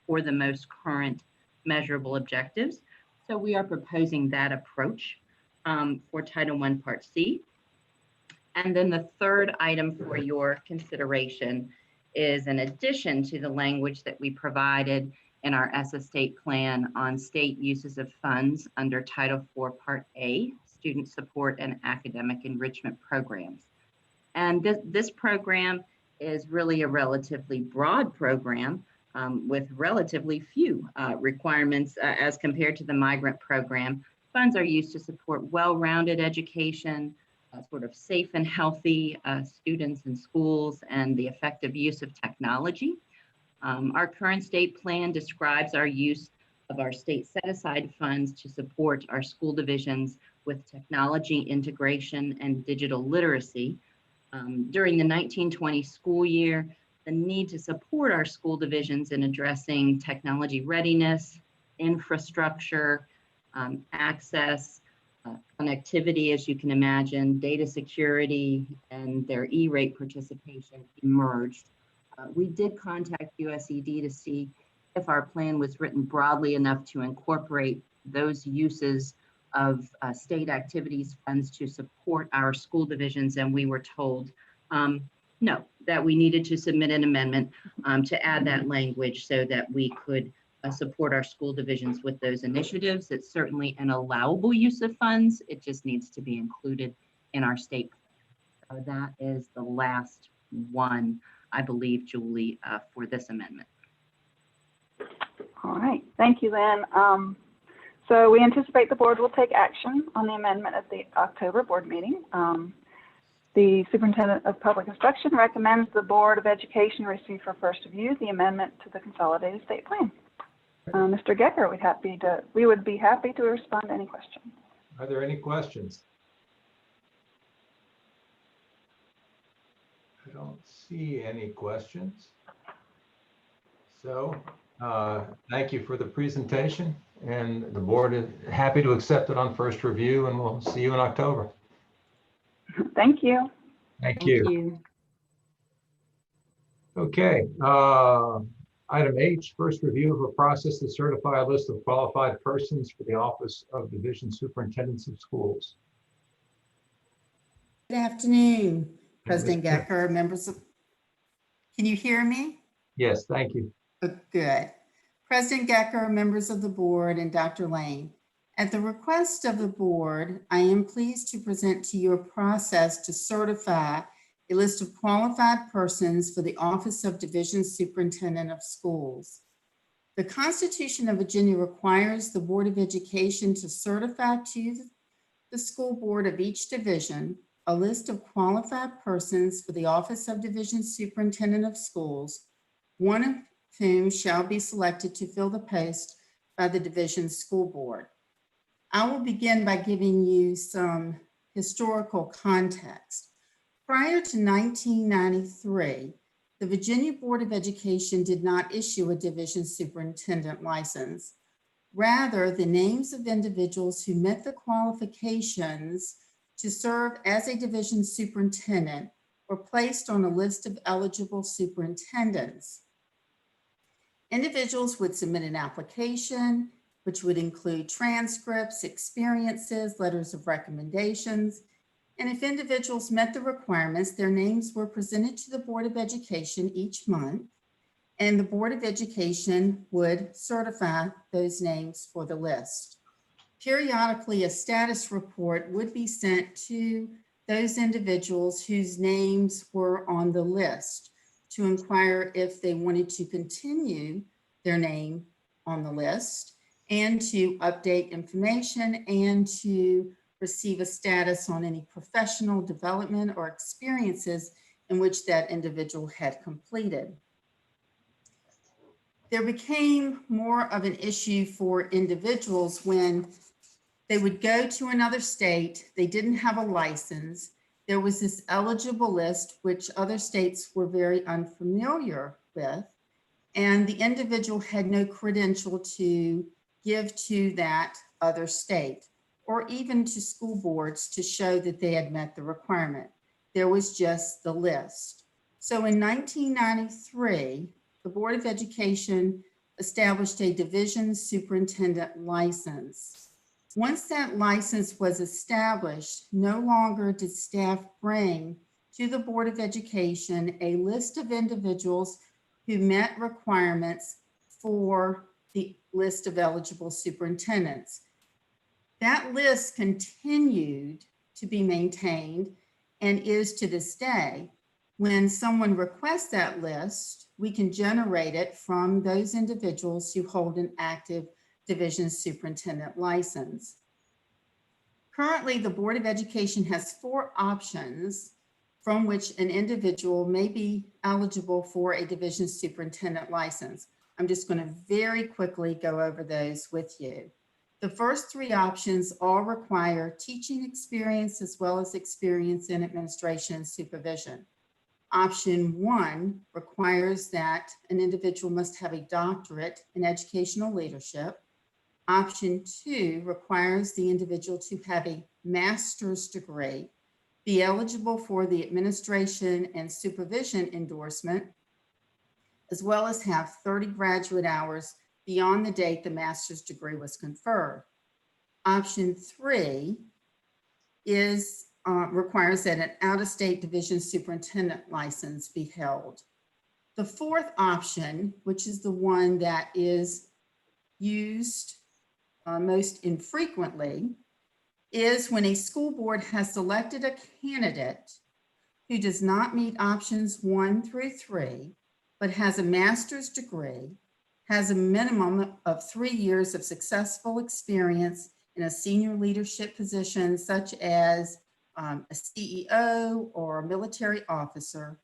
for the most current measurable objectives. So we are proposing that approach for Title I Part C. And then the third item for your consideration is an addition to the language that we provided in our ESSA state plan on state uses of funds under Title IV Part A, Student Support and Academic Enrichment Programs. And this program is really a relatively broad program with relatively few requirements as compared to the migrant program. Funds are used to support well-rounded education, sort of safe and healthy students in schools, and the effective use of technology. Our current state plan describes our use of our state set-aside funds to support our school divisions with technology integration and digital literacy. During the 1920 school year, the need to support our school divisions in addressing technology readiness, infrastructure, access, connectivity, as you can imagine, data security, and their E-rate participation emerged. We did contact USED to see if our plan was written broadly enough to incorporate those uses of state activities funds to support our school divisions, and we were told no, that we needed to submit an amendment to add that language so that we could support our school divisions with those initiatives. It's certainly an allowable use of funds. It just needs to be included in our state plan. So that is the last one, I believe, Julie, for this amendment. All right, thank you, Lynn. So we anticipate the board will take action on the amendment at the October board meeting. The Superintendent of Public Instruction recommends the Board of Education receive for first review the amendment to the Consolidated State Plan. Mr. Gecker, we would be happy to respond to any questions. Are there any questions? I don't see any questions. So thank you for the presentation, and the board is happy to accept it on first review, and we'll see you in October. Thank you. Thank you. Okay. Item H, first review of a process to certify a list of qualified persons for the Office of Division Superintendents of Schools. Good afternoon, President Ms. Pitt. Gecker, members of, can you hear me? Yes, thank you. Good. President Gecker, members of the board, and Dr. Lane. At the request of the board, I am pleased to present to you a process to certify a list of qualified persons for the Office of Division Superintendent of Schools. The Constitution of Virginia requires the Board of Education to certify to the school board of each division a list of qualified persons for the Office of Division Superintendent of Schools, one of whom shall be selected to fill the post by the division school board. I will begin by giving you some historical context. Prior to 1993, the Virginia Board of Education did not issue a division superintendent license. Rather, the names of individuals who met the qualifications to serve as a division superintendent were placed on a list of eligible superintendents. Individuals would submit an application, which would include transcripts, experiences, letters of recommendations, and if individuals met the requirements, their names were presented to the Board of Education each month, and the Board of Education would certify those names for the list. Periodically, a status report would be sent to those individuals whose names were on the list to inquire if they wanted to continue their name on the list and to update information and to receive a status on any professional development or experiences in which that individual had completed. There became more of an issue for individuals when they would go to another state, they didn't have a license. There was this eligible list, which other states were very unfamiliar with, and the individual had no credential to give to that other state or even to school boards to show that they had met the requirement. There was just the list. So in 1993, the Board of Education established a division superintendent license. Once that license was established, no longer did staff bring to the Board of Education a list of individuals who met requirements for the list of eligible superintendents. That list continued to be maintained and is to this day. When someone requests that list, we can generate it from those individuals who hold an active division superintendent license. Currently, the Board of Education has 4 options from which an individual may be eligible for a division superintendent license. I'm just going to very quickly go over those with you. The first 3 options all require teaching experience as well as experience in administration and supervision. Option 1 requires that an individual must have a doctorate in educational leadership. Option 2 requires the individual to have a master's degree, be eligible for the administration and supervision endorsement, as well as have 30 graduate hours beyond the date the master's degree was conferred. Option 3 is requires that an out-of-state division superintendent license be held. The fourth option, which is the one that is used most infrequently, is when a school board has selected a candidate who does not meet options 1 through 3, but has a master's degree, has a minimum of 3 years of successful experience in a senior leadership position, such as a CEO or a military officer,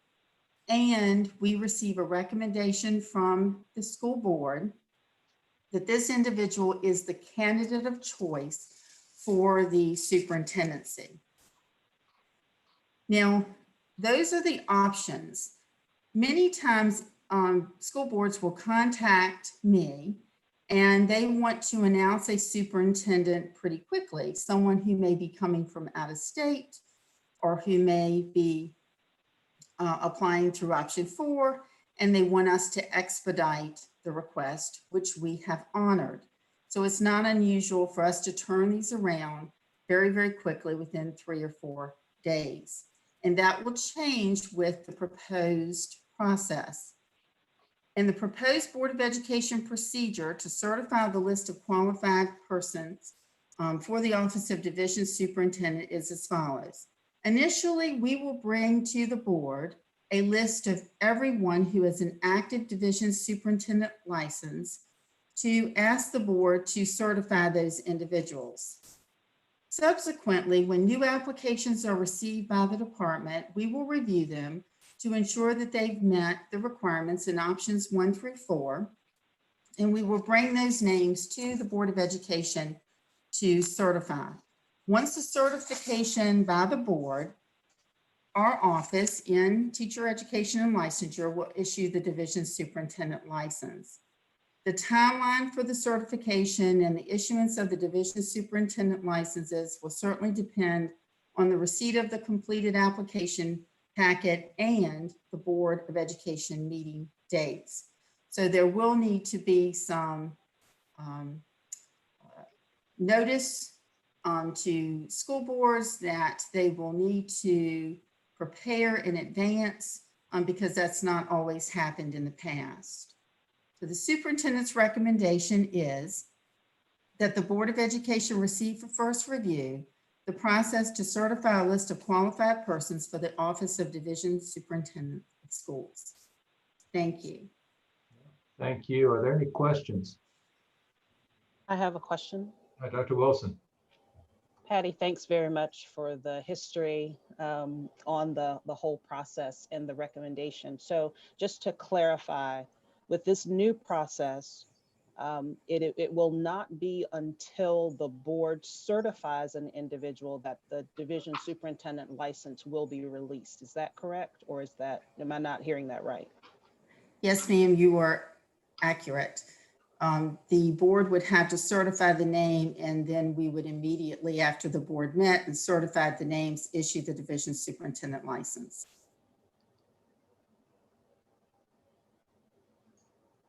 and we receive a recommendation from the school board that this individual is the candidate of choice for the superintendency. Now, those are the options. Many times, school boards will contact me and they want to announce a superintendent pretty quickly, someone who may be coming from out of state or who may be applying through option 4, and they want us to expedite the request, which we have honored. So it's not unusual for us to turn these around very, very quickly within 3 or 4 days. And that will change with the proposed process. And the proposed Board of Education procedure to certify the list of qualified persons for the Office of Division Superintendent is as follows. Initially, we will bring to the board a list of everyone who has an active division superintendent license to ask the board to certify those individuals. Subsequently, when new applications are received by the department, we will review them to ensure that they've met the requirements in options 1 through 4. And we will bring those names to the Board of Education to certify. Once the certification by the board, our office in Teacher Education and Licensure will issue the division superintendent license. The timeline for the certification and the issuance of the division superintendent licenses will certainly depend on the receipt of the completed application packet and the Board of Education meeting dates. So there will need to be some notice to school boards that they will need to prepare in advance because that's not always happened in the past. So the superintendent's recommendation is that the Board of Education receive for first review the process to certify a list of qualified persons for the Office of Division Superintendent of Schools. Thank you. Thank you. Are there any questions? I have a question. Dr. Wilson. Patty, thanks very much for the history on the whole process and the recommendation. So just to clarify, with this new process, it will not be until the board certifies an individual that the division superintendent license will be released. Is that correct? Or is that, am I not hearing that right? Yes, ma'am, you are accurate. The board would have to certify the name, and then we would immediately, after the board met and certified the names, issue the division superintendent license.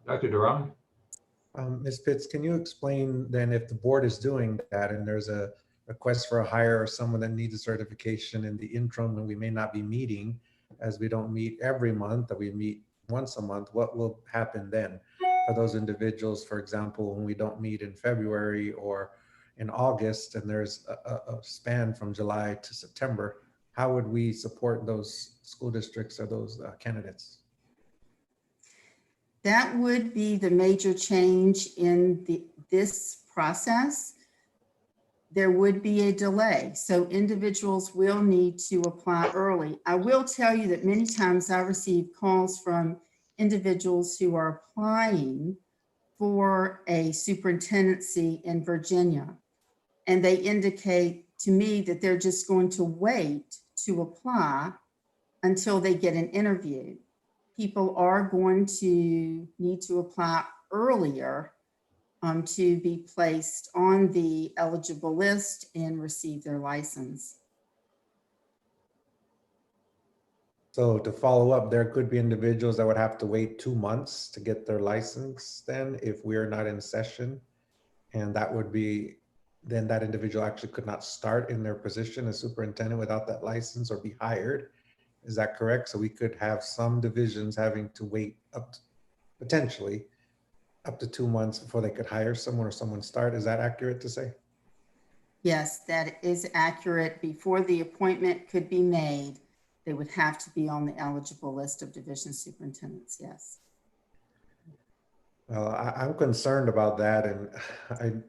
Dr. Duran? Ms. Pitts, can you explain then if the board is doing that and there's a request for a hire or someone that needs a certification in the interim when we may not be meeting, as we don't meet every month, that we meet once a month, what will happen then for those individuals, for example, when we don't meet in February or in August and there's a span from July to September, how would we support those school districts or those candidates? That would be the major change in this process. There would be a delay. So individuals will need to apply early. I will tell you that many times I receive calls from individuals who are applying for a superintendency in Virginia. And they indicate to me that they're just going to wait to apply until they get an interview. People are going to need to apply earlier to be placed on the eligible list and receive their license. So to follow up, there could be individuals that would have to wait 2 months to get their license then if we're not in session. And that would be, then that individual actually could not start in their position as superintendent without that license or be hired. Is that correct? So we could have some divisions having to wait up to, potentially up to 2 months before they could hire someone or someone start. Is that accurate to say? Yes, that is accurate. Before the appointment could be made, they would have to be on the eligible list of division superintendents, yes. Well, I'm concerned about that. And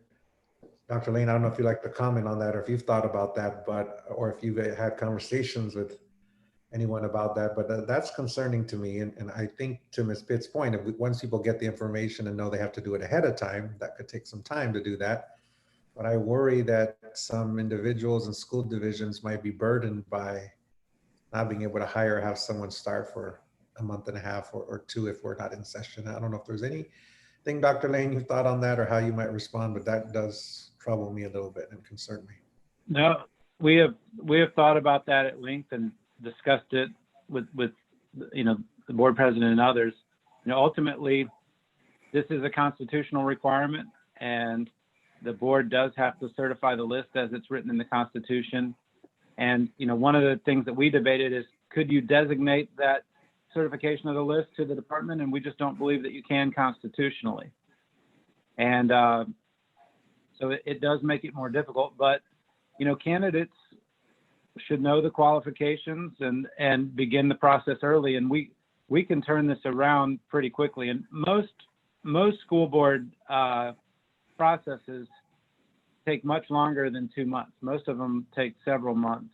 Dr. Lane, I don't know if you'd like to comment on that or if you've thought about that, but, or if you've had conversations with anyone about that, but that's concerning to me. And I think to Ms. Pitt's point, once people get the information and know they have to do it ahead of time, that could take some time to do that. But I worry that some individuals and school divisions might be burdened by not being able to hire or have someone start for a month and a half or 2 if we're not in session. I don't know if there's anything, Dr. Lane, you thought on that or how you might respond, but that does trouble me a little bit and concern me. No, we have thought about that at length and discussed it with the board president and others. ultimately, this is a constitutional requirement, and the board does have to certify the list as it's written in the Constitution. And, one of the things that we debated is, could you designate that certification of the list to the department? And we just don't believe that you can constitutionally. And so it does make it more difficult, but, candidates should know the qualifications and begin the process early. And we can turn this around pretty quickly. And most school board processes take much longer than 2 months. Most of them take several months.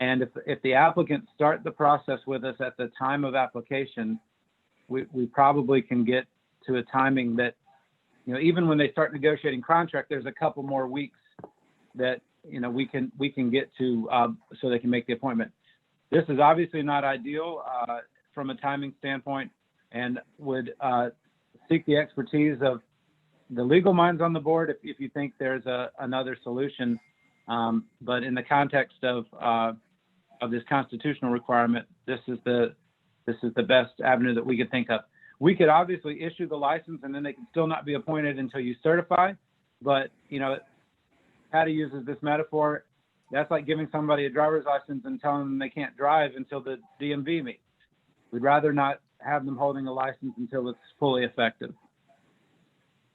And if the applicants start the process with us at the time of application, we probably can get to a timing that, even when they start negotiating contract, there's a couple more weeks that, we can get to so they can make the appointment. This is obviously not ideal from a timing standpoint, and would seek the expertise of the legal minds on the board if you think there's another solution. But in the context of this constitutional requirement, this is the best avenue that we could think of. We could obviously issue the license and then they can still not be appointed until you certify. But, Patty uses this metaphor. That's like giving somebody a driver's license and telling them they can't drive until the DMV meets. We'd rather not have them holding a license until it's fully effective.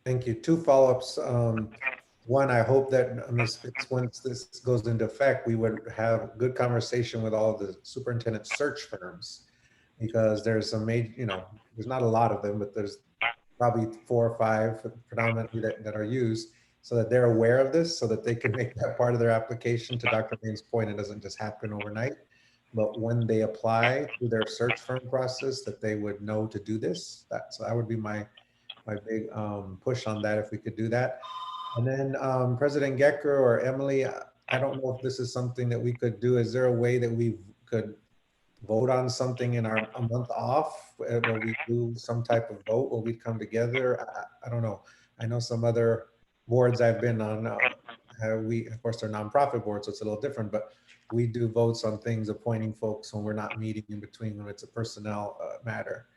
Thank you. 2 follow-ups. One, I hope that Ms. Fitz, once this goes into effect, we would have good conversation with all of the superintendent search firms, because there's some major, there's not a lot of them, but there's probably 4 or 5 predominantly that are used, so that they're aware of this, so that they can make that part of their application. To Dr. Lane's point, it doesn't just happen overnight, but when they apply through their search firm process, that they would know to do this. So that would be my big push on that, if we could do that. And then President Gecker or Emily, I don't know if this is something that we could do. Is there a way that we could vote on something in a month off, where we do some type of vote, where we come together? I don't know. I know some other boards I've been on, of course, they're nonprofit boards, so it's a little different, but we do votes on things, appointing folks when we're not meeting in between, when it's a personnel matter,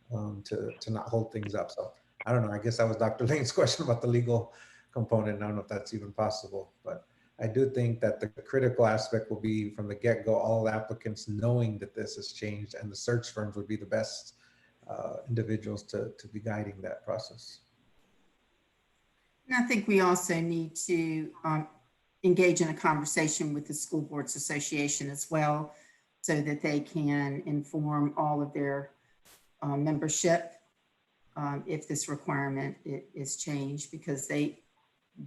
to not hold things up. So I don't know. I guess that was Dr. Lane's question about the legal component. I don't know if that's even possible, but I do think that the critical aspect will be from the get-go, all applicants knowing that this has changed, and the search firms would be the best individuals to be guiding that process. And I think we also need to engage in a conversation with the School Boards Association as well, so that they can inform all of their membership if this requirement is changed, because they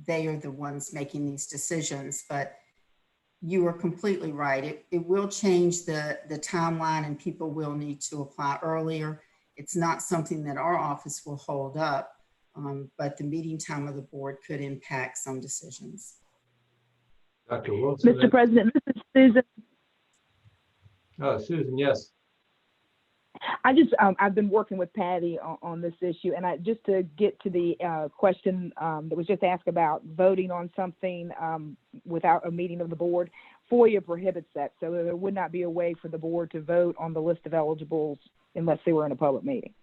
are the ones making these decisions. But you are completely right. It will change the timeline, and people will need to apply earlier. It's not something that our office will hold up, but the meeting time of the board could impact some decisions. Dr. Wilson. Mr. President, this is Susan. Oh, Susan, yes. I've been working with Patty on this issue, and just to get to the question that was just asked about voting on something without a meeting of the board, FOIA prohibits that. So there would not be a way for the board to vote on the list of eligibles unless they were in a public meeting.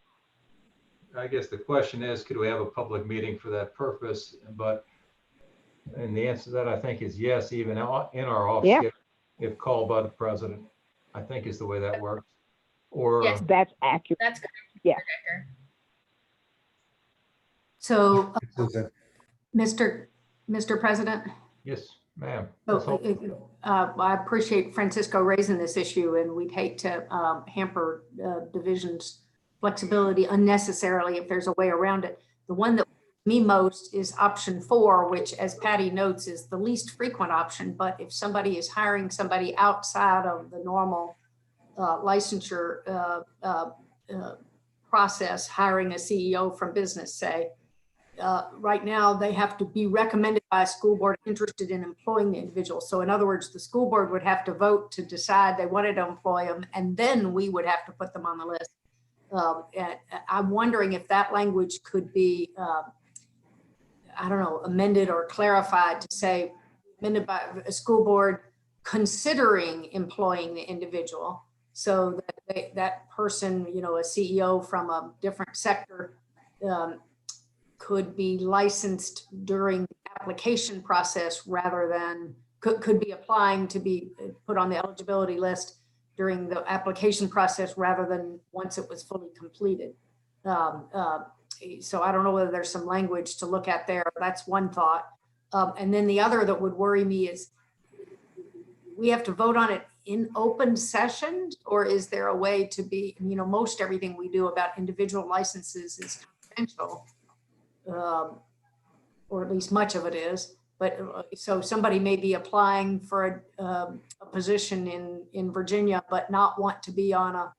I guess the question is, could we have a public meeting for that purpose? And the answer to that, I think, is yes, even in our office, Yeah. if called by the president, I think is the way that works. Or Yes. That's accurate. That's correct. Yeah. So, Susan. Mr. President, yes, ma'am. I appreciate Francisco raising this issue, and we'd hate to hamper division's flexibility unnecessarily if there's a way around it. The one that me most is option 4, which, as Patty notes, is the least frequent option. But if somebody is hiring somebody outside of the normal licensure process, hiring a CEO from business, say, right now they have to be recommended by a school board interested in employing the individual. So in other words, the school board would have to vote to decide they wanted to employ them, and then we would have to put them on the list. And I'm wondering if that language could be, I don't know, amended or clarified to say, amended by a school board considering employing the individual, so that that person, you know, a CEO from a different sector could be licensed during the application process rather than, could be applying to be put on the eligibility list during the application process rather than once it was fully completed. So I don't know whether there's some language to look at there. That's one thought. And then the other that would worry me is, we have to vote on it in open session, or is there a way to be, you know, most everything we do about individual licenses is confidential, or at least much of it is. But so somebody may be applying for a position in Virginia, but not want to be on a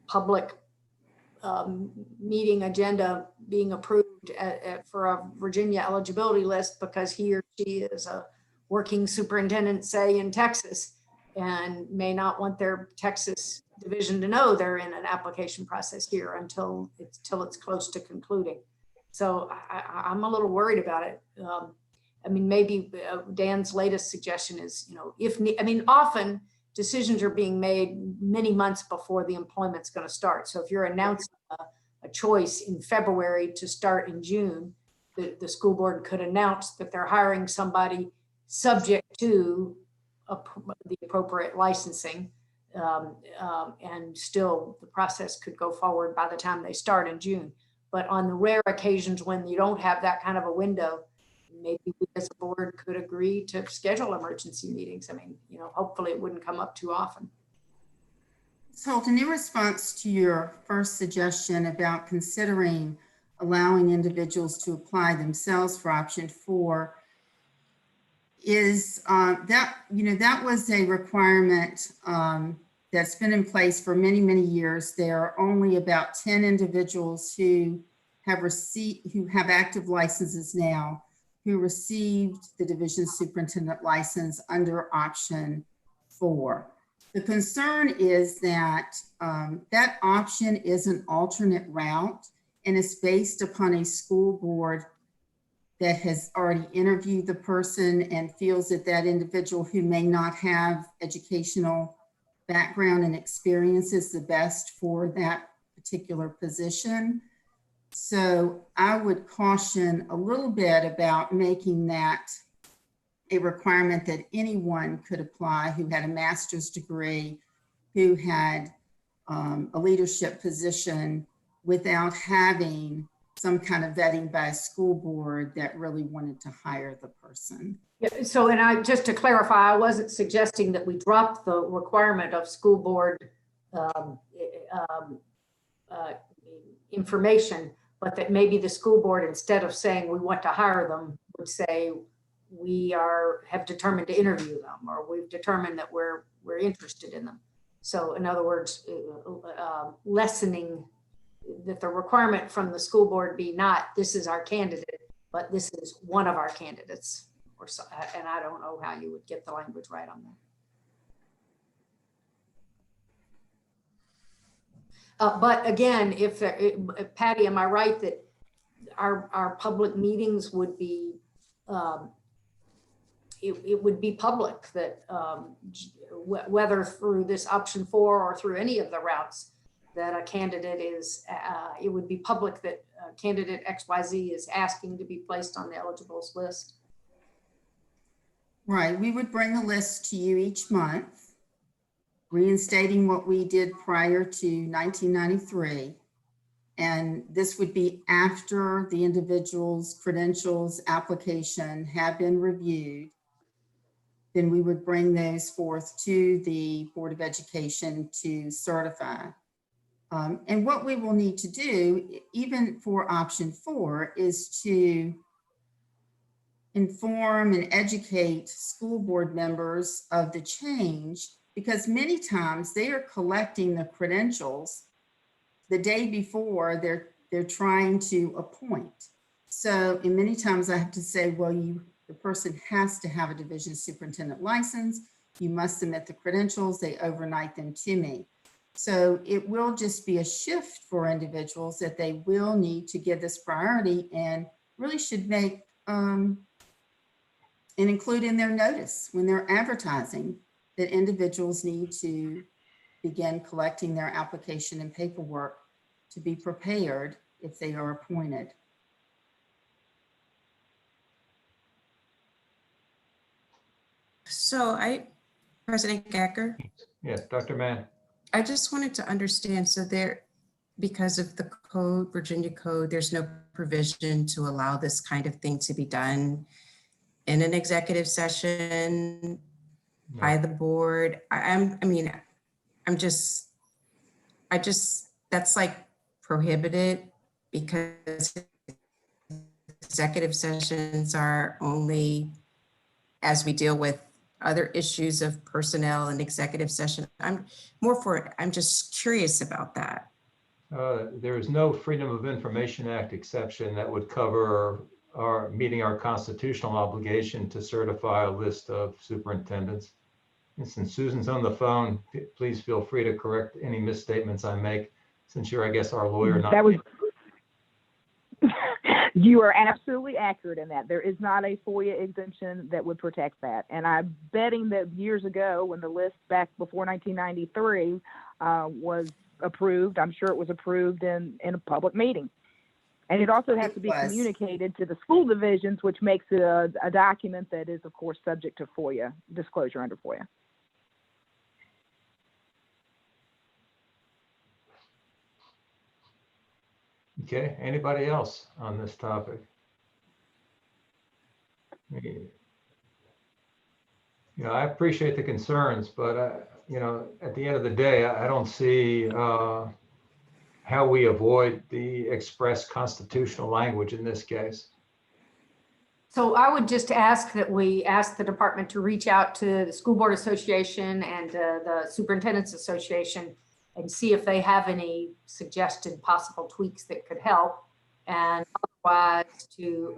public meeting agenda being approved for a Virginia eligibility list because he or she is a working superintendent, say in Texas, and may not want their Texas division to know they're in an application process here until it's close to concluding. So I'm a little worried about it. I mean, maybe Dan's latest suggestion is, you know, often decisions are being made many months before the employment's going to start. So if you're announcing a choice in February to start in June, the school board could announce that they're hiring somebody subject to the appropriate licensing, and still the process could go forward by the time they start in June. But on the rare occasions when you don't have that kind of a window, maybe we as a board could agree to schedule emergency meetings. I mean, you know, hopefully it wouldn't come up too often. So in response to your first suggestion about considering allowing individuals to apply themselves for option 4, is that, you know, that was a requirement that's been in place for many, many years. There are only about 10 individuals who have active licenses now, who received the division superintendent license under option 4. The concern is that that option is an alternate route and is based upon a school board that has already interviewed the person and feels that that individual who may not have educational background and experience is the best for that particular position. So I would caution a little bit about making that a requirement that anyone could apply who had a master's degree, who had a leadership position, without having some kind of vetting by a school board that really wanted to hire the person. Yeah, so, and just to clarify, I wasn't suggesting that we drop the requirement of school board information, but that maybe the school board, instead of saying we want to hire them, would say we have determined to interview them, or we've determined that we're interested in them. So in other words, lessening that the requirement from the school board be not this is our candidate, but this is one of our candidates, or so. And I don't know how you would get the language right on that. But again, if Patty, am I right that our public meetings would be, it would be public, that whether through this option 4 or through any of the routes, that a candidate is, it would be public that candidate XYZ is asking to be placed on the eligibles list? Right, we would bring a list to you each month, reinstating what we did prior to 1993. And this would be after the individual's credentials application had been reviewed. Then we would bring those forth to the Board of Education to certify. And what we will need to do, even for option 4, is to inform and educate school board members of the change, because many times they are collecting the credentials the day before they're trying to appoint. So, and many times I have to say, well, the person has to have a division superintendent license. You must submit the credentials. They overnight them to me. So it will just be a shift for individuals that they will need to give this priority, and really should make and include in their notice when they're advertising that individuals need to begin collecting their application and paperwork to be prepared if they are appointed. So President Gecker, Yes, Dr. Mann. I just wanted to understand, so there, because of the code, Virginia code, there's no provision to allow this kind of thing to be done in an executive session by the board. That's like prohibited, because executive sessions are only as we deal with other issues of personnel and executive session. I'm just curious about that. There is no Freedom of Information Act exception that would cover our meeting our constitutional obligation to certify a list of superintendents. And since Susan's on the phone, please feel free to correct any misstatements I make, since you're, I guess, our lawyer. You are absolutely accurate in that. There is not a FOIA exemption that would protect that. And I'm betting that years ago, when the list back before 1993 was approved, I'm sure it was approved in a public meeting. And it also has to be communicated to the school divisions, which makes it a document that is, of course, subject to FOIA, disclosure under FOIA. Okay, anybody else on this topic? I appreciate the concerns, but at the end of the day, I don't see how we avoid the express constitutional language in this case. So I would just ask that we ask the department to reach out to the School Board Association and the Superintendent's Association and see if they have any suggested possible tweaks that could help, and otherwise to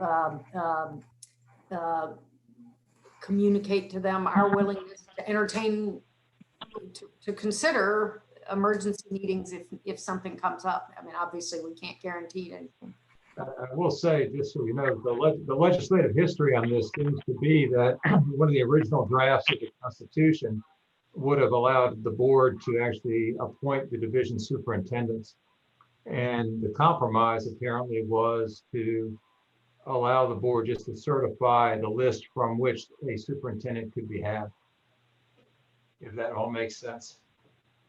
communicate to them our willingness to entertain, to consider emergency meetings if something comes up. I mean, obviously we can't guarantee anything. I will say, just so you know, the legislative history on this seems to be that one of the original drafts of the Constitution would have allowed the board to actually appoint the division superintendents. And the compromise apparently was to allow the board just to certify the list from which a superintendent could be had, if that all makes sense.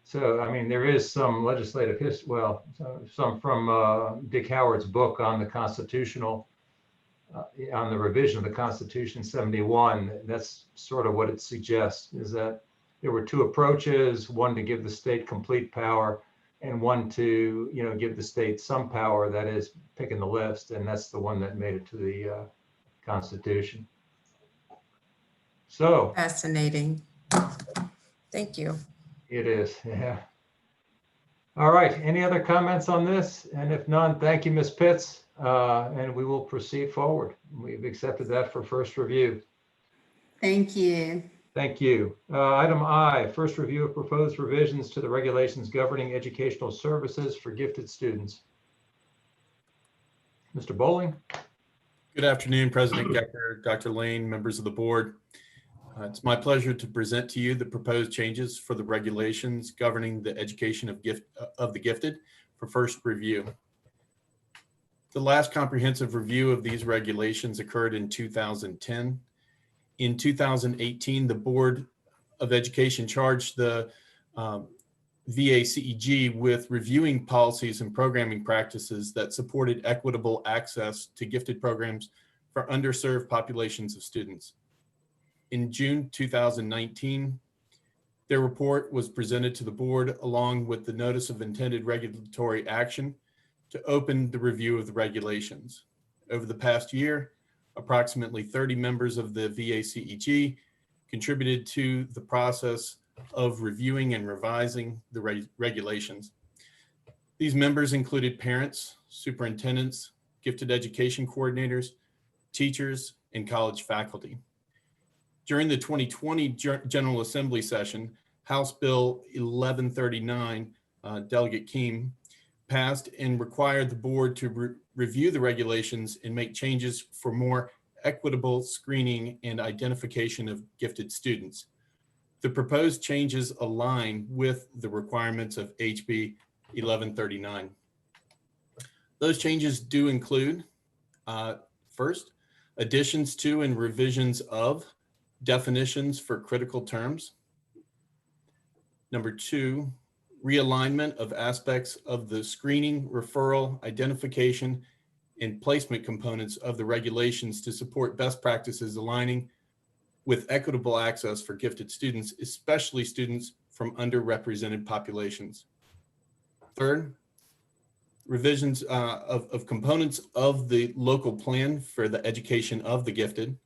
So, I mean, there is some legislative history, well, some from Dick Howard's book on the constitutional, on the revision of the Constitution 71. That's sort of what it suggests, is that there were two approaches, one to give the state complete power and one to, give the state some power, that is picking the list. And that's the one that made it to the Constitution. So. Fascinating. Thank you. It is, yeah. All right, any other comments on this? And if none, thank you, Ms. Pitts, and we will proceed forward. We've accepted that for first review. Thank you. Thank you. Item I, first review of proposed revisions to the regulations governing educational services for gifted students. Mr. Bowling. Good afternoon, President Gecker, Dr. Lane, members of the board. It's my pleasure to present to you the proposed changes for the regulations governing the education of the gifted for first review. The last comprehensive review of these regulations occurred in 2010. In 2018, the Board of Education charged the VACEG with reviewing policies and programming practices that supported equitable access to gifted programs for underserved populations of students. In June 2019, their report was presented to the board along with the notice of intended regulatory action to open the review of the regulations. Over the past year, approximately 30 members of the VACEG contributed to the process of reviewing and revising the regulations. These members included parents, superintendents, gifted education coordinators, teachers, and college faculty. During the 2020 General Assembly session, House Bill 1139, Delegate Keem, passed and required the board to review the regulations and make changes for more equitable screening and identification of gifted students. The proposed changes align with the requirements of HB 1139. Those changes do include, first, additions to and revisions of definitions for critical terms. Number 2, realignment of aspects of the screening, referral, identification, and placement components of the regulations to support best practices aligning with equitable access for gifted students, especially students from underrepresented populations. Third, revisions of components of the local plan for the education of the gifted.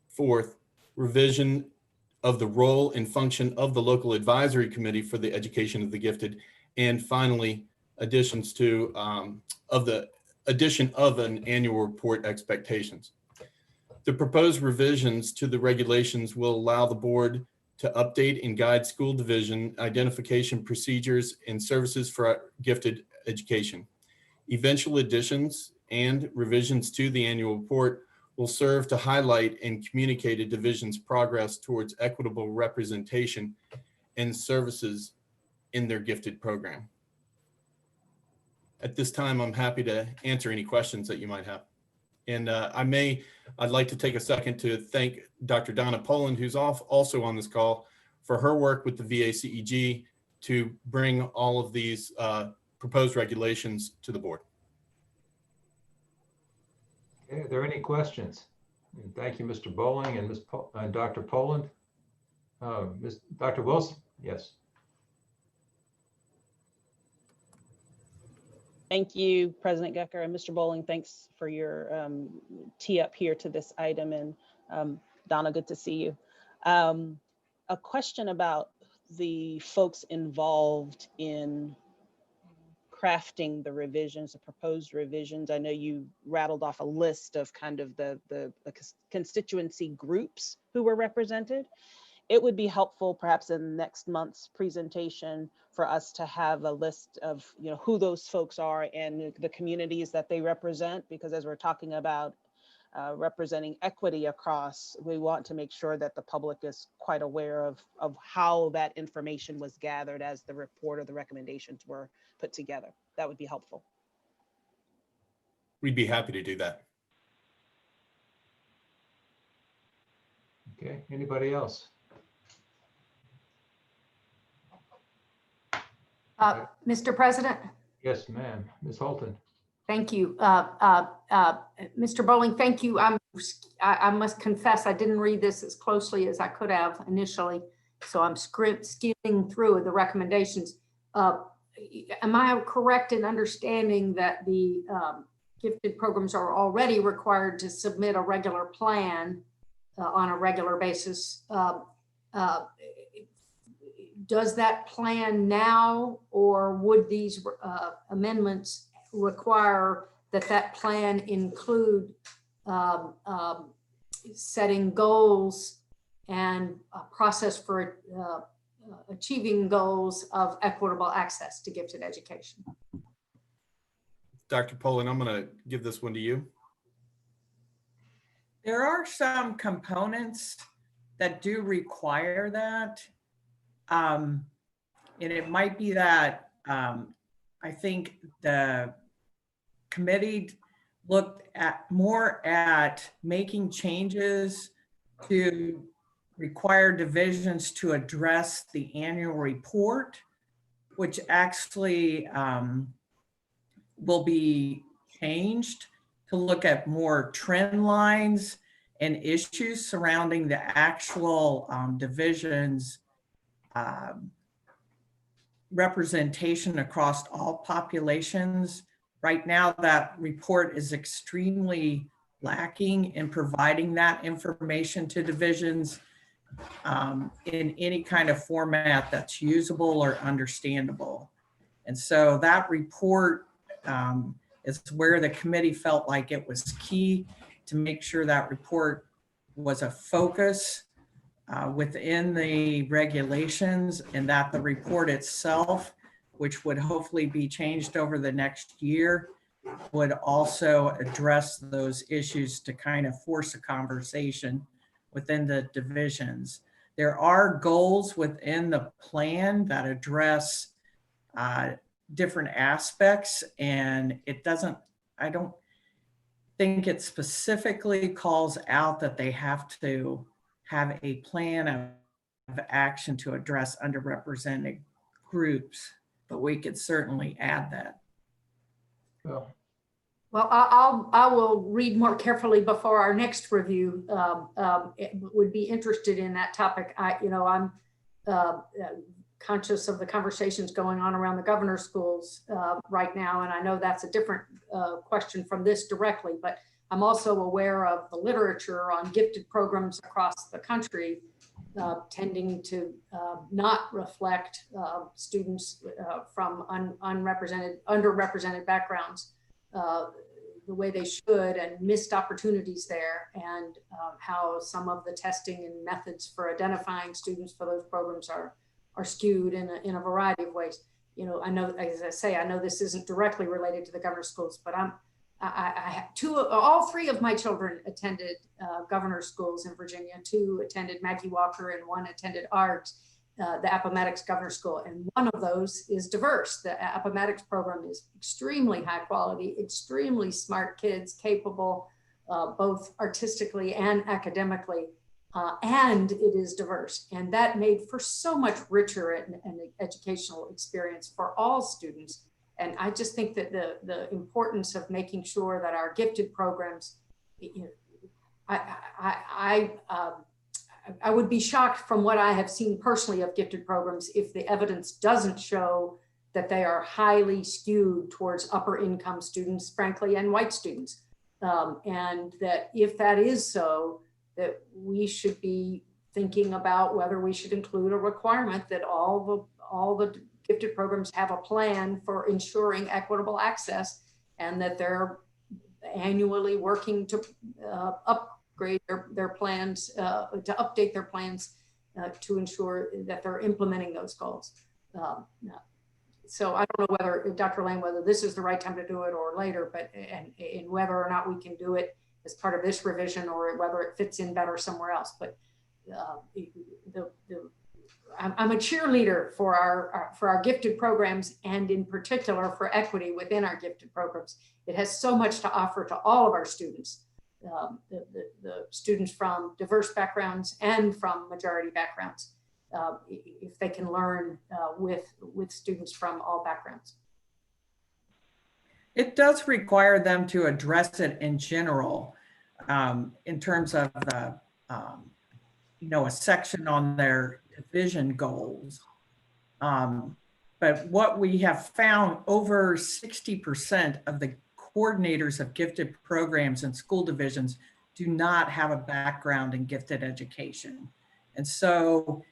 Fourth, revision of the role and function of the local advisory committee for the education of the gifted. And finally, additions to addition of an annual report expectations. The proposed revisions to the regulations will allow the board to update and guide school division identification procedures and services for gifted education. Eventual additions and revisions to the annual report will serve to highlight and communicate a division's progress towards equitable representation and services in their gifted program. At this time, I'm happy to answer any questions that you might have. And I'd like to take a second to thank Dr. Donna Poland, who's also on this call, for her work with the VACEG to bring all of these proposed regulations to the board. Okay, are there any questions? And thank you, Mr. Bowling and Dr. Poland. Dr. Wilson, yes. Thank you, President Gecker and Mr. Bowling. Thanks for your tee up here to this item. And Donna, good to see you. A question about the folks involved in crafting the revisions, the proposed revisions. I know you rattled off a list of kind of the constituency groups who were represented. It would be helpful perhaps in next month's presentation for us to have a list of, you know, who those folks are and the communities that they represent, because as we're talking about representing equity across, we want to make sure that the public is quite aware of how that information was gathered as the report or the recommendations were put together. That would be helpful. We'd be happy to do that. Okay, anybody else? Mr. President? Yes, ma'am. Ms. Holton. Thank you. Mr. Bowling, thank you. I must confess, I didn't read this as closely as I could have initially, so I'm skimming through the recommendations. Am I correct in understanding that the gifted programs are already required to submit a regular plan on a regular basis? Does that plan now, or would these amendments require that plan include setting goals and a process for achieving goals of equitable access to gifted education? Dr. Poland, I'm going to give this one to you. There are some components that do require that. And it might be that I think the committee looked at more at making changes to require divisions to address the annual report, which actually will be changed to look at more trend lines and issues surrounding the actual divisions representation across all populations. Right now, that report is extremely lacking in providing that information to divisions in any kind of format that's usable or understandable. And so that report is where the committee felt like it was key to make sure that report was a focus within the regulations, and that the report itself, which would hopefully be changed over the next year, would also address those issues to kind of force a conversation within the divisions. There are goals within the plan that address different aspects, and I don't think it specifically calls out that they have to have a plan of action to address underrepresented groups, but we could certainly add that. Well, I will read more carefully before our next review. Would be interested in that topic. I'm conscious of the conversations going on around the governor's schools right now, and I know that's a different question from this directly, but I'm also aware of the literature on gifted programs across the country tending to not reflect students from underrepresented backgrounds the way they should, and missed opportunities there, and how some of the testing and methods for identifying students for those programs are skewed in a variety of ways. I know, as I say, I know this isn't directly related to the governor's schools, but all three of my children attended governor's schools in Virginia. 2 attended Maggie Walker and 1 attended ART, the Appomattox Governor's School. And one of those is diverse. The Appomattox program is extremely high quality, extremely smart kids, capable both artistically and academically. And it is diverse, and that made for so much richer and educational experience for all students. And I just think that the importance of making sure that our gifted programs, I would be shocked from what I have seen personally of gifted programs if the evidence doesn't show that they are highly skewed towards upper income students, frankly, and white students. And that if that is so, that we should be thinking about whether we should include a requirement that all the gifted programs have a plan for ensuring equitable access, and that they're annually working to upgrade their plans, to update their plans to ensure that they're implementing those goals. So I don't know whether, Dr. Lane, whether this is the right time to do it or later, but and whether or not we can do it as part of this revision, or whether it fits in better somewhere else. But I'm a cheerleader for our gifted programs, and in particular for equity within our gifted programs. It has so much to offer to all of our students, the students from diverse backgrounds and from majority backgrounds, if they can learn with students from all backgrounds. It does require them to address it in general, in terms of the, a section on their division goals. But what we have found, over 60% of the coordinators of gifted programs and school divisions do not have a background in gifted education. And so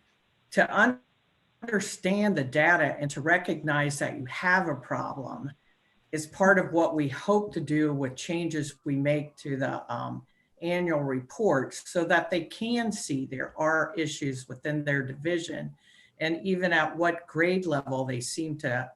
to understand the data and to recognize that you have a problem is part of what we hope to do with changes we make to the annual reports, so that they can see there are issues within their division, and even at what grade level they seem to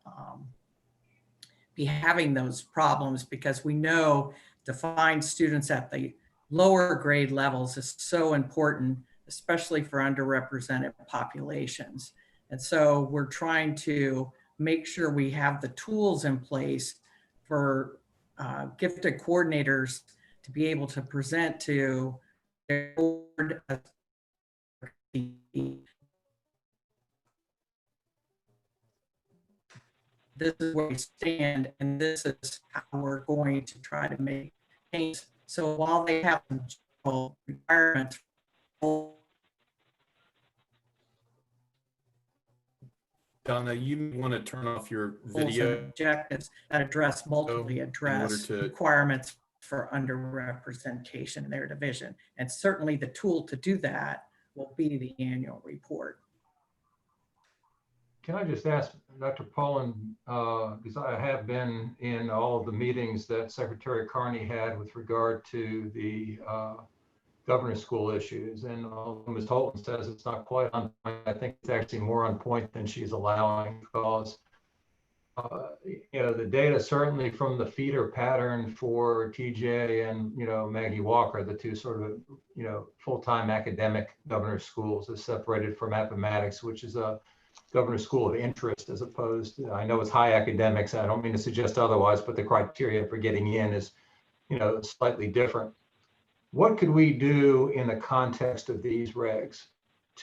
be having those problems, because we know to find students at the lower grade levels is so important, especially for underrepresented populations. And so we're trying to make sure we have the tools in place for gifted coordinators to be able to present to their board. This is where we stand, and this is how we're going to try to make change. So while they have general requirements, Donna, you want to turn off your video? Objectives that address multiply address requirements for underrepresentation in their division. And certainly the tool to do that will be the annual report. Can I just ask Dr. Poland, because I have been in all of the meetings that Secretary Carney had with regard to the governor's school issues, and Ms. Holton says it's not quite on point. I think it's actually more on point than she's allowing, because The data certainly from the feeder pattern for TJ and, Maggie Walker, the two sort of, full-time academic governor's schools, is separated from Appomattox, which is a governor's school of interest, as opposed to, I know it's high academics. I don't mean to suggest otherwise, but the criteria for getting in is, slightly different. What could we do in the context of these regs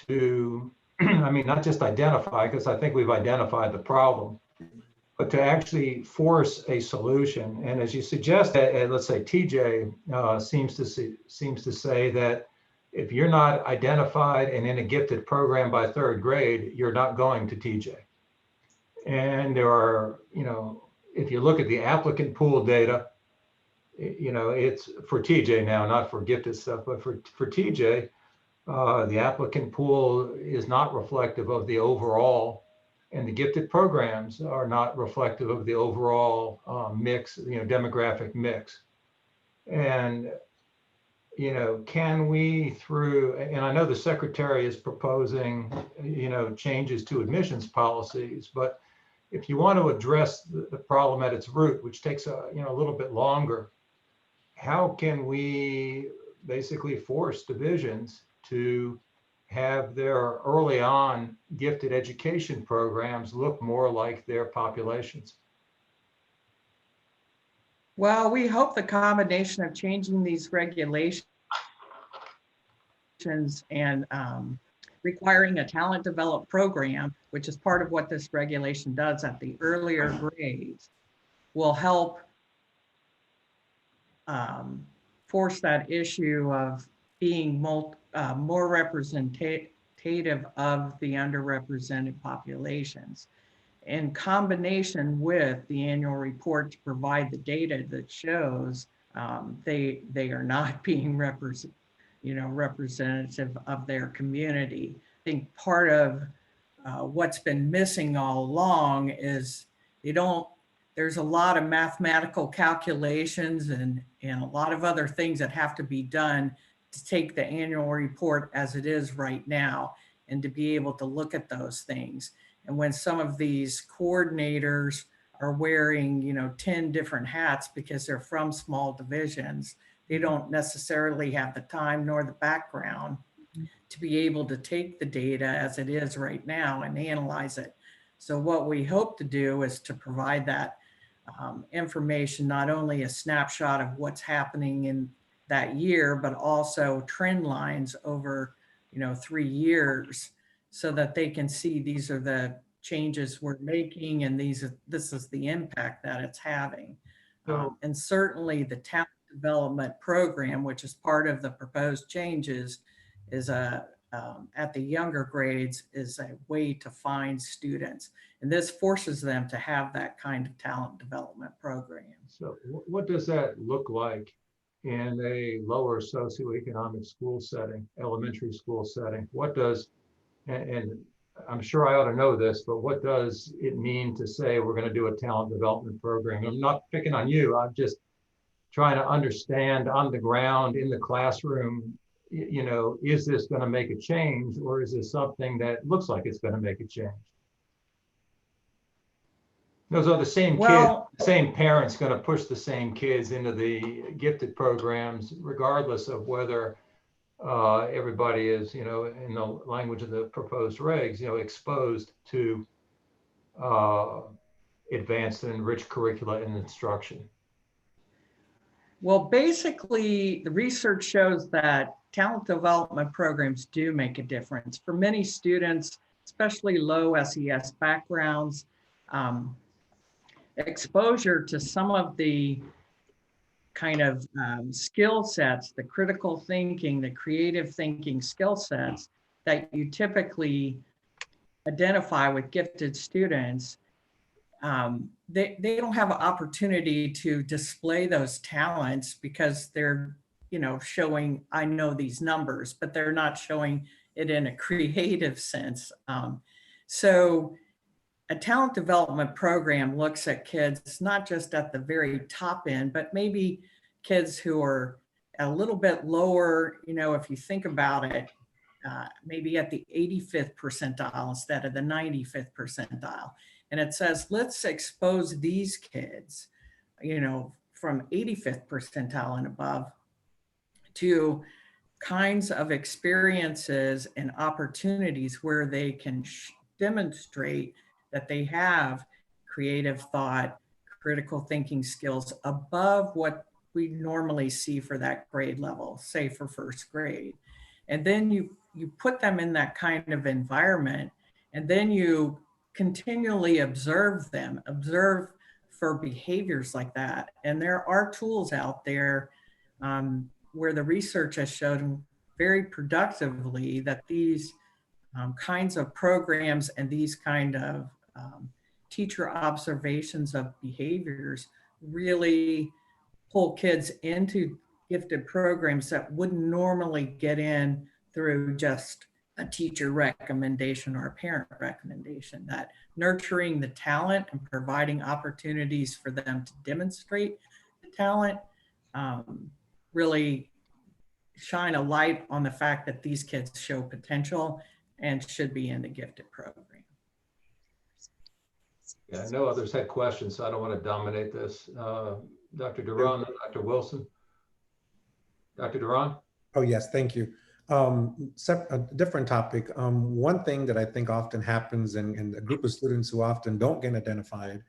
to, not just identify, because I think we've identified the problem, but to actually force a solution? And as you suggest, let's say TJ seems to say that if you're not identified and in a gifted program by third grade, you're not going to TJ. And there are, if you look at the applicant pool data, it's for TJ now, not for gifted stuff, but for TJ, the applicant pool is not reflective of the overall, and the gifted programs are not reflective of the overall mix, demographic mix. And, can we through, and I know the secretary is proposing, changes to admissions policies, but if you want to address the problem at its root, which takes a little bit longer, how can we basically force divisions to have their early on gifted education programs look more like their populations? Well, we hope the combination of changing these regulations and requiring a talent developed program, which is part of what this regulation does at the earlier grades, will help force that issue of being more representative of the underrepresented populations, in combination with the annual report to provide the data that shows they are not being representative of their community. I think part of what's been missing all along is there's a lot of mathematical calculations and a lot of other things that have to be done to take the annual report as it is right now and to be able to look at those things. And when some of these coordinators are wearing, 10 different hats because they're from small divisions, they don't necessarily have the time nor the background to be able to take the data as it is right now and analyze it. So what we hope to do is to provide that information, not only a snapshot of what's happening in that year, but also trend lines over 3 years, so that they can see these are the changes we're making and this is the impact that it's having. And certainly the talent development program, which is part of the proposed changes, is at the younger grades, is a way to find students. And this forces them to have that kind of talent development program. So what does that look like in a lower socioeconomic school setting, elementary school setting? What does, and I'm sure I ought to know this, but what does it mean to say we're going to do a talent development program? I'm not picking on you. I'm just trying to understand on the ground in the classroom, is this going to make a change, or is this something that looks like it's going to make a change? Those are the same kids, same parents going to push the same kids into the gifted programs, regardless of whether everybody is, in the language of the proposed regs, exposed to advanced and enriched curricula and instruction. Well, basically, the research shows that talent development programs do make a difference for many students, especially low SES backgrounds. Exposure to some of the kind of skill sets, the critical thinking, the creative thinking skill sets that you typically identify with gifted students, they don't have an opportunity to display those talents because they're, showing, I know these numbers, but they're not showing it in a creative sense. So a talent development program looks at kids, not just at the very top end, but maybe kids who are a little bit lower, if you think about it, maybe at the 85th percentile instead of the 95th percentile. And it says, let's expose these kids, you know, from 85th percentile and above to kinds of experiences and opportunities where they can demonstrate that they have creative thought, critical thinking skills above what we normally see for that grade level, say for first grade. And then you put them in that kind of environment, and then you continually observe them, observe for behaviors like that. And there are tools out there where the research has shown very productively that these kinds of programs and these kind of teacher observations of behaviors really pull kids into gifted programs that wouldn't normally get in through just a teacher recommendation or a parent recommendation. That nurturing the talent and providing opportunities for them to demonstrate the talent really shine a light on the fact that these kids show potential and should be in the gifted program. Yeah, I know others had questions, so I don't want to dominate this. Dr. Duran, Dr. Wilson. Dr. Duran? Oh, yes, thank you. A different topic. One thing that I think often happens in a group of students who often don't get identified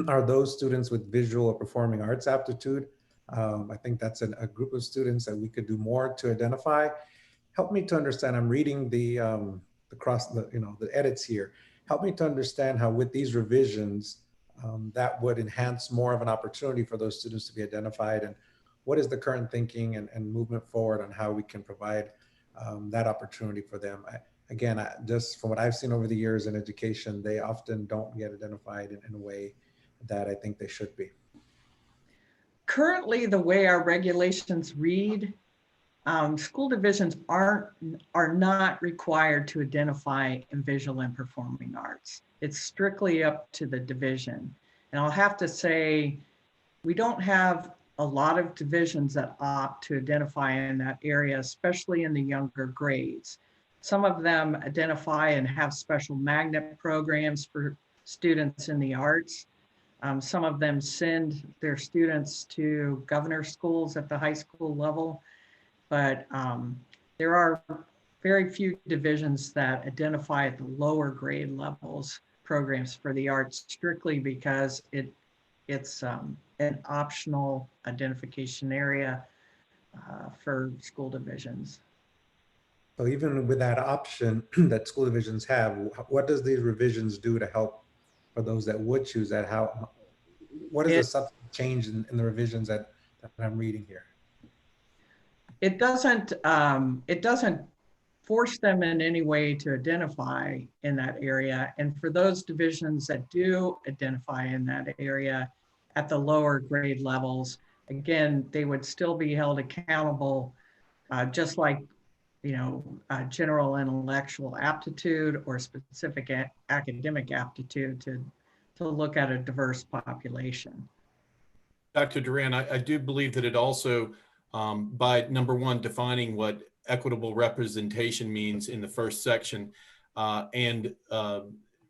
are those students with visual or performing arts aptitude. I think that's a group of students that we could do more to identify. Help me to understand, I'm reading the edits here. Help me to understand how with these revisions, that would enhance more of an opportunity for those students to be identified, and what is the current thinking and movement forward on how we can provide that opportunity for them. Just from what I've seen over the years in education, they often don't get identified in a way that I think they should be. Currently, the way our regulations read, school divisions are not required to identify in visual and performing arts. It's strictly up to the division. And I'll have to say, we don't have a lot of divisions that opt to identify in that area, especially in the younger grades. Some of them identify and have special magnet programs for students in the arts. Some of them send their students to governor schools at the high school level, but there are very few divisions that identify at the lower grade levels programs for the arts, strictly because it's an optional identification area for school divisions. So even with that option that school divisions have, what does these revisions do to help for those that would choose that? What is the substantive change in the revisions that I'm reading here? It doesn't force them in any way to identify in that area. And for those divisions that do identify in that area at the lower grade levels, again, they would still be held accountable, just like, general intellectual aptitude or specific academic aptitude to look at a diverse population. Dr. Duran, I do believe that it also, by number one, defining what equitable representation means in the first section and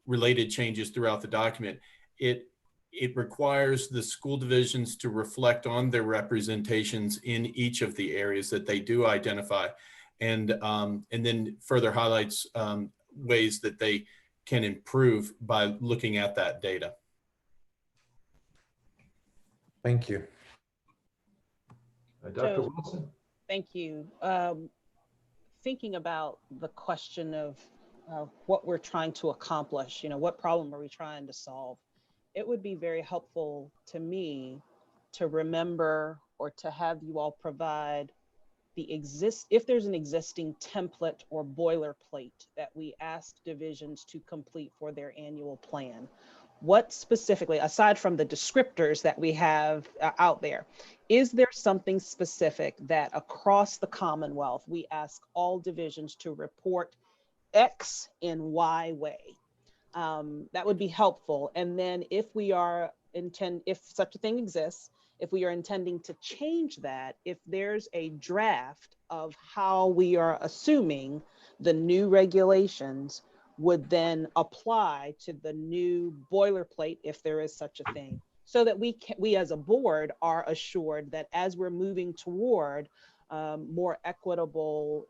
related changes throughout the document, it requires the school divisions to reflect on their representations in each of the areas that they do identify, and then further highlights ways that they can improve by looking at that data. Thank you. Dr. Wilson? Thank you. Thinking about the question of what we're trying to accomplish, what problem are we trying to solve? It would be very helpful to me to remember or to have you all provide if there's an existing template or boilerplate that we ask divisions to complete for their annual plan. What specifically, aside from the descriptors that we have out there, is there something specific that across the Commonwealth we ask all divisions to report X in Y way? That would be helpful. And then if such a thing exists, if we are intending to change that, if there's a draft of how we are assuming the new regulations would then apply to the new boilerplate, if there is such a thing, so that we as a board are assured that as we're moving toward more equitable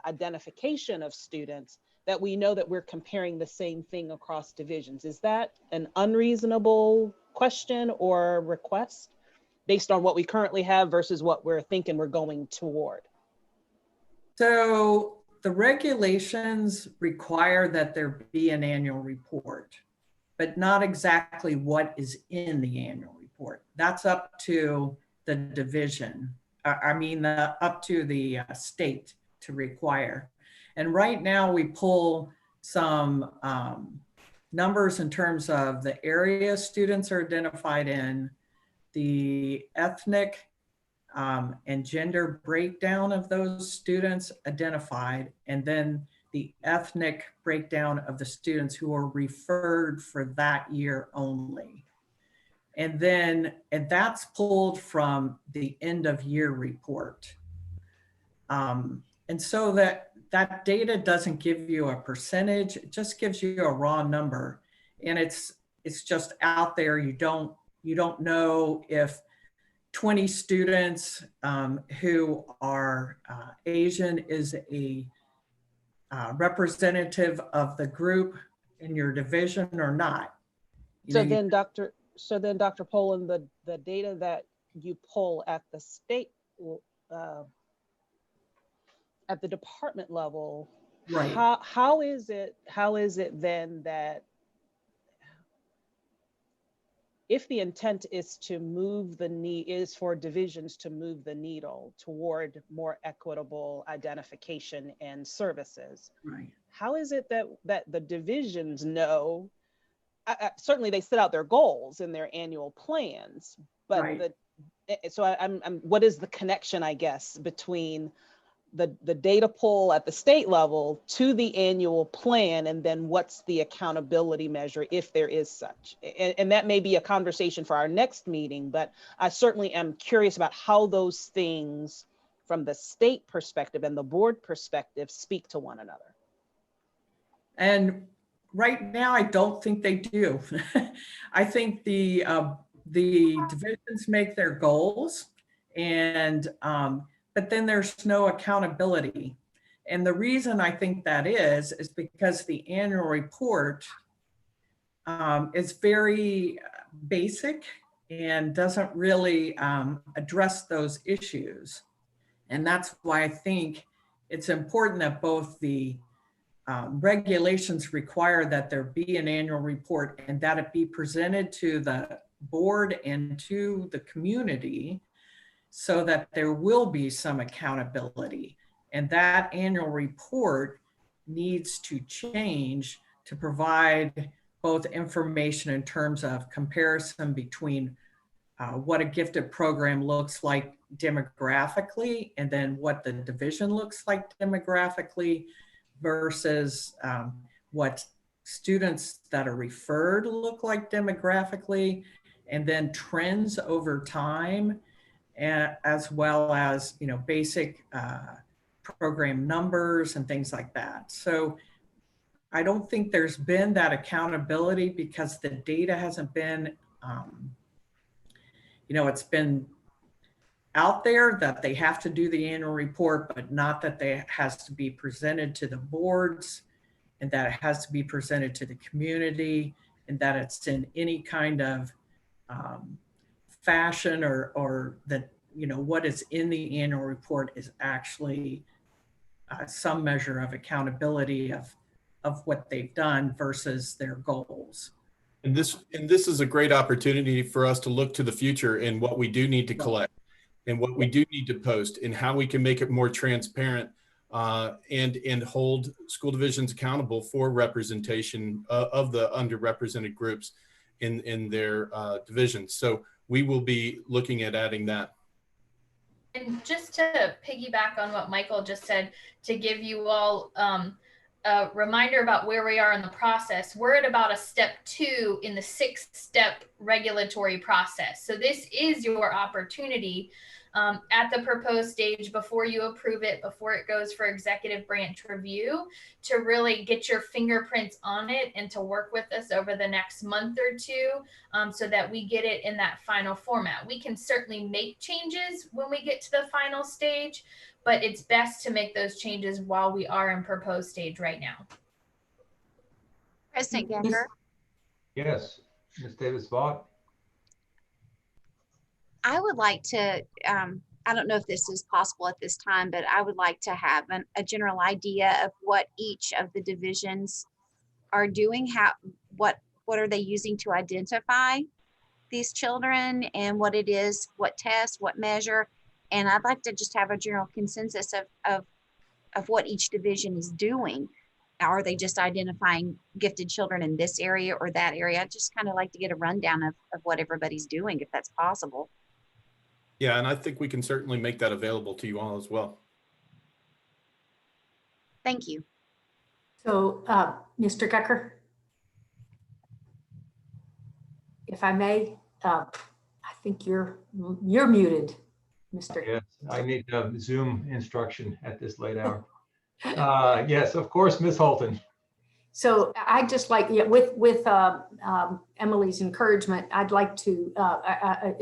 identification of students, that we know that we're comparing the same thing across divisions. Is that an unreasonable question or request based on what we currently have versus what we're thinking we're going toward? So the regulations require that there be an annual report, but not exactly what is in the annual report. That's up to the division. Up to the state to require. And right now we pull some numbers in terms of the area students are identified in, the ethnic and gender breakdown of those students identified, and then the ethnic breakdown of the students who are referred for that year only. And that's pulled from the end of year report. And so that data doesn't give you a percentage, it just gives you a raw number. And it's just out there. You don't know if 20 students who are Asian is a representative of the group in your division or not. So then Dr. Poland, the data that you pull at the state, at the department level, right? How is it then that if the intent is to move for divisions to move the needle toward more equitable identification and services, right? How is it that the divisions know? Certainly they set out their goals in their annual plans, but right. What is the connection, I guess, between the data pull at the state level to the annual plan, and then what's the accountability measure if there is such? And that may be a conversation for our next meeting, but I certainly am curious about how those things from the state perspective and the board perspective speak to one another. And right now, I don't think they do. I think the divisions make their goals, and but then there's no accountability. And the reason I think that is because the annual report is very basic and doesn't really address those issues. And that's why I think it's important that both the regulations require that there be an annual report and that it be presented to the board and to the community, so that there will be some accountability. And that annual report needs to change to provide both information in terms of comparison between what a gifted program looks like demographically, and then what the division looks like demographically, versus what students that are referred look like demographically, and then trends over time, as well as, basic program numbers and things like that. So I don't think there's been that accountability because the data hasn't been, it's been out there that they have to do the annual report, but not that it has to be presented to the boards, and that it has to be presented to the community, and that it's in any kind of fashion, or that, what is in the annual report is actually some measure of accountability of what they've done versus their goals. And this is a great opportunity for us to look to the future and what we do need to collect and what we do need to post and how we can make it more transparent and hold school divisions accountable for representation of the underrepresented groups in their divisions. So we will be looking at adding that. And just to piggyback on what Michael just said, to give you all a reminder about where we are in the process, we're at about a step 2 in the 6-step regulatory process. So this is your opportunity at the proposed stage before you approve it, before it goes for executive branch review, to really get your fingerprints on it and to work with us over the next month or two, so that we get it in that final format. We can certainly make changes when we get to the final stage, but it's best to make those changes while we are in proposed stage right now. President Gecker? Yes, Ms. Davis-Vaught. I would like to, I don't know if this is possible at this time, but I would like to have a general idea of what each of the divisions are doing. What are they using to identify these children, and what it is, what test, what measure. And I'd like to just have a general consensus of what each division is doing. Are they just identifying gifted children in this area or that area? I'd just kind of like to get a rundown of what everybody's doing, if that's possible. Yeah, and I think we can certainly make that available to you all as well. Thank you. So, Mr. Gecker, if I may, I think you're muted, Mr. Yes, I need Zoom instruction at this late hour. Yes, of course, Ms. Holton. So I'd just like, yeah, with Emily's encouragement, I'd like to,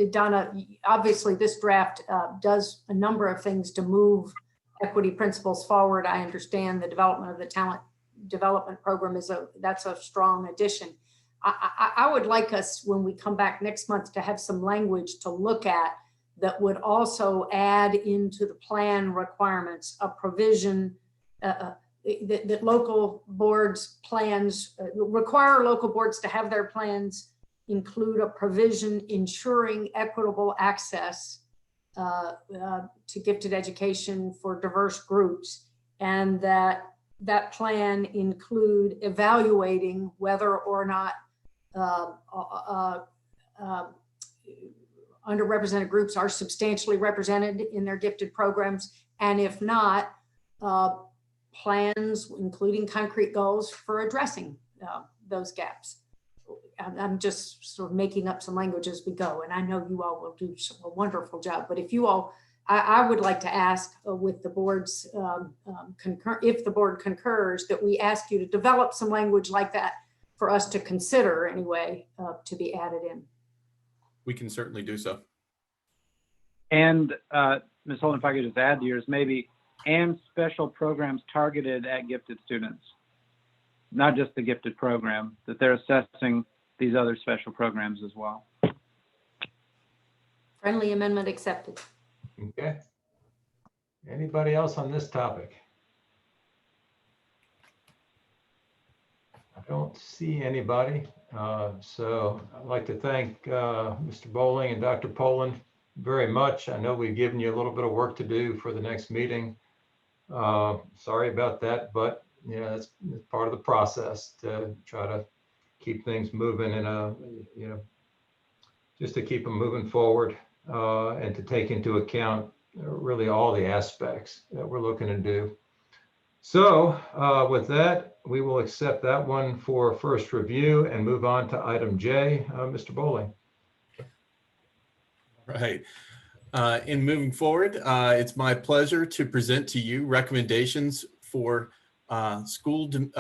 Donna, obviously this draft does a number of things to move equity principles forward. I understand the development of the talent development program that's a strong addition. I would like us, when we come back next month, to have some language to look at that would also add into the plan requirements a provision that local boards plans require local boards to have their plans include a provision ensuring equitable access to gifted education for diverse groups, and that plan include evaluating whether or not underrepresented groups are substantially represented in their gifted programs, and if not, plans, including concrete goals for addressing those gaps. I'm just sort of making up some language as we go, and I know you all will do a wonderful job. But if you all, I would like to ask with the board's if the board concurs, that we ask you to develop some language like that for us to consider anyway, to be added in. We can certainly do so. And Ms. Holden, if I could just add to yours, maybe, and special programs targeted at gifted students, not just the gifted program, that they're assessing these other special programs as well. Friendly amendment accepted. Okay. Anybody else on this topic? I don't see anybody. So I'd like to thank Mr. Bowling and Dr. Poland very much. I know we've given you a little bit of work to do for the next meeting. Sorry about that, but yeah, that's part of the process to try to keep things moving in just to keep them moving forward and to take into account really all the aspects that we're looking to do. So with that, we will accept that one for first review and move on to item J. Mr. Bowling. Right. In moving forward, it's my pleasure to present to you recommendations for school division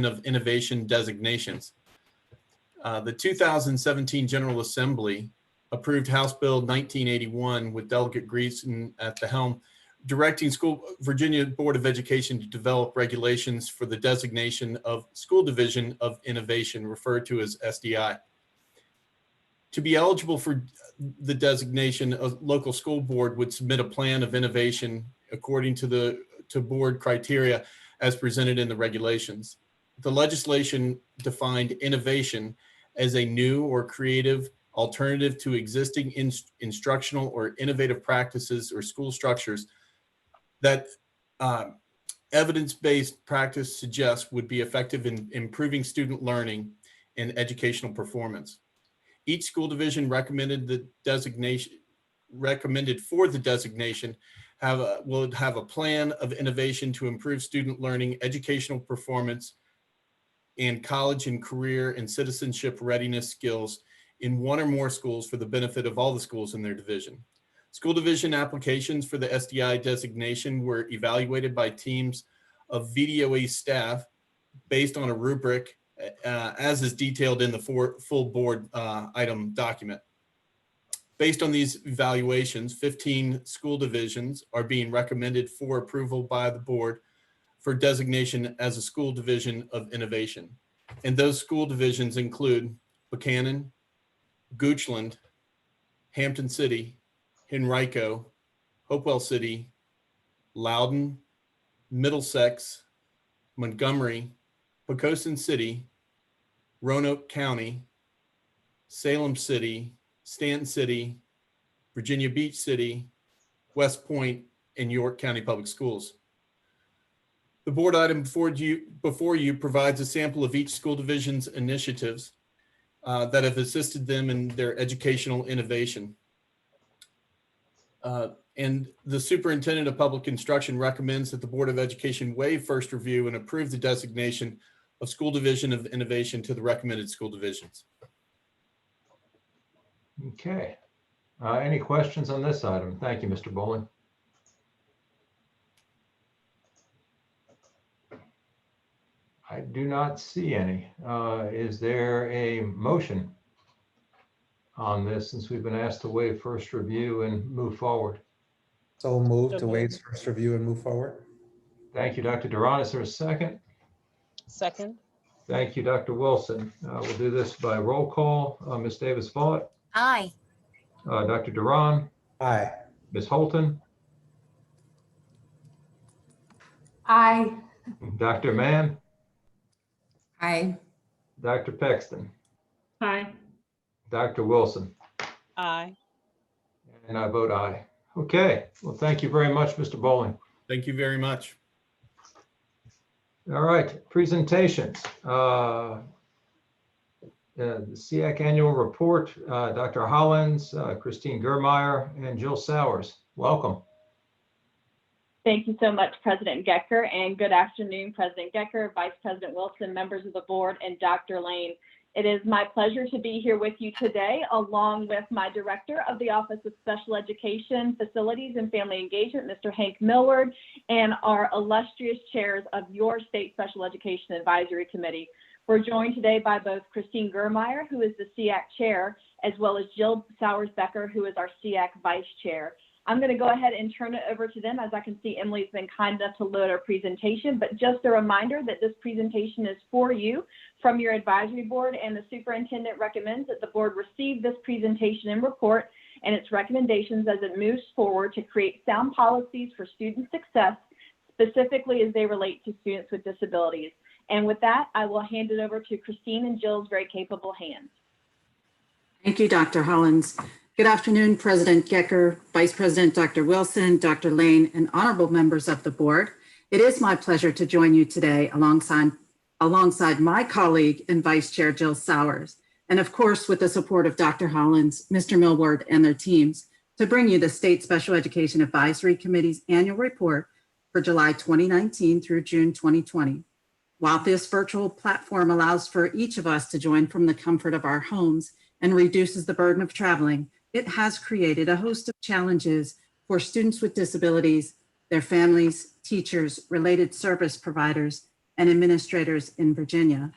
of innovation designations. The 2017 General Assembly approved House Bill 1981 with Delegate Greason at the helm, directing Virginia Board of Education to develop regulations for the designation of School Division of Innovation, referred to as SDI. To be eligible for the designation, a local school board would submit a plan of innovation according to board criteria as presented in the regulations. The legislation defined innovation as a new or creative alternative to existing instructional or innovative practices or school structures that evidence-based practice suggests would be effective in improving student learning and educational performance. Each school division recommended for the designation will have a plan of innovation to improve student learning, educational performance, and college and career and citizenship readiness skills in one or more schools for the benefit of all the schools in their division. School division applications for the SDI designation were evaluated by teams of VDOE staff based on a rubric as is detailed in the full board item document. Based on these evaluations, 15 school divisions are being recommended for approval by the board for designation as a school division of innovation. And those school divisions include Buchanan, Goochland, Hampton City, Henrico, Hopewell City, Loudoun, Middlesex, Montgomery, Poquoson City, Roanoke County, Salem City, Stanton City, Virginia Beach City, West Point, and York County Public Schools. The board item before you provides a sample of each school division's initiatives that have assisted them in their educational innovation. And the Superintendent of Public Instruction recommends that the Board of Education waive first review and approve the designation of School Division of Innovation to the recommended school divisions. Okay. Any questions on this item? Thank you, Mr. Bowling. I do not see any. Is there a motion on this since we've been asked to waive first review and move forward? So move to waive first review and move forward. Thank you, Dr. Duran. Is there a second? Second. Thank you, Dr. Wilson. We'll do this by roll call. Ms. Davis-Vaught. Aye. Dr. Duran. Aye. Ms. Holton. Aye. Dr. Mann. Aye. Dr. Pexton. Aye. Dr. Wilson. Aye. And I vote aye. Okay. Well, thank you very much, Mr. Bowling. Thank you very much. All right, presentations. The SEAC annual report, Dr. Hollins, Christine Germeyer, and Jill Sowers. Welcome. Thank you so much, President Gecker, and good afternoon, President Gecker, Vice President Wilson, members of the board, and Dr. Lane. It is my pleasure to be here with you today, along with my Director of the Office of Special Education, Facilities, and Family Engagement, Mr. Hank Millward, and our illustrious chairs of your State Special Education Advisory Committee. We're joined today by both Christine Germeyer, who is the SEAC Chair, as well as Jill Sowers-Becker, who is our SEAC Vice Chair. I'm going to go ahead and turn it over to them, as I can see Emily's been kind enough to load our presentation, but just a reminder that this presentation is for you from your advisory board, and the superintendent recommends that the board receive this presentation and report and its recommendations as it moves forward to create sound policies for student success, specifically as they relate to students with disabilities. And with that, I will hand it over to Christine and Jill's very capable hands. Thank you, Dr. Hollins. Good afternoon, President Gecker, Vice President Dr. Wilson, Dr. Lane, and honorable members of the board. It is my pleasure to join you today alongside my colleague and Vice Chair Jill Sowers, and of course with the support of Dr. Hollins, Mr. Millward, and their teams, to bring you the State Special Education Advisory Committee's annual report for July 2019 through June 2020. While this virtual platform allows for each of us to join from the comfort of our homes and reduces the burden of traveling, it has created a host of challenges for students with disabilities, their families, teachers, related service providers, and administrators in Virginia.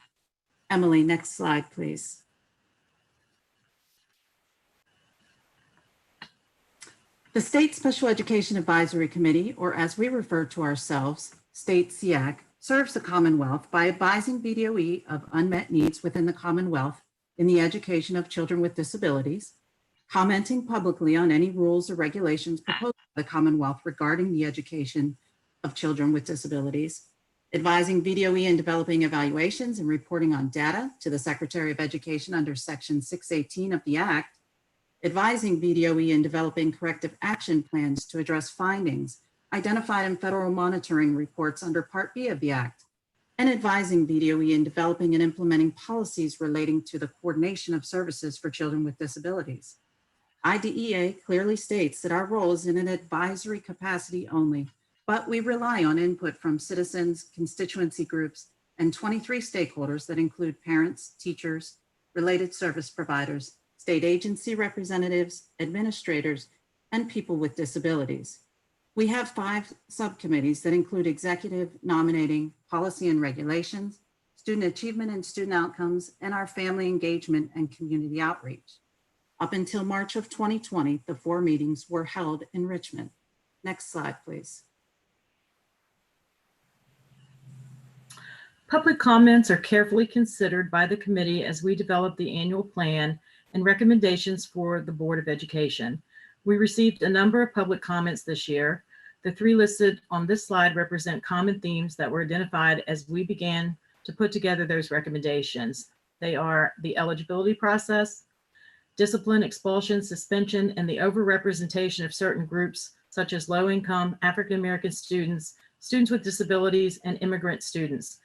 Emily, next slide, please. The State Special Education Advisory Committee, or as we refer to ourselves, State SEAC, serves the Commonwealth by advising BDOE of unmet needs within the Commonwealth in the education of children with disabilities, commenting publicly on any rules or regulations proposed by the Commonwealth regarding the education of children with disabilities, advising BDOE in developing evaluations and reporting on data to the Secretary of Education under Section 618 of the Act, advising BDOE in developing corrective action plans to address findings identified in federal monitoring reports under Part B of the Act, and advising BDOE in developing and implementing policies relating to the coordination of services for children with disabilities. IDEA clearly states that our role is in an advisory capacity only, but we rely on input from citizens, constituency groups, and 23 stakeholders that include parents, teachers, related service providers, state agency representatives, administrators, and people with disabilities. We have 5 subcommittees that include executive, nominating, policy and regulations, student achievement and student outcomes, and our family engagement and community outreach. Up until March of 2020, the 4 meetings were held in Richmond. Next slide, please. Public comments are carefully considered by the committee as we develop the annual plan and recommendations for the Board of Education. We received a number of public comments this year. The 3 listed on this slide represent common themes that were identified as we began to put together those recommendations. They are the eligibility process, discipline, expulsion, suspension, and the overrepresentation of certain groups such as low-income, African-American students, students with disabilities, and immigrant students,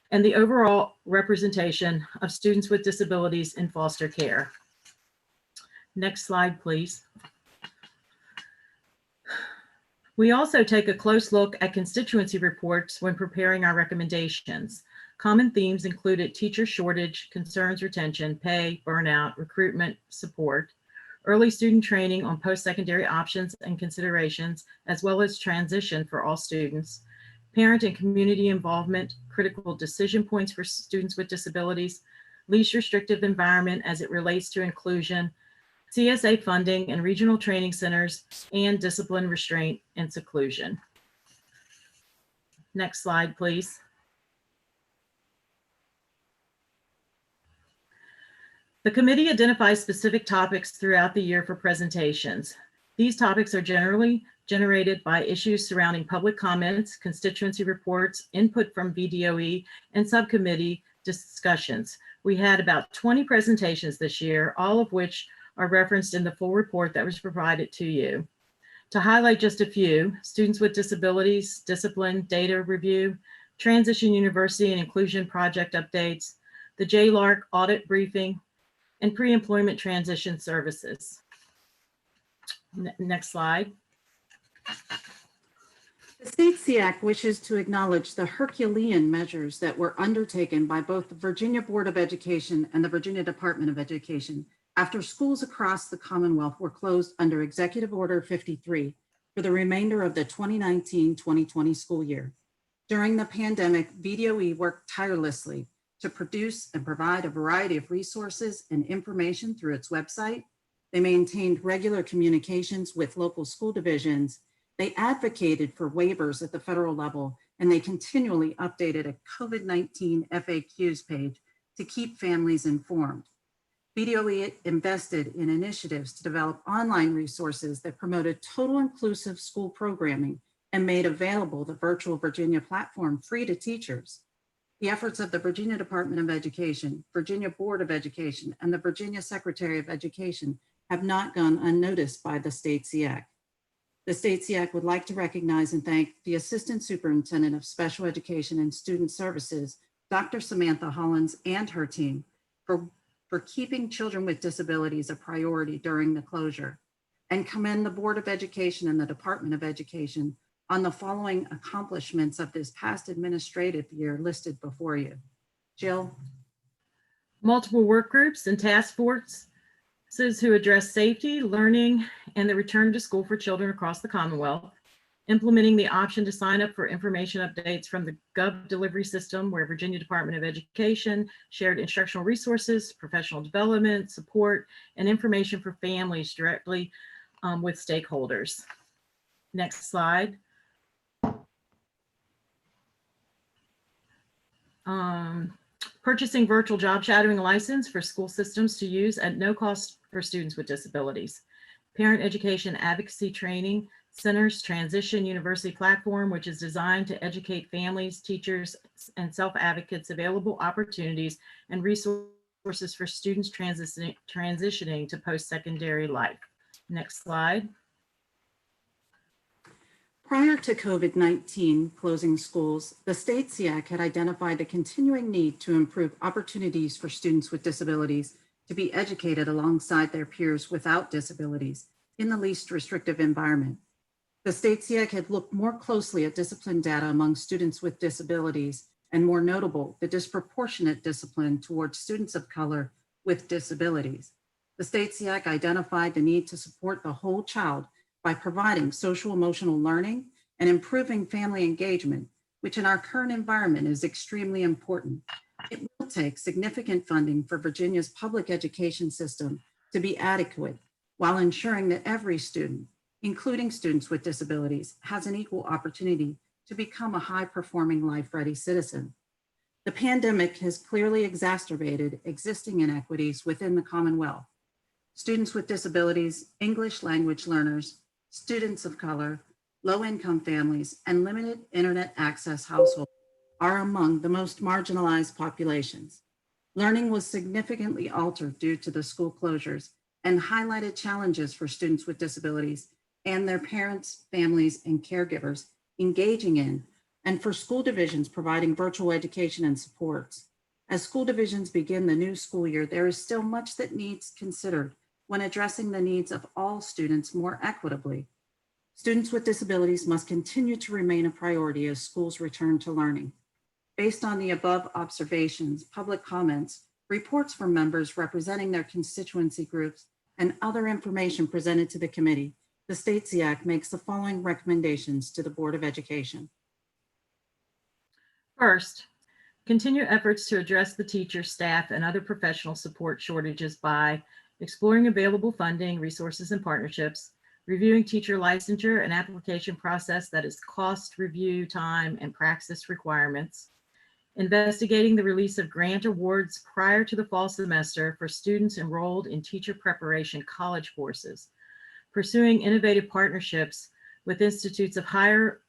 and the overall representation of students with disabilities in foster care. Next slide, please. We also take a close look at constituency reports when preparing our recommendations. Common themes included teacher shortage, concerns retention, pay, burnout, recruitment, support, early student training on post-secondary options and considerations, as well as transition for all students, parent and community involvement, critical decision points for students with disabilities, least restrictive environment as it relates to inclusion, CSA funding and regional training centers, and discipline, restraint, and seclusion. Next slide, please. The committee identifies specific topics throughout the year for presentations. These topics are generally generated by issues surrounding public comments, constituency reports, input from VDOE, and subcommittee discussions. We had about 20 presentations this year, all of which are referenced in the full report that was provided to you. To highlight just a few, students with disabilities, discipline, data review, Transition University and Inclusion Project updates, the JLARC audit briefing, and pre-employment transition services. Next slide. The state SEAC wishes to acknowledge the Herculean measures that were undertaken by both the Virginia Board of Education and the Virginia Department of Education after schools across the Commonwealth were closed under Executive Order 53 for the remainder of the 2019-2020 school year. During the pandemic, VDOE worked tirelessly to produce and provide a variety of resources and information through its website. They maintained regular communications with local school divisions. They advocated for waivers at the federal level, and they continually updated a COVID-19 FAQs page to keep families informed. VDOE invested in initiatives to develop online resources that promoted total inclusive school programming and made available the Virtual Virginia platform free to teachers. The efforts of the Virginia Department of Education, Virginia Board of Education, and the Virginia Secretary of Education have not gone unnoticed by the state SEAC. The state SEAC would like to recognize and thank the Assistant Superintendent of Special Education and Student Services, Dr. Samantha Hollins, and her team for keeping children with disabilities a priority during the closure, and commend the Board of Education and the Department of Education on the following accomplishments of this past administrative year listed before you. Jill? Multiple work groups and task forces who address safety, learning, and the return to school for children across the Commonwealth, implementing the option to sign up for information updates from the Gov delivery system, where Virginia Department of Education shared instructional resources, professional development, support, and information for families directly with stakeholders. Next slide. Purchasing virtual job shadowing license for school systems to use at no cost for students with disabilities. Parent education advocacy training centers transition university platform, which is designed to educate families, teachers, and self-advocates available opportunities and resources for students transitioning to post-secondary life. Next slide. Prior to COVID-19 closing schools, the state SEAC had identified the continuing need to improve opportunities for students with disabilities to be educated alongside their peers without disabilities in the least restrictive environment. The state SEAC had looked more closely at discipline data among students with disabilities, and more notable, the disproportionate discipline towards students of color with disabilities. The state SEAC identified the need to support the whole child by providing social emotional learning and improving family engagement, which in our current environment is extremely important. It will take significant funding for Virginia's public education system to be adequate while ensuring that every student, including students with disabilities, has an equal opportunity to become a high-performing, life-ready citizen. The pandemic has clearly exacerbated existing inequities within the Commonwealth. Students with disabilities, English language learners, students of color, low-income families, and limited internet access households are among the most marginalized populations. Learning was significantly altered due to the school closures and highlighted challenges for students with disabilities and their parents, families, and caregivers engaging in, and for school divisions providing virtual education and supports. As school divisions begin the new school year, there is still much that needs considered when addressing the needs of all students more equitably. Students with disabilities must continue to remain a priority as schools return to learning. Based on the above observations, public comments, reports from members representing their constituency groups, and other information presented to the committee, the State SEAC makes the following recommendations to the Board of Education. First, continue efforts to address the teacher, staff, and other professional support shortages by exploring available funding, resources, and partnerships, reviewing teacher licensure and application process that is cost, review, time, and praxis requirements, investigating the release of grant awards prior to the fall semester for students enrolled in teacher preparation college courses, pursuing innovative partnerships with institutes of higher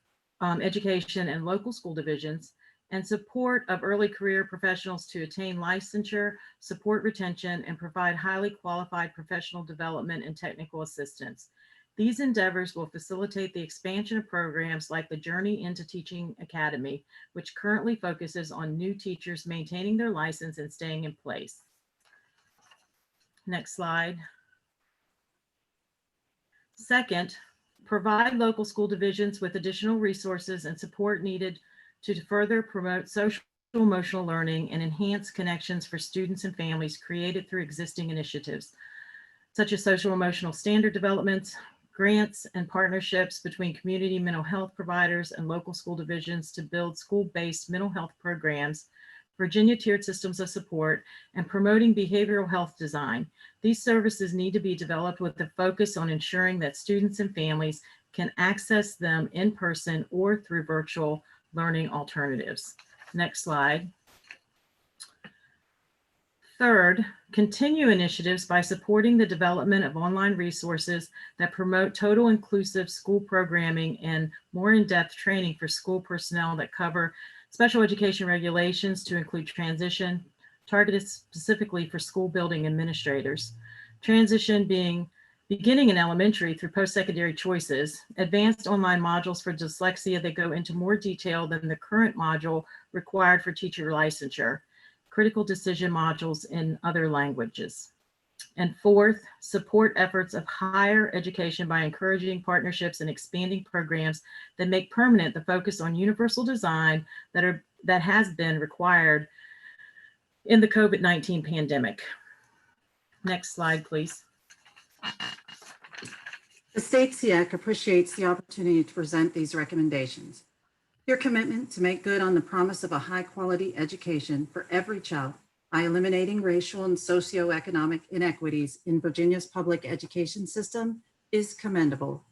education and local school divisions, and support of early career professionals to attain licensure, support retention, and provide highly qualified professional development and technical assistance. These endeavors will facilitate the expansion of programs like the Journey into Teaching Academy, which currently focuses on new teachers maintaining their license and staying in place. Next slide. Second, provide local school divisions with additional resources and support needed to further promote social emotional learning and enhance connections for students and families created through existing initiatives, such as social emotional standard developments, grants, and partnerships between community mental health providers and local school divisions to build school-based mental health programs, Virginia tiered systems of support, and promoting behavioral health design. These services need to be developed with the focus on ensuring that students and families can access them in person or through virtual learning alternatives. Next slide. Third, continue initiatives by supporting the development of online resources that promote total inclusive school programming and more in-depth training for school personnel that cover special education regulations to include transition, targeted specifically for school building administrators. Transition beginning in elementary through post-secondary choices, advanced online modules for dyslexia that go into more detail than the current module required for teacher licensure, critical decision modules in other languages. And fourth, support efforts of higher education by encouraging partnerships and expanding programs that make permanent the focus on universal design that has been required in the COVID-19 pandemic. Next slide, please. The State SEAC appreciates the opportunity to present these recommendations. Your commitment to make good on the promise of a high-quality education for every child by eliminating racial and socioeconomic inequities in Virginia's public education system is commendable.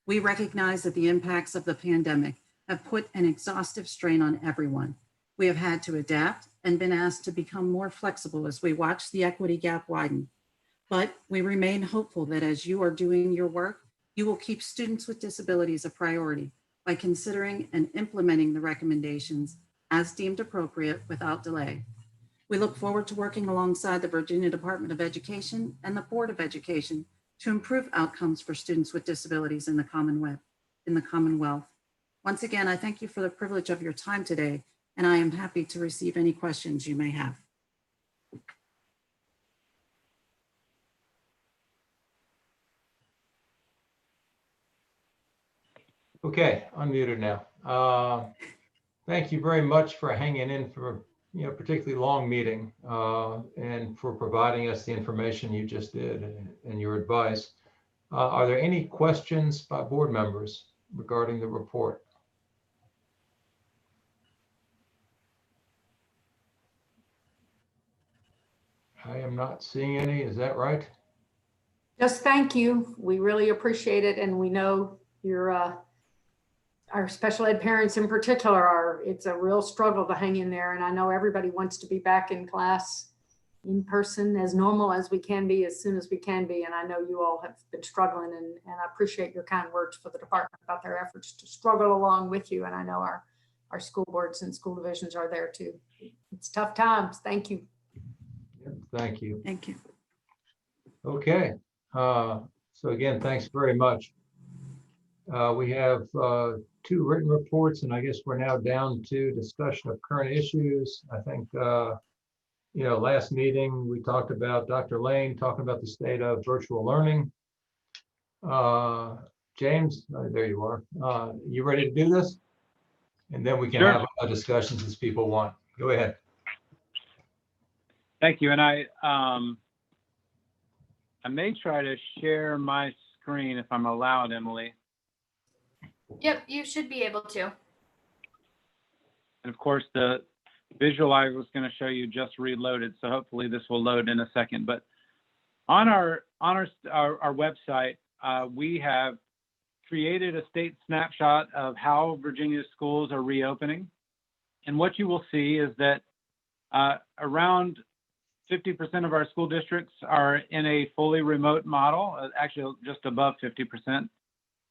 We recognize that the impacts of the pandemic have put an exhaustive strain on everyone. We have had to adapt and been asked to become more flexible as we watch the equity gap widen. But we remain hopeful that as you are doing your work, you will keep students with disabilities a priority by considering and implementing the recommendations as deemed appropriate without delay. We look forward to working alongside the Virginia Department of Education and the Board of Education to improve outcomes for students with disabilities in the Commonwealth. Once again, I thank you for the privilege of your time today, and I am happy to receive any questions you may have. Okay, unmuted now. Thank you very much for hanging in for particularly long meeting, and for providing us the information you just did and your advice. Are there any questions by board members regarding the report? I am not seeing any. Is that right? Just thank you. We really appreciate it. And we know our special ed parents in particular it's a real struggle to hang in there. And I know everybody wants to be back in class in person as normal as we can be, as soon as we can be. And I know you all have been struggling, and I appreciate your kind words for the department about their efforts to struggle along with you. And I know our school boards and school divisions are there too. It's tough times. Thank you. Thank you. Thank you. Okay. So again, thanks very much. We have 2 written reports, and I guess we're now down to discussion of current issues. I think, last meeting we talked about Dr. Lane talking about the state of virtual learning. James, there you are. You ready to do this? And then we can have discussions as people want. Go ahead. Thank you. And I may try to share my screen if I'm allowed, Emily. Yep, you should be able to. And of course, the visual I was going to show you just reloaded, so hopefully this will load in a second. But on our website, we have created a state snapshot of how Virginia schools are reopening. And what you will see is that around 50% of our school districts are in a fully remote model, actually just above 50%.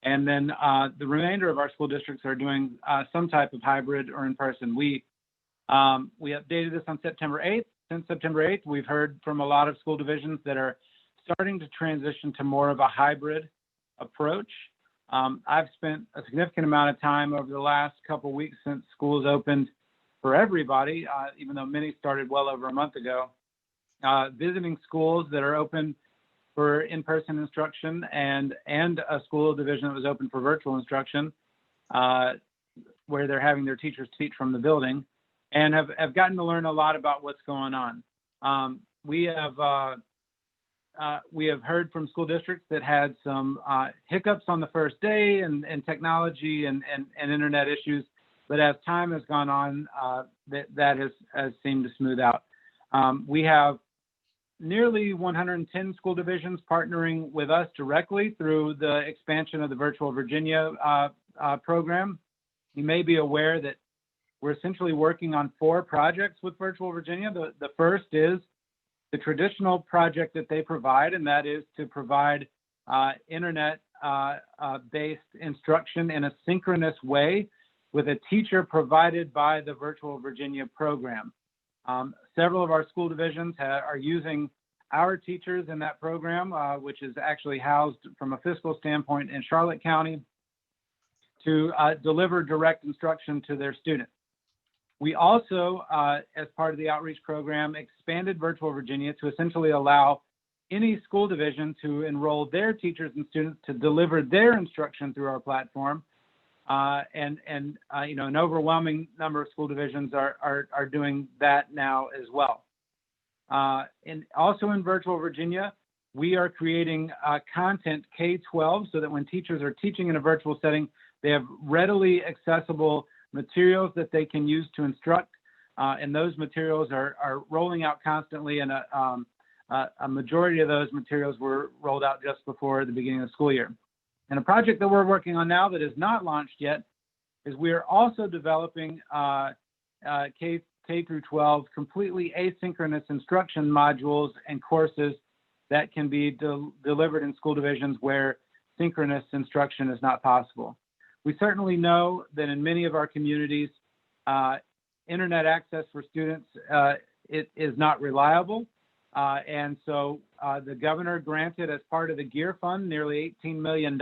And then the remainder of our school districts are doing some type of hybrid or in person. We updated this on September 8th. Since September 8th, we've heard from a lot of school divisions that are starting to transition to more of a hybrid approach. I've spent a significant amount of time over the last couple of weeks since schools opened for everybody, even though many started well over a month ago, visiting schools that are open for in-person instruction and a school division that was open for virtual instruction, where they're having their teachers teach from the building, and have gotten to learn a lot about what's going on. We have heard from school districts that had some hiccups on the first day and technology and internet issues, but as time has gone on, that has seemed to smooth out. We have nearly 110 school divisions partnering with us directly through the expansion of the Virtual Virginia program. You may be aware that we're essentially working on 4 projects with Virtual Virginia. The first is the traditional project that they provide, and that is to provide internet-based instruction in a synchronous way with a teacher provided by the Virtual Virginia program. Several of our school divisions are using our teachers in that program, which is actually housed from a fiscal standpoint in Charlotte County, to deliver direct instruction to their students. We also, as part of the outreach program, expanded Virtual Virginia to essentially allow any school division to enroll their teachers and students to deliver their instruction through our platform. An overwhelming number of school divisions are doing that now as well. And also in Virtual Virginia, we are creating content K-12 so that when teachers are teaching in a virtual setting, they have readily accessible materials that they can use to instruct. And those materials are rolling out constantly, and a majority of those materials were rolled out just before the beginning of the school year. And a project that we're working on now that is not launched yet is we are also developing K through 12 completely asynchronous instruction modules and courses that can be delivered in school divisions where synchronous instruction is not possible. We certainly know that in many of our communities, internet access for students it is not reliable. And so the governor granted, as part of the GEAR Fund, nearly $18 million.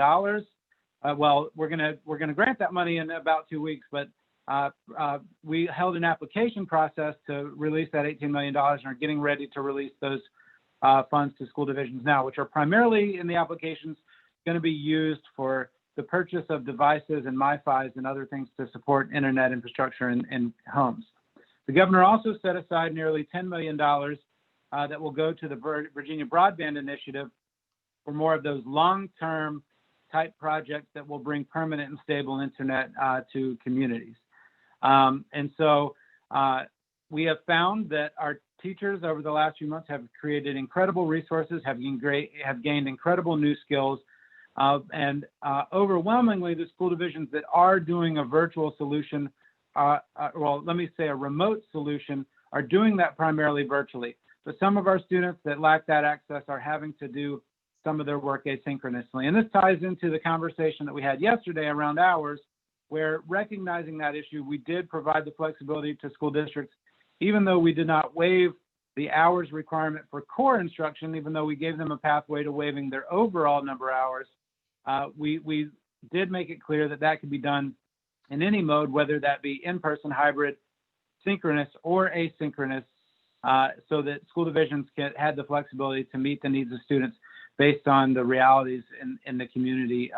Well, we're gonna grant that money in about 2 weeks, but we held an application process to release that $18 million and are getting ready to release those funds to school divisions now, which are primarily in the applications going to be used for the purchase of devices and MiFis and other things to support internet infrastructure in homes. The governor also set aside nearly $10 million that will go to the Virginia Broadband Initiative for more of those long-term type projects that will bring permanent and stable internet to communities. And so we have found that our teachers over the last few months have created incredible resources, have gained incredible new skills, and overwhelmingly the school divisions that are doing a virtual solution, well, let me say a remote solution, are doing that primarily virtually. But some of our students that lack that access are having to do some of their work asynchronously. And this ties into the conversation that we had yesterday around hours, where recognizing that issue, we did provide the flexibility to school districts, even though we did not waive the hours requirement for core instruction, even though we gave them a pathway to waiving their overall number of hours. We did make it clear that that could be done in any mode, whether that be in-person, hybrid, synchronous, or asynchronous, so that school divisions had the flexibility to meet the needs of students based on the realities in the community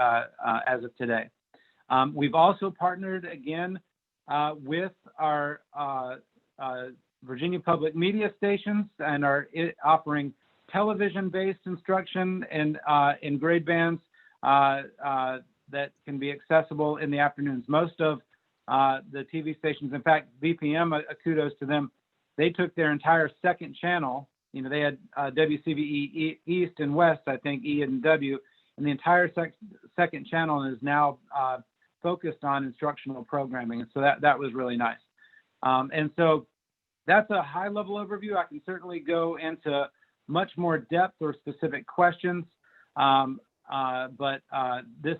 as of today. We've also partnered again with our Virginia Public Media stations and are offering television-based instruction in grade bands that can be accessible in the afternoons. Most of the TV stations, in fact, BPM, kudos to them, they took their entire second channel. You know, they had WCVE East and West, I think, E and W, and the entire second channel is now focused on instructional programming. And so that was really nice. And so that's a high-level overview. I can certainly go into much more depth or specific questions, but this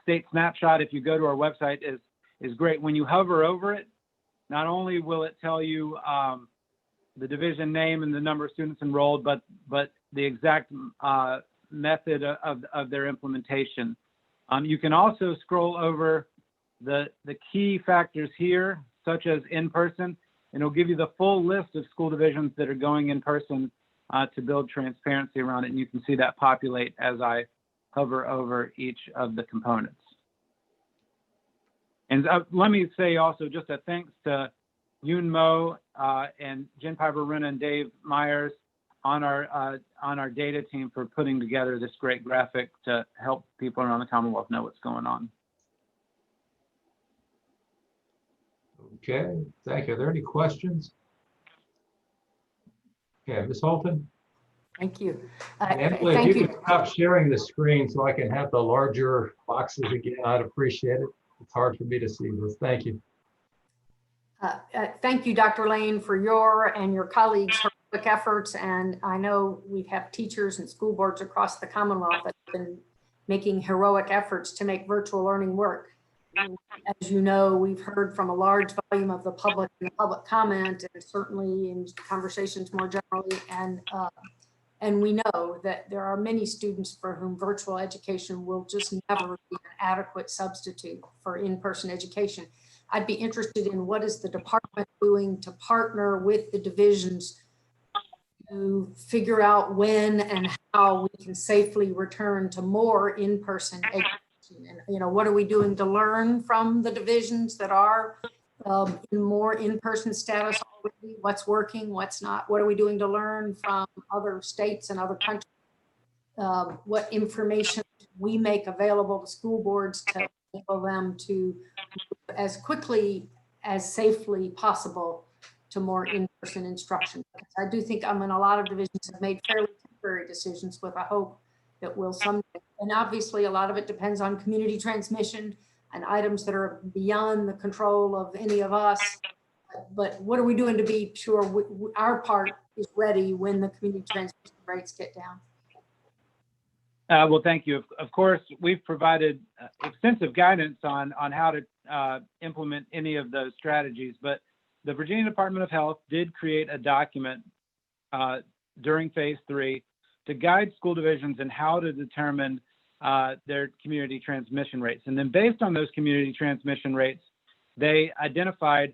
state snapshot, if you go to our website, is great. When you hover over it, not only will it tell you the division name and the number of students enrolled, but the exact method of their implementation. You can also scroll over the key factors here, such as in-person, and it'll give you the full list of school divisions that are going in person to build transparency around it. And you can see that populate as I hover over each of the components. And let me say also just a thanks to Yoon Mo and Jen Piper-Runa and Dave Myers on our data team for putting together this great graphic to help people around the Commonwealth know what's going on. Okay, thank you. Are there any questions? Okay, Ms. Holton? Thank you. Emily, if you could stop sharing the screen so I can have the larger boxes again, I'd appreciate it. It's hard for me to see this. Thank you. Thank you, Dr. Lane, for your and your colleagues' heroic efforts. And I know we have teachers and school boards across the Commonwealth that have been making heroic efforts to make virtual learning work. As you know, we've heard from a large volume of the public in the public comment, and certainly in conversations more generally. And we know that there are many students for whom virtual education will just never be an adequate substitute for in-person education. I'd be interested in what is the department doing to partner with the divisions to figure out when and how we can safely return to more in-person education. And, you know, what are we doing to learn from the divisions that are in more in-person status already? What's working, what's not? What are we doing to learn from other states and other countries? What information we make available to school boards to enable them to move as quickly as safely possible to more in-person instruction. Because I do think a lot of divisions have made fairly temporary decisions with a hope that will someday. And obviously a lot of it depends on community transmission and items that are beyond the control of any of us. But what are we doing to be sure our part is ready when the community transmission rates get down? Well, thank you. Of course, we've provided extensive guidance on how to implement any of those strategies, but the Virginia Department of Health did create a document during phase 3 to guide school divisions in how to determine their community transmission rates. And then based on those community transmission rates, they identified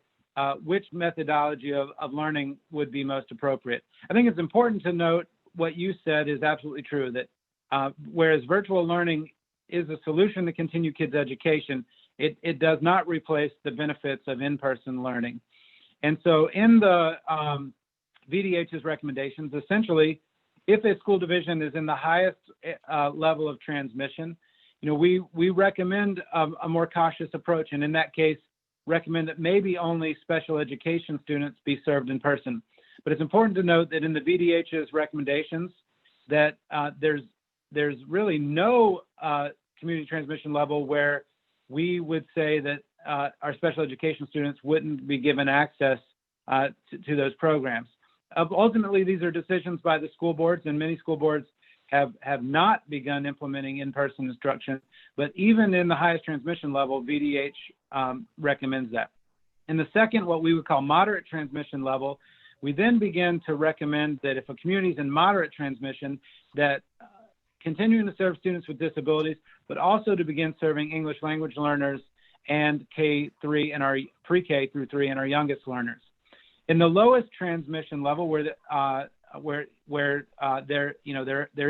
which methodology of learning would be most appropriate. I think it's important to note what you said is absolutely true, that whereas virtual learning is a solution to continue kids' education, it does not replace the benefits of in-person learning. And so in the VDH's recommendations, essentially, if a school division is in the highest level of transmission, we recommend a more cautious approach, and in that case, recommend that maybe only special education students be served in person. But it's important to note that in the VDH's recommendations that there's really no community transmission level where we would say that our special education students wouldn't be given access to those programs. Ultimately, these are decisions by the school boards, and many school boards have not begun implementing in-person instruction. But even in the highest transmission level, VDH recommends that. In the second, what we would call moderate transmission level, we then begin to recommend that if a community is in moderate transmission, that continuing to serve students with disabilities, but also to begin serving English language learners and K3 and our pre-K through 3 and our youngest learners. In the lowest transmission level, where there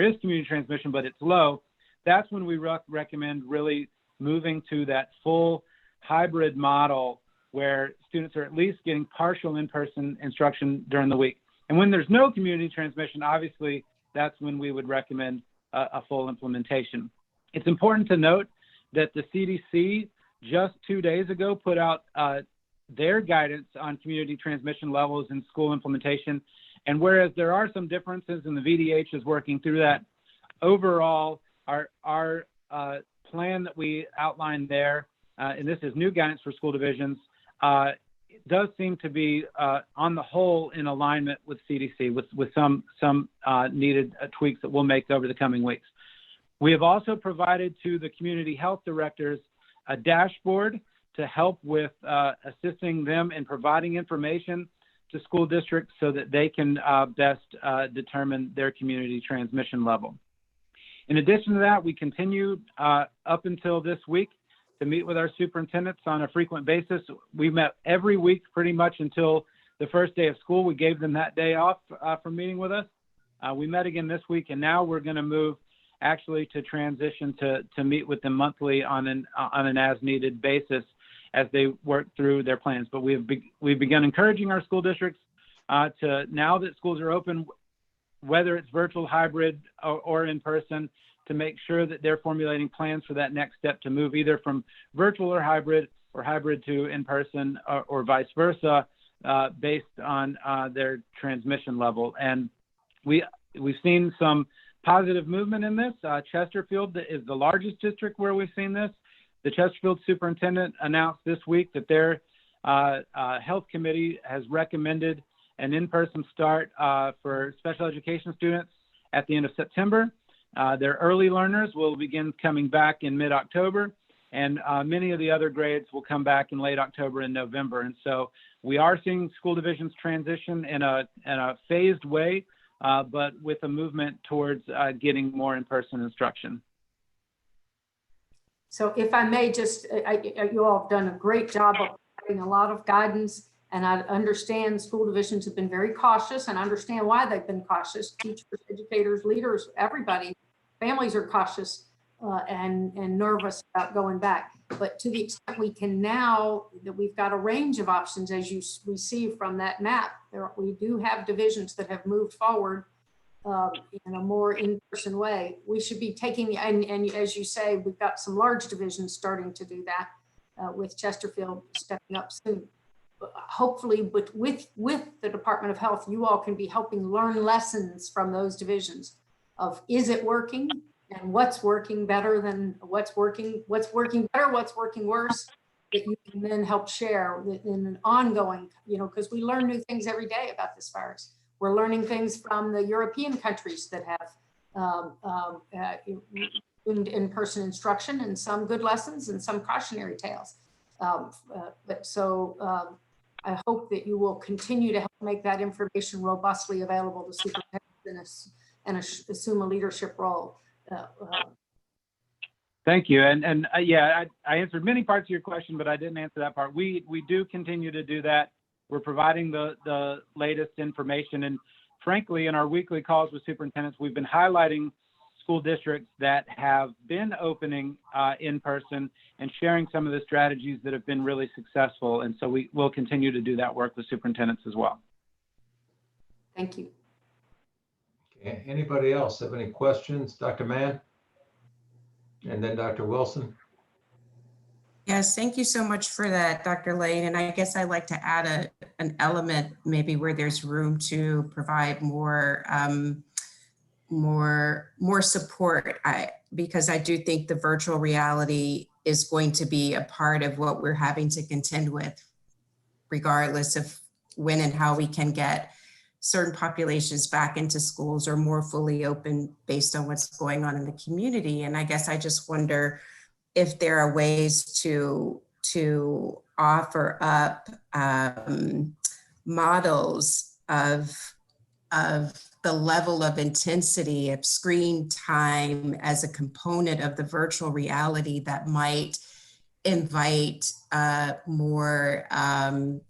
is community transmission, but it's low, that's when we recommend really moving to that full hybrid model where students are at least getting partial in-person instruction during the week. And when there's no community transmission, obviously, that's when we would recommend a full implementation. It's important to note that the CDC just 2 days ago put out their guidance on community transmission levels in school implementation. And whereas there are some differences and the VDH is working through that, overall, our plan that we outlined there, and this is new guidance for school divisions, it does seem to be on the whole in alignment with CDC with some needed tweaks that we'll make over the coming weeks. We have also provided to the community health directors a dashboard to help with assisting them in providing information to school districts so that they can best determine their community transmission level. In addition to that, we continue up until this week to meet with our superintendents on a frequent basis. We met every week pretty much until the first day of school. We gave them that day off from meeting with us. We met again this week, and now we're going to move actually to transition to meet with them monthly on an as-needed basis as they work through their plans. But we've begun encouraging our school districts to, now that schools are open, whether it's virtual, hybrid, or in person, to make sure that they're formulating plans for that next step to move either from virtual or hybrid to in-person or vice versa, based on their transmission level. And we've seen some positive movement in this. Chesterfield is the largest district where we've seen this. The Chesterfield superintendent announced this week that their health committee has recommended an in-person start for special education students at the end of September. Their early learners will begin coming back in mid-October, and many of the other grades will come back in late October and November. And so we are seeing school divisions transition in a phased way, but with a movement towards getting more in-person instruction. So if I may just, you all have done a great job of having a lot of guidance, and I understand school divisions have been very cautious, and I understand why they've been cautious. Teachers, educators, leaders, everybody, families are cautious and nervous about going back. But to the extent we can now, that we've got a range of options, as you see from that map, we do have divisions that have moved forward in a more in-person way. We should be taking, and as you say, we've got some large divisions starting to do that, with Chesterfield stepping up soon. Hopefully, but with the Department of Health, you all can be helping learn lessons from those divisions of, is it working, and what's working better than what's working better, what's working worse, that you can then help share in an ongoing, because we learn new things every day about this virus. We're learning things from the European countries that have in-person instruction, and some good lessons and some cautionary tales. I hope that you will continue to help make that information robustly available to superintendents and assume a leadership role. Thank you. And yeah, I answered many parts of your question, but I didn't answer that part. We do continue to do that. We're providing the latest information. And frankly, in our weekly calls with superintendents, we've been highlighting school districts that have been opening in person and sharing some of the strategies that have been really successful. And so we will continue to do that work with superintendents as well. Thank you. Okay. Anybody else have any questions? Dr. Mann? And then Dr. Wilson? Yes, thank you so much for that, Dr. Lane. And I guess I'd like to add an element maybe where there's room to provide more support. Because I do think the virtual reality is going to be a part of what we're having to contend with, regardless of when and how we can get certain populations back into schools or more fully open based on what's going on in the community. And I guess I just wonder if there are ways to offer up models of the level of intensity of screen time as a component of the virtual reality that might invite more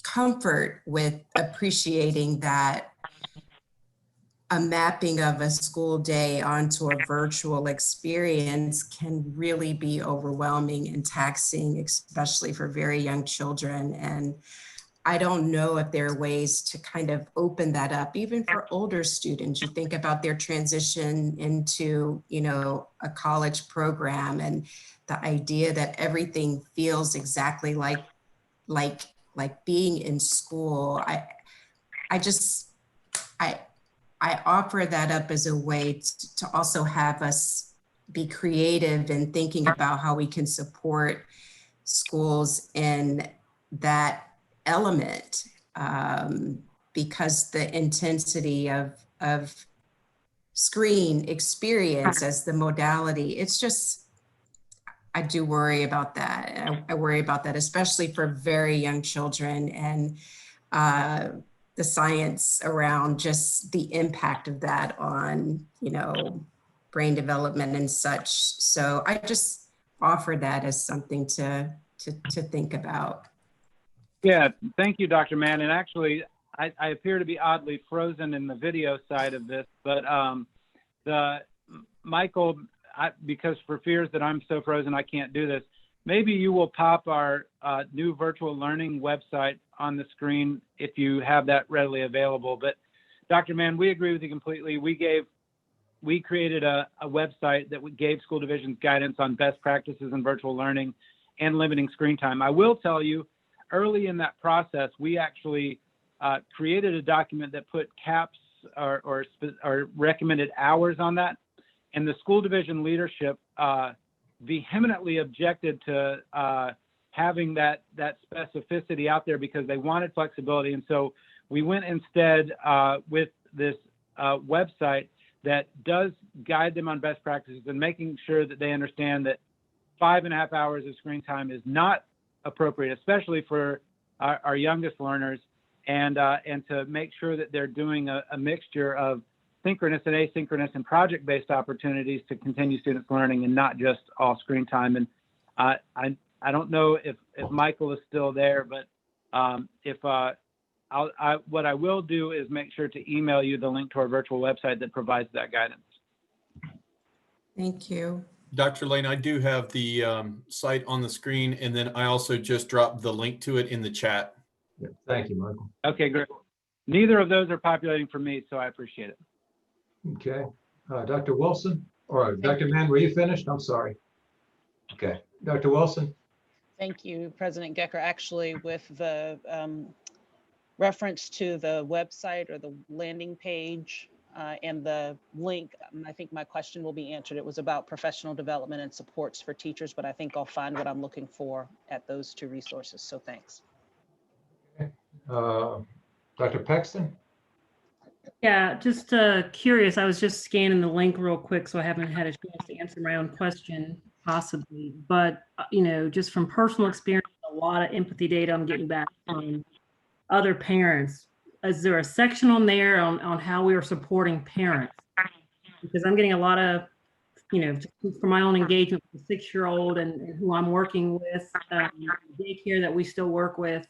comfort with appreciating that a mapping of a school day onto a virtual experience can really be overwhelming and taxing, especially for very young children. And I don't know if there are ways to kind of open that up, even for older students. You think about their transition into, you know, a college program and the idea that everything feels exactly like being in school. I offer that up as a way to also have us be creative in thinking about how we can support schools in that element, because the intensity of screen experience as the modality, it's just, I do worry about that. I worry about that, especially for very young children, and the science around just the impact of that on, you know, brain development and such. So I just offer that as something to think about. Yeah, thank you, Dr. Mann. And actually, I appear to be oddly frozen in the video side of this, but Michael, because for fears that I'm so frozen I can't do this, maybe you will pop our new virtual learning website on the screen if you have that readily available. But Dr. Mann, we agree with you completely. We created a website that gave school divisions guidance on best practices in virtual learning and limiting screen time. I will tell you, early in that process, we actually created a document that put caps or recommended hours on that. And the school division leadership vehemently objected to having that specificity out there because they wanted flexibility. And so we went instead with this website that does guide them on best practices and making sure that they understand that 5.5 hours of screen time is not appropriate, especially for our youngest learners, and to make sure that they're doing a mixture of synchronous and asynchronous and project-based opportunities to continue students learning and not just all screen time. And I don't know if Michael is still there, but what I will do is make sure to email you the link to our virtual website that provides that guidance. Thank you. Dr. Lane, I do have the site on the screen, and then I also just dropped the link to it in the chat. Yeah, thank you, Michael. Okay, great. Neither of those are populating for me, so I appreciate it. Okay. Dr. Wilson, or Dr. Mann, were you finished? I'm sorry. Okay. Dr. Wilson? Thank you, President Gecker. Actually, with the reference to the website or the landing page and the link, I think my question will be answered. It was about professional development and supports for teachers, but I think I'll find what I'm looking for at those two resources. So thanks. Dr. Pexton? Yeah, just curious. I was just scanning the link real quick, so I haven't had a chance to answer my own question, possibly. But, you know, just from personal experience, a lot of empathy data I'm getting back from other parents. Is there a section on there on how we are supporting parents? Because I'm getting a lot of, you know, from my own engagement with the 6-year-old and who I'm working with, daycare that we still work with.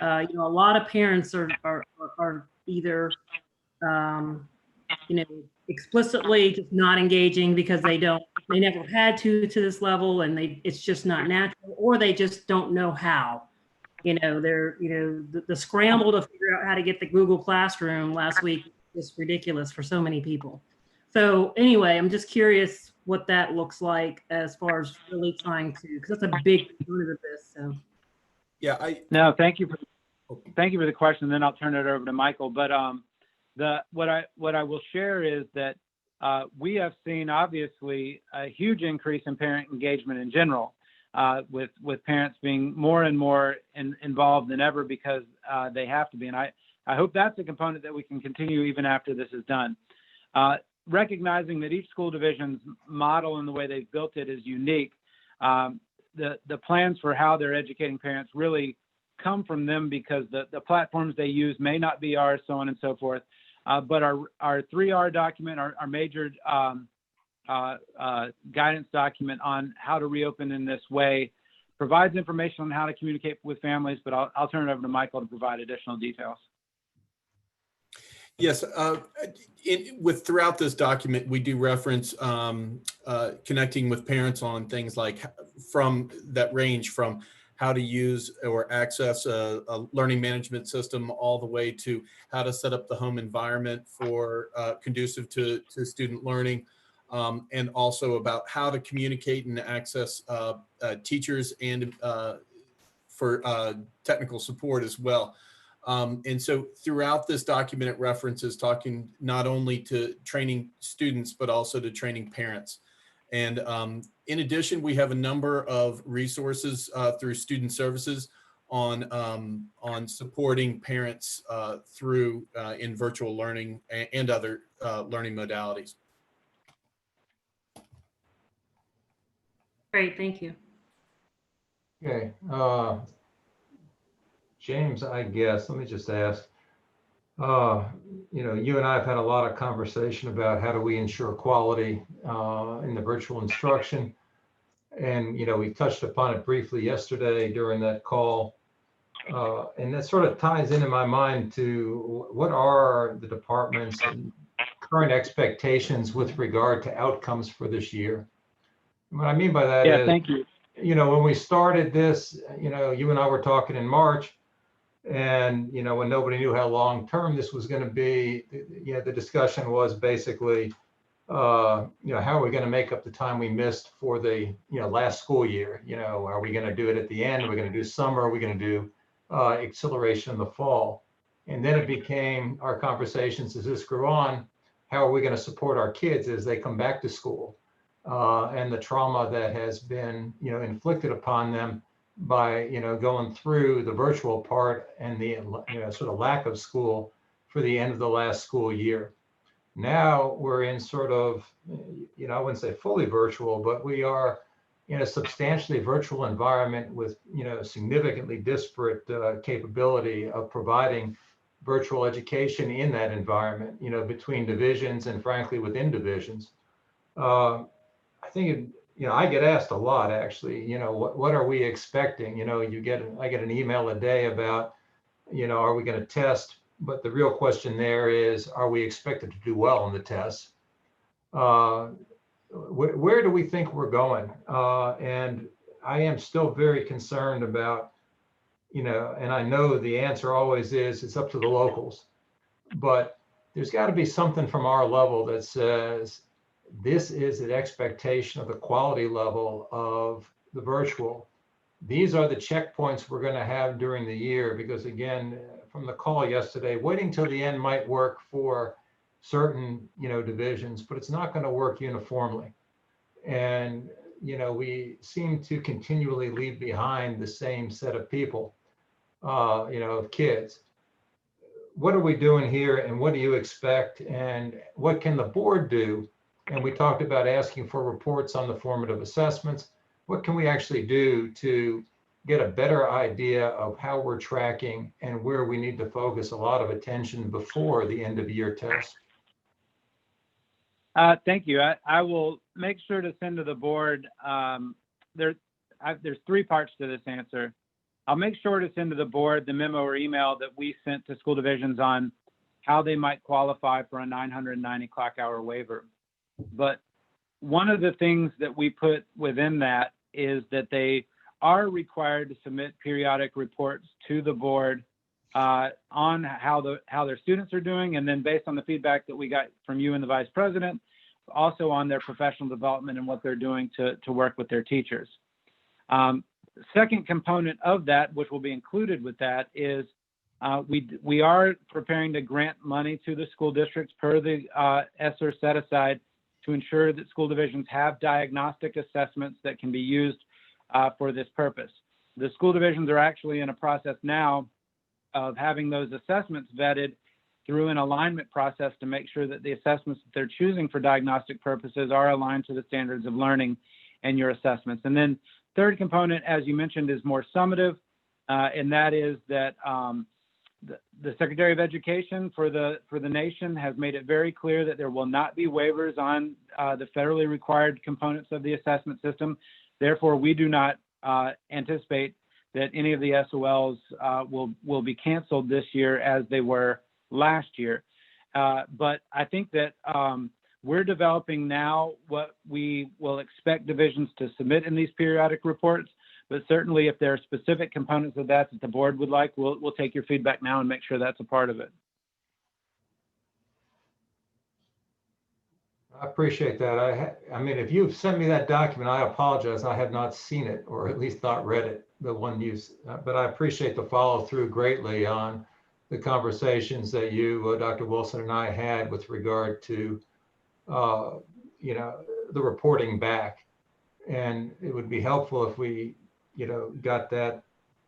You know, a lot of parents are either, you know, explicitly just not engaging because they never had to this level, and it's just not natural, or they just don't know how. The scramble to figure out how to get the Google Classroom last week is ridiculous for so many people. So anyway, I'm just curious what that looks like as far as really trying to, because that's a big component of this. So Yeah, No, thank you for the question. Then I'll turn it over to Michael. But what I will share is that we have seen obviously a huge increase in parent engagement in general, with parents being more and more involved than ever because they have to be. And I hope that's a component that we can continue even after this is done. Recognizing that each school division's model and the way they've built it is unique. The plans for how they're educating parents really come from them because the platforms they use may not be ours, so on and so forth. But our 3R document, our major guidance document on how to reopen in this way, provides information on how to communicate with families, but I'll turn it over to Michael to provide additional details. Yes, throughout this document, we do reference connecting with parents on things like that range from how to use or access a learning management system all the way to how to set up the home environment for conducive to student learning, and also about how to communicate and access teachers and for technical support as well. And so throughout this document, it references talking not only to training students, but also to training parents. And in addition, we have a number of resources through student services on supporting parents through in virtual learning and other learning modalities. great, thank you. Okay, James, I guess, let me just ask, you and I have had a lot of conversation about how do we ensure quality in the virtual instruction. And, we touched upon it briefly yesterday during that call. And that sort of ties into my mind to what are the department's current expectations with regard to outcomes for this year? And what I mean by that is, thank you. When we started this, you and I were talking in March, and, when nobody knew how long-term this was going to be, the discussion was basically, how are we going to make up the time we missed for the, last school year? Are we going to do it at the end? Are we going to do summer? Are we going to do acceleration in the fall? And then it became our conversations as this grew on, how are we going to support our kids as they come back to school? And the trauma that has been, inflicted upon them by, going through the virtual part and the, sort of lack of school for the end of the last school year. Now we're in sort of, I wouldn't say fully virtual, but we are in a substantially virtual environment with, significantly disparate capability of providing virtual education in that environment, between divisions and frankly within divisions. I think I get asked a lot, actually, what are we expecting? I get an email a day about, are we going to test? But the real question there is, are we expected to do well on the tests? Where do we think we're going? And I am still very concerned about, and I know the answer always is, it's up to the locals, but there's got to be something from our level that says, this is an expectation of the quality level of the virtual. These are the checkpoints we're going to have during the year, because again, from the call yesterday, waiting till the end might work for certain, divisions, but it's not going to work uniformly. And, we seem to continually leave behind the same set of people, of kids. What are we doing here, and what do you expect, and what can the board do? And we talked about asking for reports on the formative assessments. What can we actually do to get a better idea of how we're tracking and where we need to focus a lot of attention before the end of year test? Thank you. I will make sure to send to the board. There's 3 parts to this answer. I'll make sure to send to the board the memo or email that we sent to school divisions on how they might qualify for a 990 clock hour waiver. But one of the things that we put within that is that they are required to submit periodic reports to the board on how their students are doing, and then based on the feedback that we got from you and the vice president, also on their professional development and what they're doing to work with their teachers. Second component of that, which will be included with that, is we are preparing to grant money to the school districts per the ESSER set aside to ensure that school divisions have diagnostic assessments that can be used for this purpose. The school divisions are actually in a process now of having those assessments vetted through an alignment process to make sure that the assessments that they're choosing for diagnostic purposes are aligned to the standards of learning and your assessments. And then third component, as you mentioned, is more summative, and that is that the Secretary of Education for the nation has made it very clear that there will not be waivers on the federally required components of the assessment system. Therefore, we do not anticipate that any of the SOLs will be canceled this year as they were last year. But I think that we're developing now what we will expect divisions to submit in these periodic reports. But certainly if there are specific components of that the board would like, we'll take your feedback now and make sure that's a part of it. I appreciate that. I mean, if you've sent me that document, I apologize. I have not seen it, or at least not read it, the one you, but I appreciate the follow through greatly on the conversations that you, Dr. Wilson, and I had with regard to, you know, the reporting back. And it would be helpful if we, you know, got that,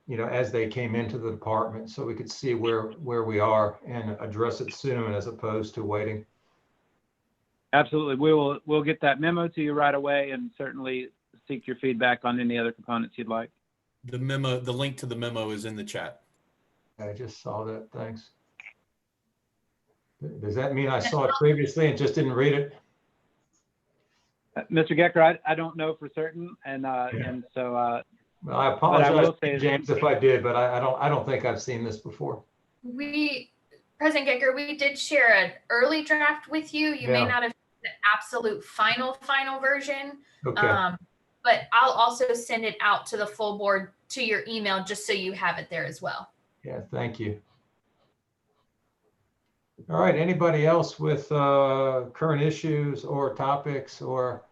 you know, as they came into the department, so we could see where we are and address it soon as opposed to waiting. Absolutely. We'll get that memo to you right away and certainly seek your feedback on any other components you'd like. The memo, the link to the memo is in the chat. I just saw that. Thanks. Does that mean I saw it previously and just didn't read it? Mr. Gecker, I don't know for certain, and so. Well, I apologize, say, James, if I did, but I don't think I've seen this before. President Gecker, we did share an early draft with you. You may not have the absolute final version. Okay. But I'll also send it out to the full board to your email just so you have it there as well. Yeah, thank you. All right, anybody else with current issues or topics or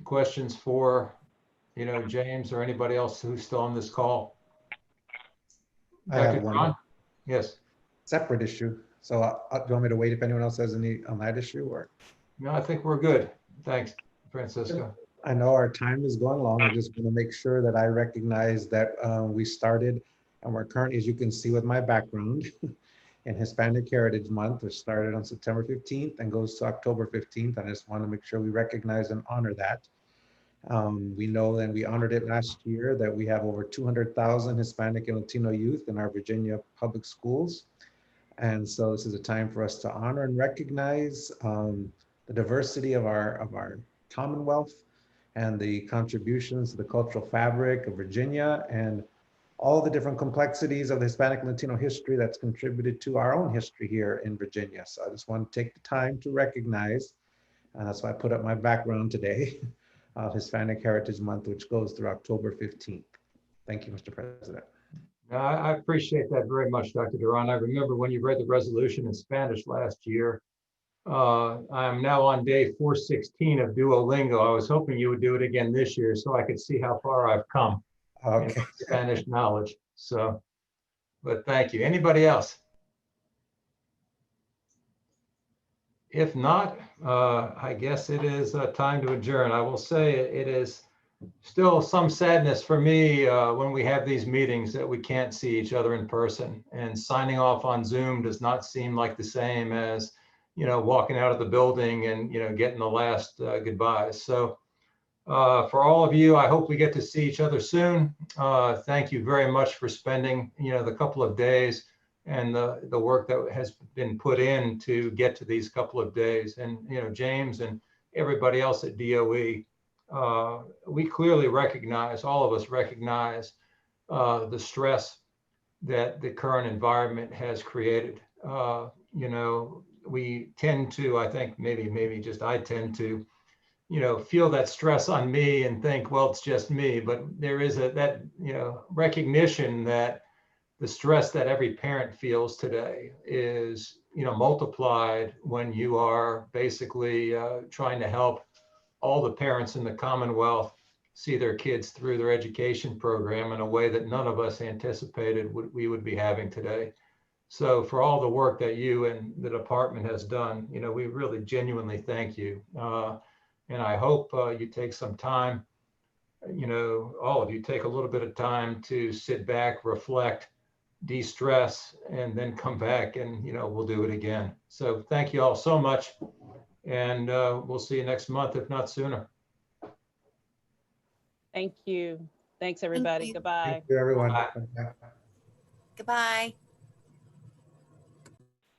questions for, you know, James or anybody else who's still on this call? I have one. Yes. Separate issue. So do you want me to wait if anyone else has any on that issue, or? No, I think we're good. Thanks, Francisco. I know our time is going long. I just want to make sure that I recognize that we started, and we're currently, as you can see with my background, in Hispanic Heritage Month, which started on September 15th and goes to October 15th. I just want to make sure we recognize and honor that. We know, and we honored it last year, that we have over 200,000 Hispanic and Latino youth in our Virginia public schools. And so this is a time for us to honor and recognize the diversity of our Commonwealth and the contributions to the cultural fabric of Virginia and all the different complexities of the Hispanic and Latino history that's contributed to our own history here in Virginia. So I just want to take the time to recognize, and that's why I put up my background today, Hispanic Heritage Month, which goes through October 15th. Thank you, Mr. President. I appreciate that very much, Dr. Duran. I remember when you read the resolution in Spanish last year. I'm now on day 416 of Duolingo. I was hoping you would do it again this year so I could see how far I've come in Spanish knowledge. So, but thank you. Anybody else? If not, I guess it is time to adjourn. I will say it is still some sadness for me when we have these meetings that we can't see each other in person, and signing off on Zoom does not seem like the same as, you know, walking out of the building and, you know, getting the last goodbyes. So for all of you, I hope we get to see each other soon. Thank you very much for spending, you know, the couple of days and the work that has been put in to get to these couple of days. And, you know, James and everybody else at DOE, we clearly recognize, all of us recognize the stress that the current environment has created. You know, we tend to, I think maybe just I tend to, you know, feel that stress on me and think, well, it's just me. But there is that, you know, recognition that the stress that every parent feels today is, you know, multiplied when you are basically trying to help all the parents in the Commonwealth see their kids through their education program in a way that none of us anticipated we would be having today. So for all the work that you and the department has done, you know, we really genuinely thank you. And I hope you take some time, you know, all of you take a little bit of time to sit back, reflect, de-stress, and then come back and, you know, we'll do it again. So thank you all so much. And we'll see you next month, if not sooner. Thank you. Thanks, everybody. you. Goodbye. Thank you, everyone. Bye. Bye. Goodbye.